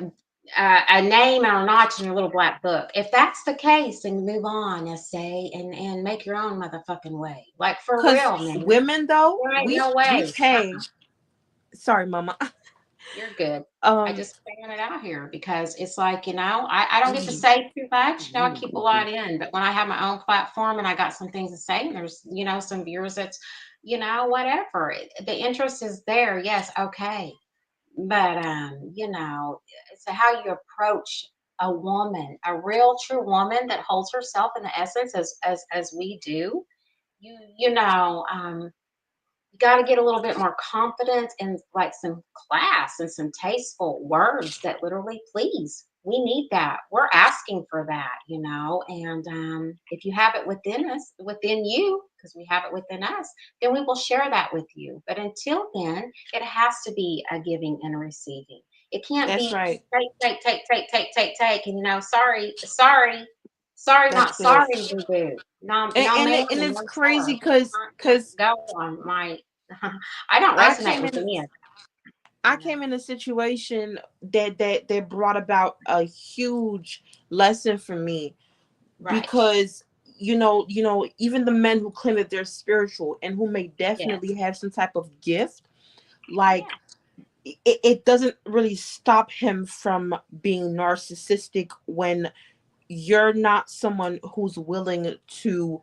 [SPEAKER 1] a name and a notch in your little black book. If that's the case, then move on, essay, and make your own motherfucking way. Like, for
[SPEAKER 2] Cause
[SPEAKER 1] real, man.
[SPEAKER 2] women, though,
[SPEAKER 1] There ain't
[SPEAKER 2] we
[SPEAKER 1] no
[SPEAKER 2] we
[SPEAKER 1] way.
[SPEAKER 2] pay. Sorry, mama.
[SPEAKER 1] You're good. I
[SPEAKER 2] um
[SPEAKER 1] just throwing it out here because it's like, I don't get to say too much. I keep a lot in. But when I have my own platform and I got some things to say, and there's, some viewers that's, whatever. The interest is there. Yes, okay. But it's how you approach a woman, a real true woman that holds herself in the essence as we do. You got to get a little bit more confidence and like some class and some tasteful words that literally please. We need that. We're asking for that, and if you have it within us, within you, because we have it within us, then we will share that with you. But until then, it has to be a giving and a receiving. It can't
[SPEAKER 2] that's
[SPEAKER 1] be
[SPEAKER 2] right.
[SPEAKER 1] take, and sorry, not
[SPEAKER 2] That's it.
[SPEAKER 1] sorry, boo boo. No,
[SPEAKER 2] and
[SPEAKER 1] no,
[SPEAKER 2] and,
[SPEAKER 1] ma'am,
[SPEAKER 2] it, and it's
[SPEAKER 1] no,
[SPEAKER 2] crazy
[SPEAKER 1] sir.
[SPEAKER 2] because
[SPEAKER 1] Go on, my. I don't
[SPEAKER 2] I
[SPEAKER 1] resonate
[SPEAKER 2] came
[SPEAKER 1] with
[SPEAKER 2] in
[SPEAKER 1] any of that,
[SPEAKER 2] I came in a situation that brought about a huge lesson for me.
[SPEAKER 1] Right.
[SPEAKER 2] Because even the men who claim that they're spiritual and who may definitely
[SPEAKER 1] Yes.
[SPEAKER 2] have some type of gift, like,
[SPEAKER 1] Yeah.
[SPEAKER 2] it doesn't really stop him from being narcissistic when you're not someone who's willing to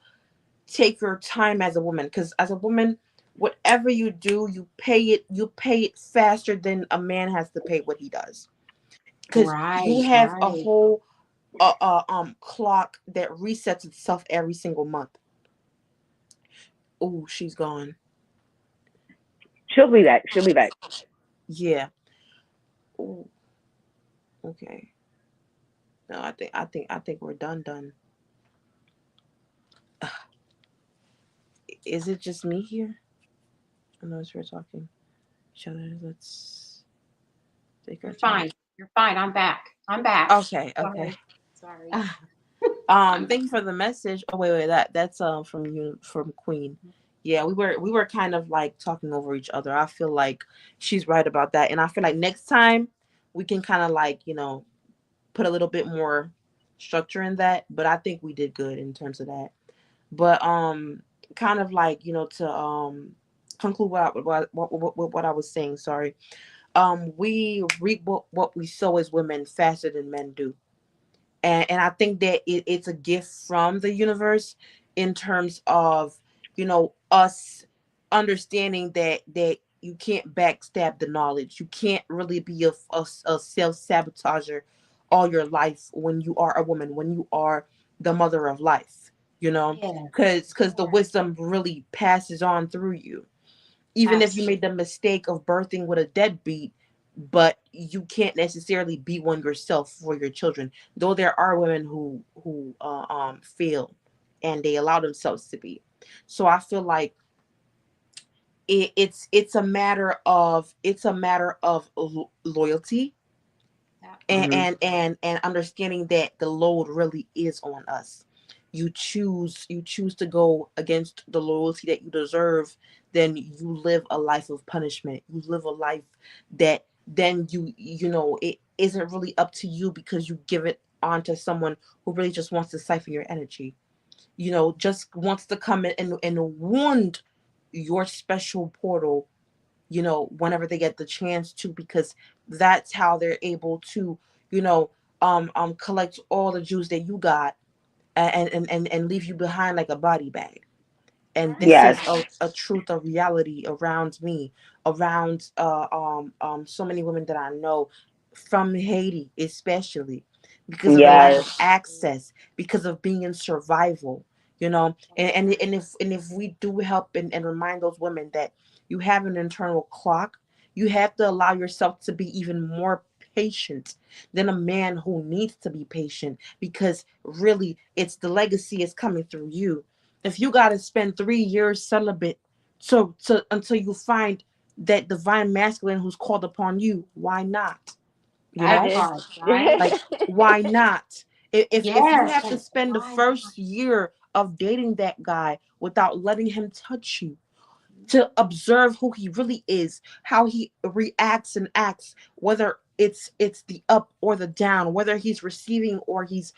[SPEAKER 2] take your time as a woman, because as a woman, whatever you do, you pay it faster than a man has to pay what he does, because you
[SPEAKER 1] Right,
[SPEAKER 2] have a
[SPEAKER 1] right.
[SPEAKER 2] whole clock that resets itself every single month. Oh, she's gone.
[SPEAKER 3] She'll be back. She'll be back.
[SPEAKER 2] Yeah. Ooh, okay. No, I think we're done. Is it just me here? I know we're talking each other. Let's take our
[SPEAKER 1] You're
[SPEAKER 2] time.
[SPEAKER 1] fine. You're fine. I'm back. I'm back.
[SPEAKER 2] Okay.
[SPEAKER 1] Sorry. Sorry. I'm back.
[SPEAKER 2] Thank you for the message. Oh wait, that's from you, from Queen. Yeah, we were kind of like talking over each other. I feel like she's right about that, and I feel like next time we can kind of like put a little bit more structure in that. But I think we did good in terms of that. But kind of like to conclude what I was saying. Sorry. We reap what we sow as women faster than men do, and I think that it's a gift from the universe in terms of us understanding that you can't backstab the knowledge. You can't really be a self-sabotager all your life when you are a woman, when you are the mother of life,
[SPEAKER 1] Yes.
[SPEAKER 2] because the
[SPEAKER 1] Yes.
[SPEAKER 2] wisdom really passes on through you, even if you made the mistake of birthing with a deadbeat. But you can't necessarily be one yourself for your children, though there are women who fail and they allow themselves to be. So I feel like it's a matter of loyalty,
[SPEAKER 1] That
[SPEAKER 2] and
[SPEAKER 1] part.
[SPEAKER 3] Hmm.
[SPEAKER 2] and understanding that the load really is on us. You choose to go against the loyalty that you deserve, then you live a life of punishment. You live a life that then it isn't really up to you, because you give it on to someone who really just wants to siphon your energy, just wants to come in and wound your special portal, whenever they get the chance to, because that's how they're able to, you know, collect all the juice that you got, and leave you behind like a body bag. And this
[SPEAKER 1] Right.
[SPEAKER 3] Yes.
[SPEAKER 2] is a truth, a reality around me, around so many women that I know from Haiti, especially because of the lack
[SPEAKER 3] Yes.
[SPEAKER 2] of access, because of being in survival, and if we do help and remind those women that you have an internal clock, you have to allow yourself to be even more patient than a man who needs to be patient, because really it's the legacy is coming through you. If you got to spend 3 years celibate to until you find that divine masculine who's called upon you, why not? you
[SPEAKER 1] That
[SPEAKER 2] know
[SPEAKER 3] Yes.
[SPEAKER 1] part. Right.
[SPEAKER 2] like, why not? If you
[SPEAKER 1] Yes.
[SPEAKER 2] have to
[SPEAKER 1] And
[SPEAKER 2] spend the
[SPEAKER 1] why not?
[SPEAKER 2] first year of dating that guy without letting him touch you, to observe who he really is, how he reacts and acts, whether it's the up or the down, whether he's receiving or he's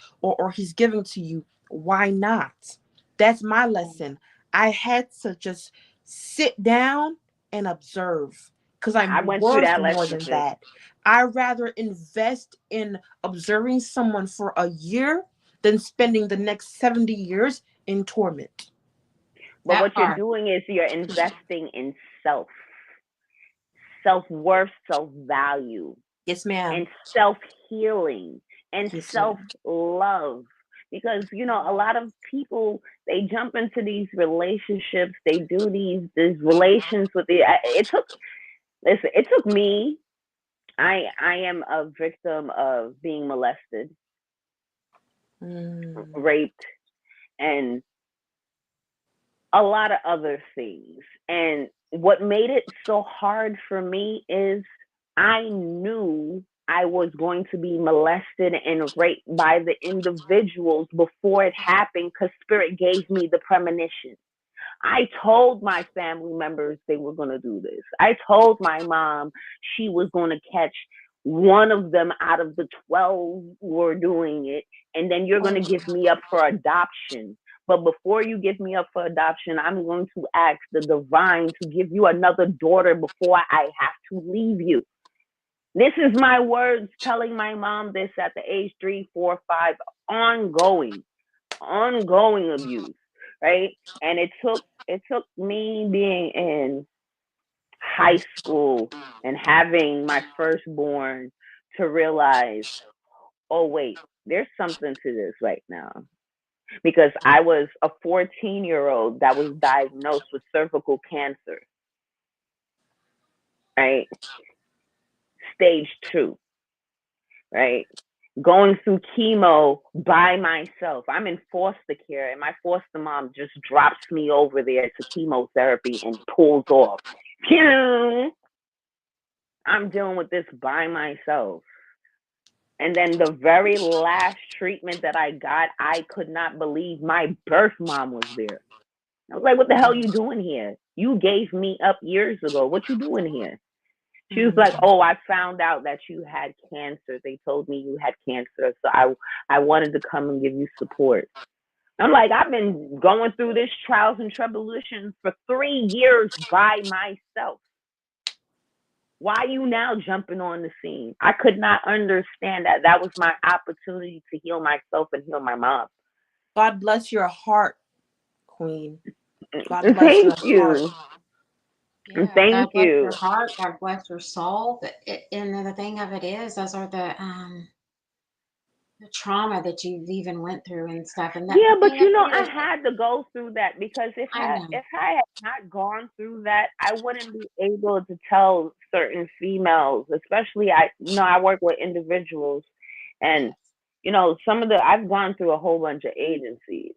[SPEAKER 2] giving to you. Why not? That's my lesson. I had to just sit down and observe, because
[SPEAKER 3] I
[SPEAKER 2] I'm
[SPEAKER 3] went through
[SPEAKER 2] worth
[SPEAKER 3] that
[SPEAKER 2] more
[SPEAKER 3] lesson,
[SPEAKER 2] than
[SPEAKER 3] sis.
[SPEAKER 2] that. I rather invest in observing someone for a year than spending the next 70 years in torment.
[SPEAKER 3] But
[SPEAKER 1] That
[SPEAKER 3] what you're
[SPEAKER 1] part.
[SPEAKER 3] doing is you're investing in self, self worth, self value,
[SPEAKER 2] Yes, ma'am.
[SPEAKER 3] and self healing and
[SPEAKER 2] Yes,
[SPEAKER 3] self
[SPEAKER 2] ma'am.
[SPEAKER 3] love. Because, a lot of people, they jump into these relationships, they do these relations with it took, listen, it took me, I am a victim of being molested,
[SPEAKER 2] Mm.
[SPEAKER 3] raped, and a lot of other things. And what made it so hard for me is I knew I was going to be molested and raped by the individuals before it happened, because Spirit gave me the premonition. I told my family members they were going to do this. I told my mom she was going to catch one of them out of the 12 who were doing it, and then you're going to give me up for adoption. But before you give me up for adoption, I'm going to ask the divine to give you another daughter before I have to leave you. This is my words telling my mom this at the age 3, 4, 5, ongoing, ongoing abuse. right? And it took me being in high school and having my firstborn to realize, oh wait, there's something to this right now. Because I was a 14-year-old that was diagnosed with cervical cancer, right? Stage 2, right? Going through chemo by myself. I'm in foster care, and my foster mom just drops me over there to chemotherapy and pulls off. I'm dealing with this by myself. And then the very last treatment that I got, I could not believe my birth mom was there. I was like, what the hell you doing here? You gave me up years ago. What you doing here? She was like,
[SPEAKER 2] Mm.
[SPEAKER 3] oh, I found out that you had cancer. They told me you had cancer. So I wanted to come and give you support. I'm like, I've been going through this trials and tribulations for 3 years by myself. Why are you now jumping on the scene? I could not understand that. That was my opportunity to heal myself and heal my mom.
[SPEAKER 2] God bless your heart, Queen. God
[SPEAKER 3] And
[SPEAKER 2] bless your
[SPEAKER 3] thank
[SPEAKER 2] heart.
[SPEAKER 3] you. And
[SPEAKER 1] Yeah, God
[SPEAKER 3] thank
[SPEAKER 1] bless your
[SPEAKER 3] you.
[SPEAKER 1] heart. God bless your soul. And the thing of it is, those are the trauma that you've even went through and stuff. And that
[SPEAKER 3] Yeah,
[SPEAKER 1] the
[SPEAKER 3] but
[SPEAKER 1] thing of it
[SPEAKER 3] I
[SPEAKER 1] is,
[SPEAKER 3] had to go through that because
[SPEAKER 1] I know.
[SPEAKER 3] if I had not gone through that, I wouldn't be able to tell certain females, especially I work with individuals, and
[SPEAKER 1] Yes.
[SPEAKER 3] some of the I've gone through a whole bunch of agencies,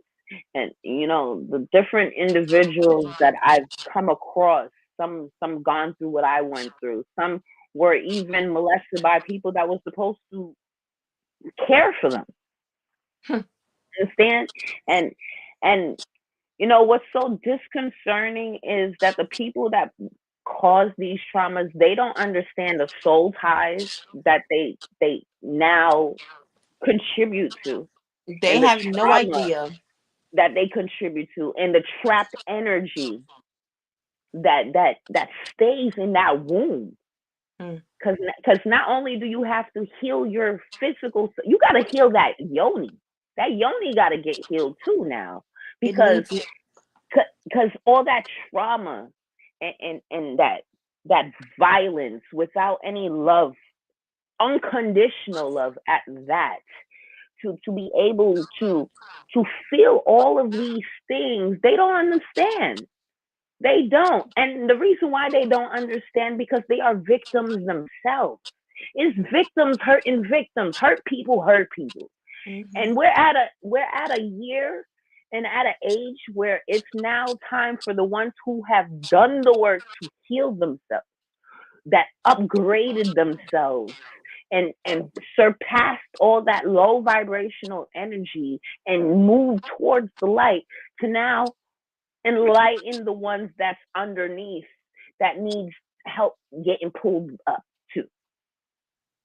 [SPEAKER 3] and the different individuals that I've come across, some gone through what I went through, some were even molested by people that were supposed to care for them. Understand? And and what's so disconcerting is that the people that cause these traumas, they don't understand the soul ties that they now contribute to,
[SPEAKER 2] They
[SPEAKER 3] and the
[SPEAKER 2] have no
[SPEAKER 3] trauma
[SPEAKER 2] idea.
[SPEAKER 3] that they contribute to, and the trapped energy that stays in that womb.
[SPEAKER 2] Mm.
[SPEAKER 3] Because not only do you have to heal your physical, you got to heal that yoni. That yoni got to get healed too now,
[SPEAKER 2] It
[SPEAKER 3] because
[SPEAKER 2] needs it.
[SPEAKER 3] all that trauma and that violence without any love, unconditional love at that, to be able to feel all of these things, they don't understand. They don't. And the reason why they don't understand, because they are victims themselves. It's victims hurting victims. Hurt people hurt people. And
[SPEAKER 2] Hmm.
[SPEAKER 3] we're at a year and at an age where it's now time for the ones who have done the work to heal themselves, that upgraded themselves and surpassed all that low vibrational energy and moved towards the light, to now enlighten the ones that's underneath, that needs help getting pulled up too.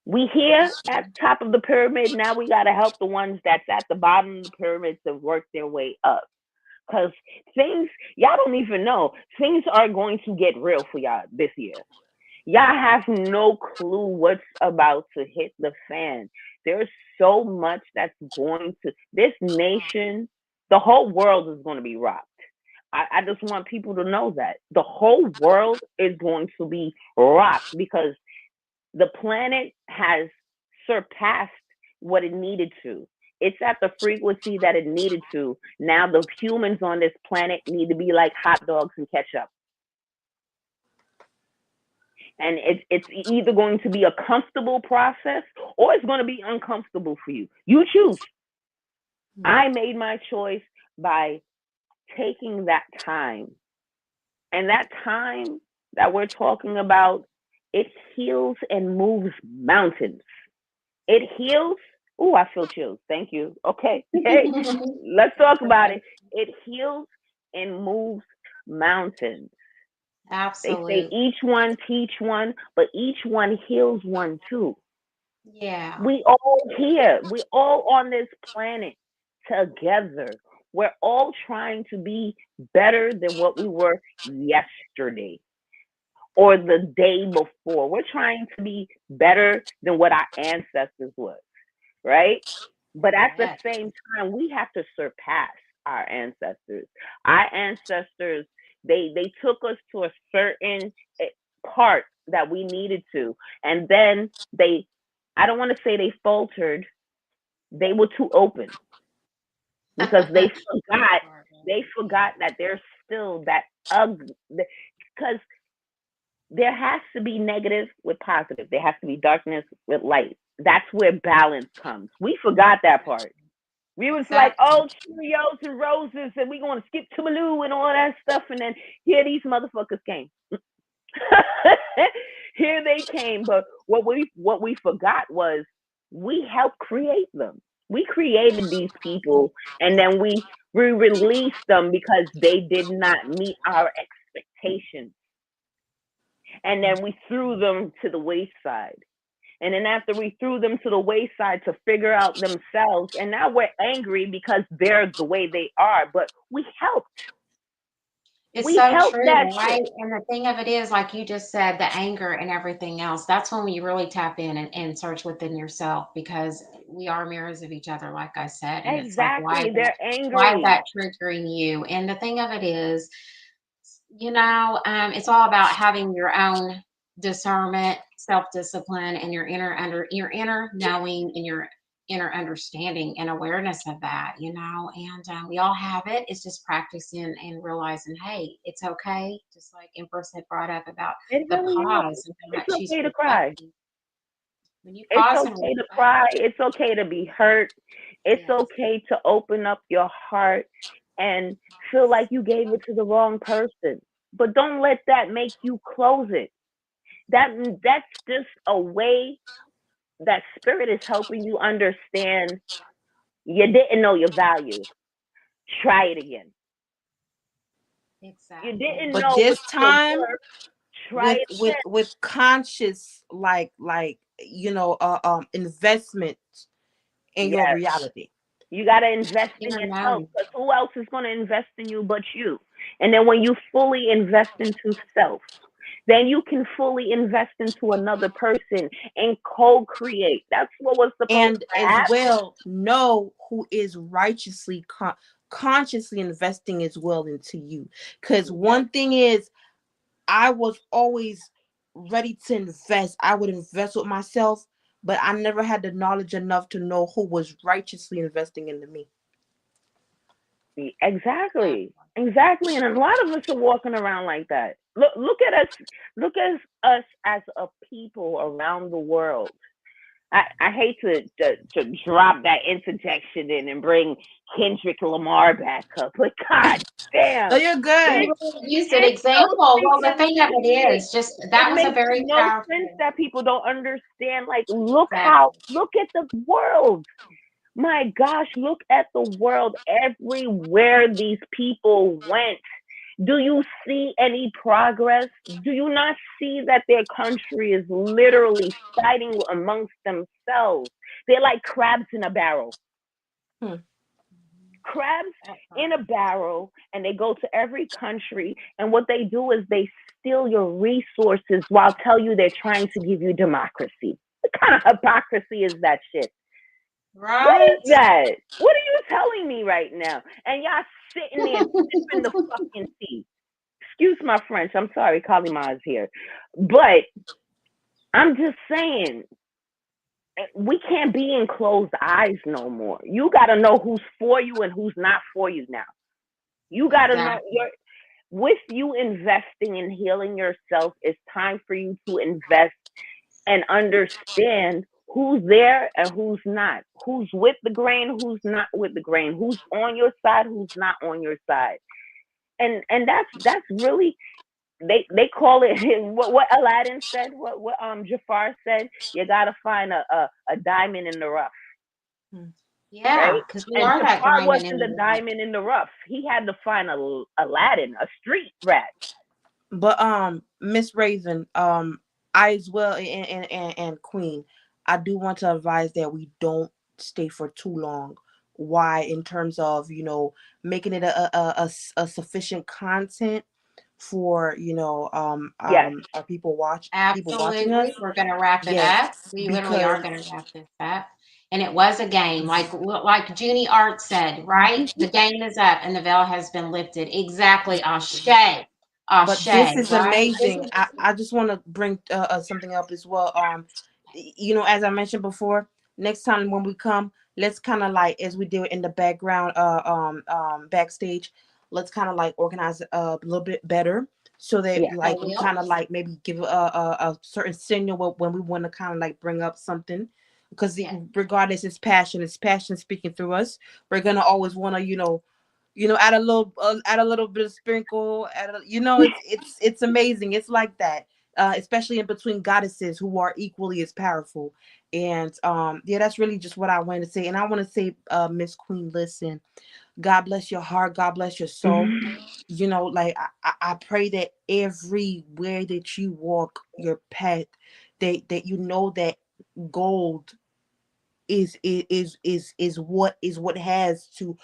[SPEAKER 3] We here at the top of the pyramid, now we got to help the ones that's at the bottom of the pyramid to work their way up. Because things, y'all don't even know, things are going to get real for y'all this year. Y'all have no clue what's about to hit the fan. There's so much that's going to, this nation, the whole world is going to be rocked. I just want people to know that the whole world is going to be rocked, because the planet has surpassed what it needed to. It's at the frequency that it needed to. Now the humans on this planet need to be like hot dogs and ketchup. And it's either going to be a comfortable process, or it's going to be uncomfortable for you. You choose. I made my choice by taking that time. And that time that we're talking about, it heals and moves mountains. It heals. Oh, I feel chills. Thank you. Okay. Hey, let's talk about it. It heals and moves mountains. They say
[SPEAKER 1] Absolutely.
[SPEAKER 3] each one teach one, but each one heals one too.
[SPEAKER 1] Yeah.
[SPEAKER 3] We all here. We all on this planet together. We're all trying to be better than what we were yesterday or the day before. We're trying to be better than what our ancestors was, right? But at the
[SPEAKER 1] Yes.
[SPEAKER 3] same time, we have to surpass. our ancestors. Our ancestors, they took us to a certain eh, part that we needed to, and then they, I don't want to say they faltered, they were too open because
[SPEAKER 1] That part,
[SPEAKER 3] they
[SPEAKER 1] yeah.
[SPEAKER 3] forgot that there's still that ugly, because there has to be negative with positive. There has to be darkness with light. That's where balance comes. We forgot that part.
[SPEAKER 1] Exactly.
[SPEAKER 3] We was like,
[SPEAKER 1] Exactly.
[SPEAKER 3] oh, Cheerios and roses, and we gonna skip to Maloo and all that stuff, and then here these motherfuckers came. Here they came, but what we forgot was we helped create them. We created these people, and then we released them because they did not meet our expectations, and then we threw them to the wayside. And then after we threw them to the wayside to figure out themselves, and now we're angry because they're the way they are. But we helped.
[SPEAKER 1] It's
[SPEAKER 3] We
[SPEAKER 1] so
[SPEAKER 3] helped
[SPEAKER 1] true,
[SPEAKER 3] that
[SPEAKER 1] right?
[SPEAKER 3] shit.
[SPEAKER 1] And the thing of it is, like you just said, the anger and everything else, that's when you really tap in and search within yourself because we are mirrors of each other, like I said. And it's like,
[SPEAKER 3] Exactly. They're
[SPEAKER 1] why is
[SPEAKER 3] angry.
[SPEAKER 1] that triggering you? And the thing of it is, it's all about having your own discernment, self-discipline, and your inner knowing and your inner understanding and awareness of that, and we all have it. It's just practicing and realizing, hey, it's okay. Just like Empress had brought up about
[SPEAKER 3] It
[SPEAKER 1] the
[SPEAKER 3] really
[SPEAKER 1] pause
[SPEAKER 3] is.
[SPEAKER 1] and how
[SPEAKER 3] It's
[SPEAKER 1] much she's
[SPEAKER 3] okay to cry.
[SPEAKER 1] reflecting. When you
[SPEAKER 3] It's
[SPEAKER 1] pause and
[SPEAKER 3] okay to
[SPEAKER 1] reflect,
[SPEAKER 3] cry. It's okay to be hurt. It's
[SPEAKER 1] yes,
[SPEAKER 3] okay to open up your heart and feel like you gave it to the wrong person. But don't let that make you close it. That's just a way that spirit is helping you understand you didn't know your value. Try it again. You
[SPEAKER 1] exactly.
[SPEAKER 3] didn't
[SPEAKER 2] But
[SPEAKER 3] know what
[SPEAKER 2] this
[SPEAKER 3] you were
[SPEAKER 2] time
[SPEAKER 3] worth. Try
[SPEAKER 2] with
[SPEAKER 3] it
[SPEAKER 2] with
[SPEAKER 3] again.
[SPEAKER 2] with conscious, like investment in your
[SPEAKER 3] Yes.
[SPEAKER 2] reality.
[SPEAKER 3] You got to invest in
[SPEAKER 1] Inner
[SPEAKER 3] yourself
[SPEAKER 1] knowing.
[SPEAKER 3] because who else is going to invest in you but you? And then when you fully invest into self, then you can fully invest into another person and co-create. That's what was supposed
[SPEAKER 2] And
[SPEAKER 3] to
[SPEAKER 2] as
[SPEAKER 3] happen.
[SPEAKER 2] well, know who is righteously consciously investing as well into you. Because
[SPEAKER 3] Yes.
[SPEAKER 2] one thing is, I was always ready to invest. I would invest with myself, but I never had the knowledge enough to know who was righteously investing into me.
[SPEAKER 3] Exactly.
[SPEAKER 1] Exactly.
[SPEAKER 3] Exactly. And a lot of us are walking around like that. Look at us. Look at us as a people around the world. I hate to drop that interjection in and bring Kendrick Lamar back up, but god
[SPEAKER 2] Oh,
[SPEAKER 3] damn,
[SPEAKER 2] you're
[SPEAKER 3] it,
[SPEAKER 2] good.
[SPEAKER 1] You really used an
[SPEAKER 3] it's so
[SPEAKER 1] example. Well, the
[SPEAKER 3] freaking
[SPEAKER 1] thing of it
[SPEAKER 3] stupid.
[SPEAKER 1] is, just
[SPEAKER 3] It
[SPEAKER 1] that was a
[SPEAKER 3] makes
[SPEAKER 1] very
[SPEAKER 3] no sense
[SPEAKER 1] powerful.
[SPEAKER 3] that people don't understand. Like,
[SPEAKER 1] Exactly.
[SPEAKER 3] look at the world. My gosh, look at the world. Everywhere these people went, do you see any progress? Do you not see that their country is literally fighting amongst themselves? They're like crabs in a barrel.
[SPEAKER 2] Hmm.
[SPEAKER 3] Crabs
[SPEAKER 1] That
[SPEAKER 3] in a
[SPEAKER 1] part.
[SPEAKER 3] barrel, and they go to every country, and what they do is they steal your resources while tell you they're trying to give you democracy. What kind of hypocrisy is that shit? What
[SPEAKER 1] Right?
[SPEAKER 3] is that? What are you telling me right now? And y'all sitting there sipping the fucking tea. Excuse my French. I'm sorry, Kalima is here. But I'm just saying, we can't be in closed eyes no more. You got to know who's for you and who's not for you now. You got to know
[SPEAKER 1] Exactly.
[SPEAKER 3] with you investing in healing yourself, it's time for you to invest and understand who's there and who's not, who's with the grain, who's not with the grain, who's on your side, who's not on your side. And that's really, they call it what Aladdin said, what Jafar said, you gotta find a diamond in the rough,
[SPEAKER 2] Hmm.
[SPEAKER 3] right?
[SPEAKER 1] Yeah, because we
[SPEAKER 3] And
[SPEAKER 1] are that
[SPEAKER 3] Jafar
[SPEAKER 1] diamond in
[SPEAKER 3] wasn't
[SPEAKER 1] the
[SPEAKER 3] the
[SPEAKER 1] rough.
[SPEAKER 3] diamond in the rough. He had to find a Aladdin, a street rat.
[SPEAKER 2] But Miss Raven, I as well, and Queen, I do want to advise that we don't stay for too long. Why? In terms of making it a sufficient content for
[SPEAKER 3] Yes.
[SPEAKER 2] our people watching us.
[SPEAKER 1] Absolutely. We're going to wrap it
[SPEAKER 2] Yes,
[SPEAKER 1] up. We literally are
[SPEAKER 2] because
[SPEAKER 1] going to wrap this up. And it was a game, like Junie Art said, right? The game is up and the veil has been lifted. Exactly. Ashe.
[SPEAKER 2] But
[SPEAKER 1] Ashe,
[SPEAKER 2] this is
[SPEAKER 1] right?
[SPEAKER 2] amazing. I just want to bring something up as well. As I mentioned before, next time when we come, let's kind of like, as we do in the background, backstage, let's kind of like organize it a little bit better, so that
[SPEAKER 3] Yeah.
[SPEAKER 2] like
[SPEAKER 1] I
[SPEAKER 2] we
[SPEAKER 1] will.
[SPEAKER 2] kind of like maybe give a certain signal when we want to kind of like bring up something, because
[SPEAKER 1] Yeah.
[SPEAKER 2] regardless, it's passion speaking through us. We're gonna always want to, add a little bit of sprinkle, it's amazing. It's like that, especially in between goddesses who are equally as powerful. And yeah, that's really just what I wanted to say. And I want to say, Miss Queen, listen, God bless your heart, God bless your soul. Like, I pray that everywhere that you walk your path, that you know that gold is what has to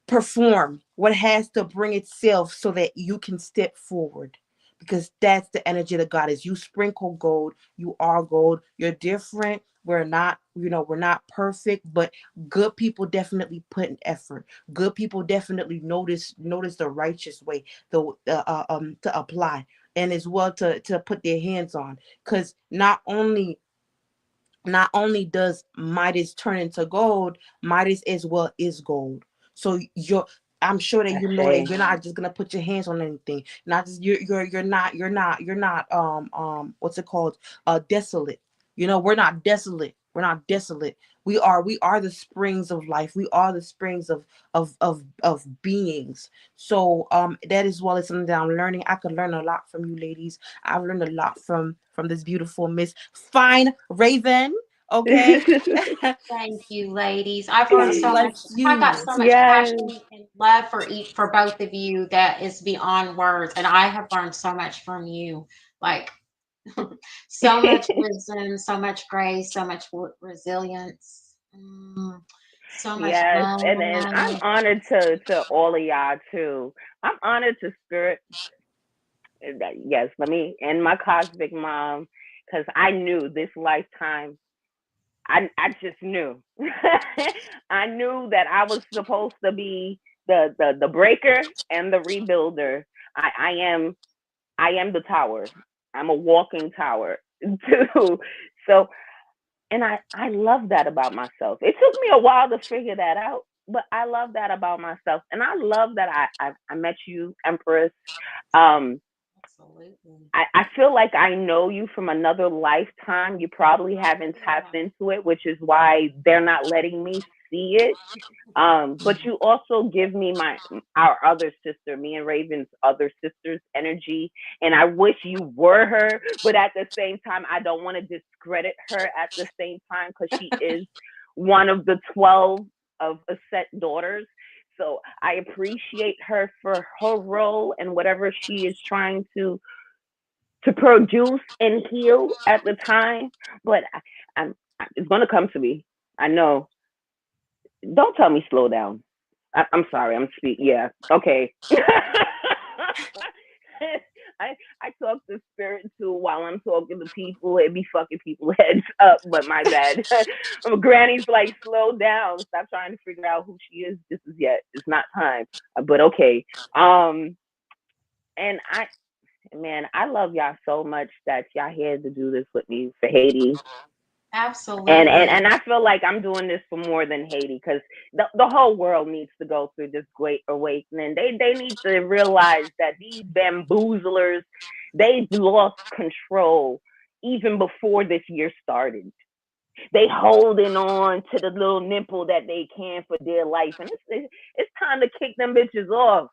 [SPEAKER 2] perform, what has to bring itself so that you can step forward, because that's the energy that God is. You sprinkle gold, you are gold. You're different. We're not perfect, but good people definitely put in effort. Good people definitely notice the righteous way, to apply, and as well to put their hands on. Because not only does Midas turn into gold, Midas as well is gold. So I'm sure that
[SPEAKER 3] I
[SPEAKER 2] you know that
[SPEAKER 3] say.
[SPEAKER 2] you're not just gonna put your hands on anything. Not just you're not what's it called, desolate. We're not desolate. We're not desolate. We are the springs of life. We are the springs of beings. So that is well is something that I'm learning. I could learn a lot from you ladies. I've learned a lot from this beautiful Miss Fine Raven. Okay.
[SPEAKER 1] Thank you, ladies. I've learned
[SPEAKER 2] God
[SPEAKER 1] so much.
[SPEAKER 2] bless
[SPEAKER 1] I got
[SPEAKER 2] you.
[SPEAKER 1] so much
[SPEAKER 3] Yes.
[SPEAKER 1] passion and love for both of you that is beyond words. And I have learned so much from you. Like so much wisdom, so much grace, so much resilience, so much
[SPEAKER 3] Yes, and I'm
[SPEAKER 1] love.
[SPEAKER 3] honored to all of y'all too. I'm honored to spirit. Yes, let me and my cosmic mom, because I knew this lifetime. I just knew. I knew that I was supposed to be the breaker and the rebuilder. I am the tower. I'm a walking tower too. So, and I love that about myself. It took me a while to figure that out, but I love that about myself, and I love that I met you, Empress. Um,
[SPEAKER 1] Absolutely.
[SPEAKER 3] I feel like I know you from another lifetime. You probably haven't tapped
[SPEAKER 1] Yeah.
[SPEAKER 3] into it, which is why they're not letting me see it. But you also give me our other sister, me and Raven's other sister's energy, and I wish you were her, but at the same time, I don't want to discredit her at the same time, because she is one of the 12 of a set daughters. So I appreciate her for her role and whatever she is trying to produce and heal at the time. But it's gonna come to me. I know. Don't tell me slow down. I'm sorry. I'm speak. Yeah. Okay. I talk to spirit too while I'm talking to people. It be fucking people heads up, but my bad. Granny's like, slow down. Stop trying to figure out who she is. This is yet. It's not time. But okay. Um. And man, I love y'all so much that y'all here to do this with me for Haiti. And
[SPEAKER 1] Absolutely.
[SPEAKER 3] I feel like I'm doing this for more than Haiti, because the whole world needs to go through this great awakening. They need to realize that these bamboozlers, they lost control even before this year started. They holding on to the little nipple that they can for dear life, and it's time to kick them bitches off.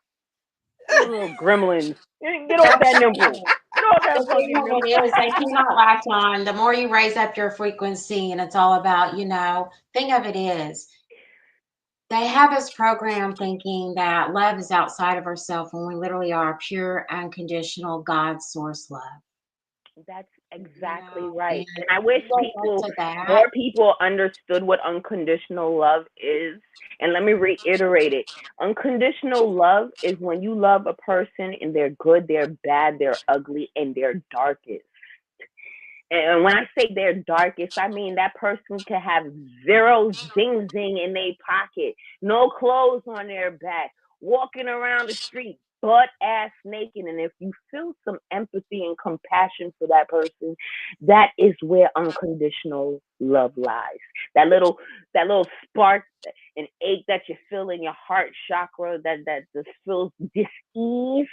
[SPEAKER 3] You little gremlins, get off that nipple.
[SPEAKER 1] Absolutely.
[SPEAKER 3] Get off
[SPEAKER 1] The
[SPEAKER 3] that
[SPEAKER 1] thing
[SPEAKER 3] fucking
[SPEAKER 1] of it
[SPEAKER 3] nipple.
[SPEAKER 1] is, they cannot latch on. The more you raise up your frequency, and it's all about, thing of it is, they have us programmed thinking that love is outside of ourselves when we literally are pure, unconditional God source love.
[SPEAKER 3] That's
[SPEAKER 1] You
[SPEAKER 3] exactly
[SPEAKER 1] know,
[SPEAKER 3] right.
[SPEAKER 1] and
[SPEAKER 3] And I wish
[SPEAKER 1] we wake up to that.
[SPEAKER 3] more people understood what unconditional love is. And let me reiterate it. Unconditional love is when you love a person and they're good, they're bad, they're ugly, and they're darkest. And when I say their darkest, I mean that person could have zero zing zing in their pocket, no clothes on their back, walking around the street butt ass naked. And if you feel some empathy and compassion for that person, that is where unconditional love lies. That little spark and ache that you feel in your heart chakra, that just feels dis-ease.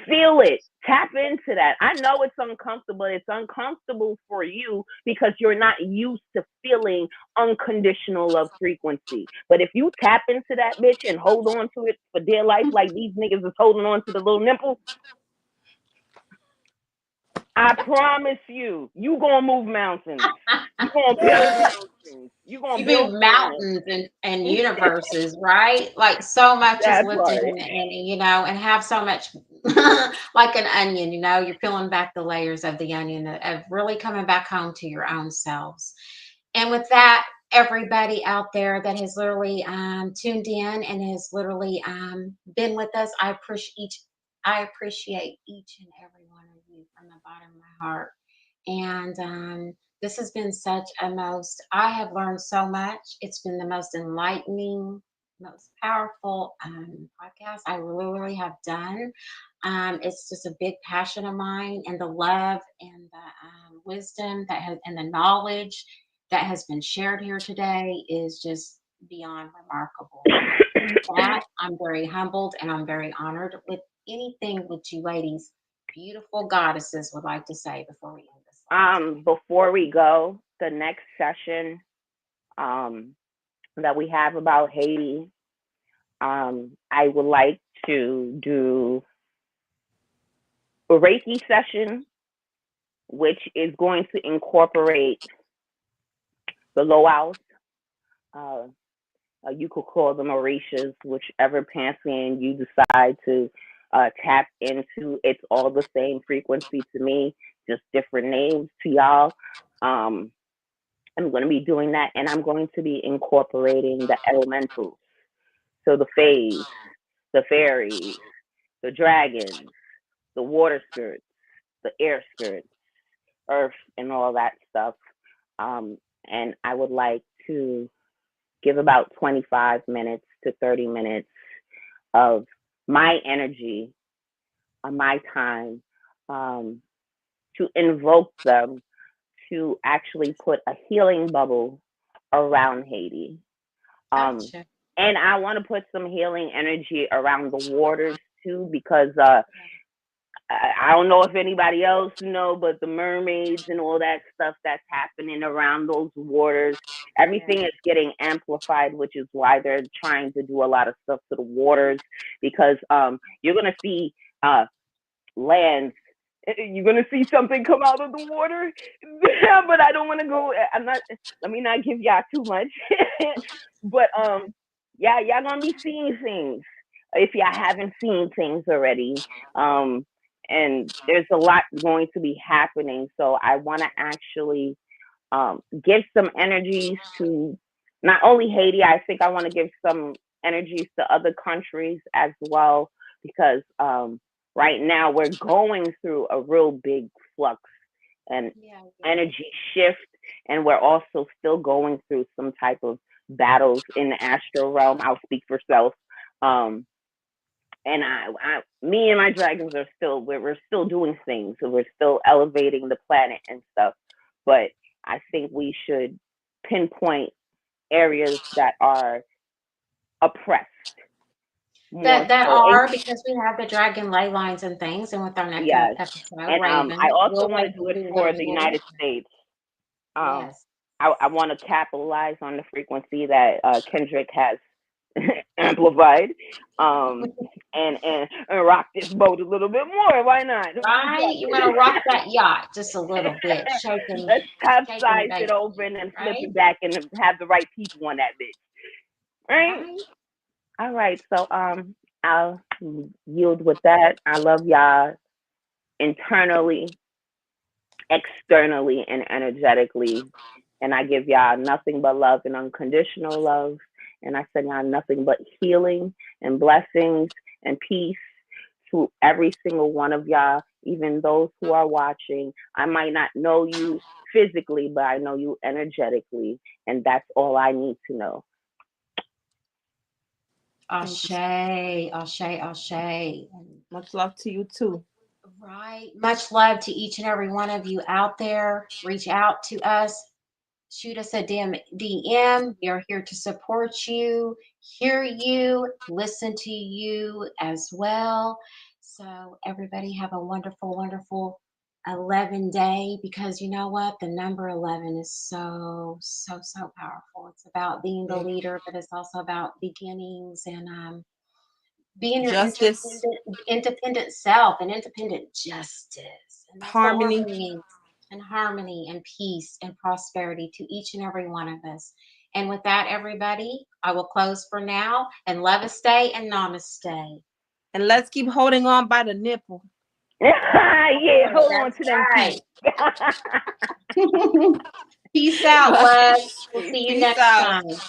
[SPEAKER 3] Feel it. Tap into that. I know it's uncomfortable. It's uncomfortable for you because you're not used to feeling unconditional love frequency. But if you tap into that bitch and hold on to it for dear life, like these niggas is holding on to the little nipple, I promise you, you gonna move mountains. You gonna build mountains. You gonna
[SPEAKER 1] You
[SPEAKER 3] build
[SPEAKER 1] move
[SPEAKER 3] planets.
[SPEAKER 1] mountains and universes, right? Like so much is
[SPEAKER 3] That
[SPEAKER 1] lifted
[SPEAKER 3] part.
[SPEAKER 1] and have so much like an onion, you're peeling back the layers of the onion of really coming back home to your own selves. And with that, everybody out there that has literally tuned in and has literally been with us, I appreciate each and every one of you from the bottom of my heart. And this has been such a most, I have learned so much. It's been the most enlightening, most powerful podcast I really have done. It's just a big passion of mine, and the love and the wisdom and the knowledge that has been shared here today is just beyond remarkable. And with that, I'm very humbled and I'm very honored with anything that you ladies, beautiful goddesses, would like to say before we end this live today.
[SPEAKER 3] Before we go, the next session um that we have about Haiti, I would like to do a Reiki session, which is going to incorporate the Loaus. Uh, you could call them Orishas, whichever pantheon you decide to tap into. It's all the same frequency to me, just different names to y'all. Um, I'm going to be doing that, and I'm going to be incorporating the elementals. So the fays, the fairies, the dragons, the water spirits, the air spirits, earth, and all that stuff. And I would like to give about 25 minutes to 30 minutes of my energy, my time, um, to invoke them to actually put a healing bubble around Haiti. Um,
[SPEAKER 1] Gotcha.
[SPEAKER 3] and I want to put some healing energy around the waters too, because
[SPEAKER 1] Yeah.
[SPEAKER 3] I don't know if anybody else know, but the mermaids and all that stuff that's happening around those waters,
[SPEAKER 1] Yeah.
[SPEAKER 3] everything is getting amplified, which is why they're trying to do a lot of stuff to the waters, because you're gonna see lands. You're gonna see something come out of the water, but I don't want to go. I'm not. Let me not give y'all too much. But yeah, y'all gonna be seeing things if y'all haven't seen things already. Um, and there's a lot going to be happening. So I want to actually give some energies to not only Haiti. I think I want to give some energies to other countries as well, because right now we're going through a real big flux and
[SPEAKER 1] Yeah. Yeah.
[SPEAKER 3] energy shift, and we're also still going through some type of battles in the astral realm. I'll speak for self. Um, and me and my dragons are still, we're still doing things, so we're still elevating the planet and stuff. But I think we should pinpoint areas that are oppressed more
[SPEAKER 1] That
[SPEAKER 3] so.
[SPEAKER 1] are because we have the dragon ley lines and things, and with our next
[SPEAKER 3] Yes,
[SPEAKER 1] episode,
[SPEAKER 3] and I
[SPEAKER 1] Raven,
[SPEAKER 3] also
[SPEAKER 1] we'll
[SPEAKER 3] want
[SPEAKER 1] like
[SPEAKER 3] to do it
[SPEAKER 1] do a
[SPEAKER 3] for
[SPEAKER 1] little
[SPEAKER 3] the
[SPEAKER 1] more.
[SPEAKER 3] United States. Um,
[SPEAKER 1] Yes.
[SPEAKER 3] I want to capitalize on the frequency that Kendrick has amplified, um, and rock this boat a little bit more. Why not?
[SPEAKER 1] Right? You want to rock that yacht just a little bit,
[SPEAKER 3] Let's
[SPEAKER 1] shaking the
[SPEAKER 3] capsize it
[SPEAKER 1] bait,
[SPEAKER 3] over and then flip
[SPEAKER 1] right?
[SPEAKER 3] it back and have the right people on that bitch. Right?
[SPEAKER 1] Right?
[SPEAKER 3] All right. So I'll yield with that. I love y'all internally, externally, and energetically. And I give y'all nothing but love and unconditional love. And I send y'all nothing but healing and blessings and peace to every single one of y'all. even those who are watching. I might not know you physically, but I know you energetically, and that's all I need to know.
[SPEAKER 2] Thank you.
[SPEAKER 1] Ashe, ashe, ashe. And
[SPEAKER 2] Much love to you too.
[SPEAKER 1] right. Much love to each and every one of you out there. Reach out to us. Shoot us a DM. We are here to support you, hear you, listen to you as well. So, everybody have a wonderful, wonderful 11 day, because you know what? The number 11 is so, so, so powerful. It's about being the
[SPEAKER 2] Big.
[SPEAKER 1] leader, but it's also about beginnings and being your
[SPEAKER 2] Justice,
[SPEAKER 1] independent self and independent justice, and that's what we're
[SPEAKER 2] harmony,
[SPEAKER 1] bringing, and harmony and peace and prosperity to each and every one of us. And with that, everybody, I will close for now, and love us stay and namaste.
[SPEAKER 2] and let's keep holding on by the nipple.
[SPEAKER 3] Yeah,
[SPEAKER 1] Oh,
[SPEAKER 3] hold on
[SPEAKER 1] that's
[SPEAKER 3] to them
[SPEAKER 1] right.
[SPEAKER 3] teeth.
[SPEAKER 1] Peace out, love. We'll see you
[SPEAKER 2] Peace
[SPEAKER 1] next
[SPEAKER 2] out.
[SPEAKER 1] time.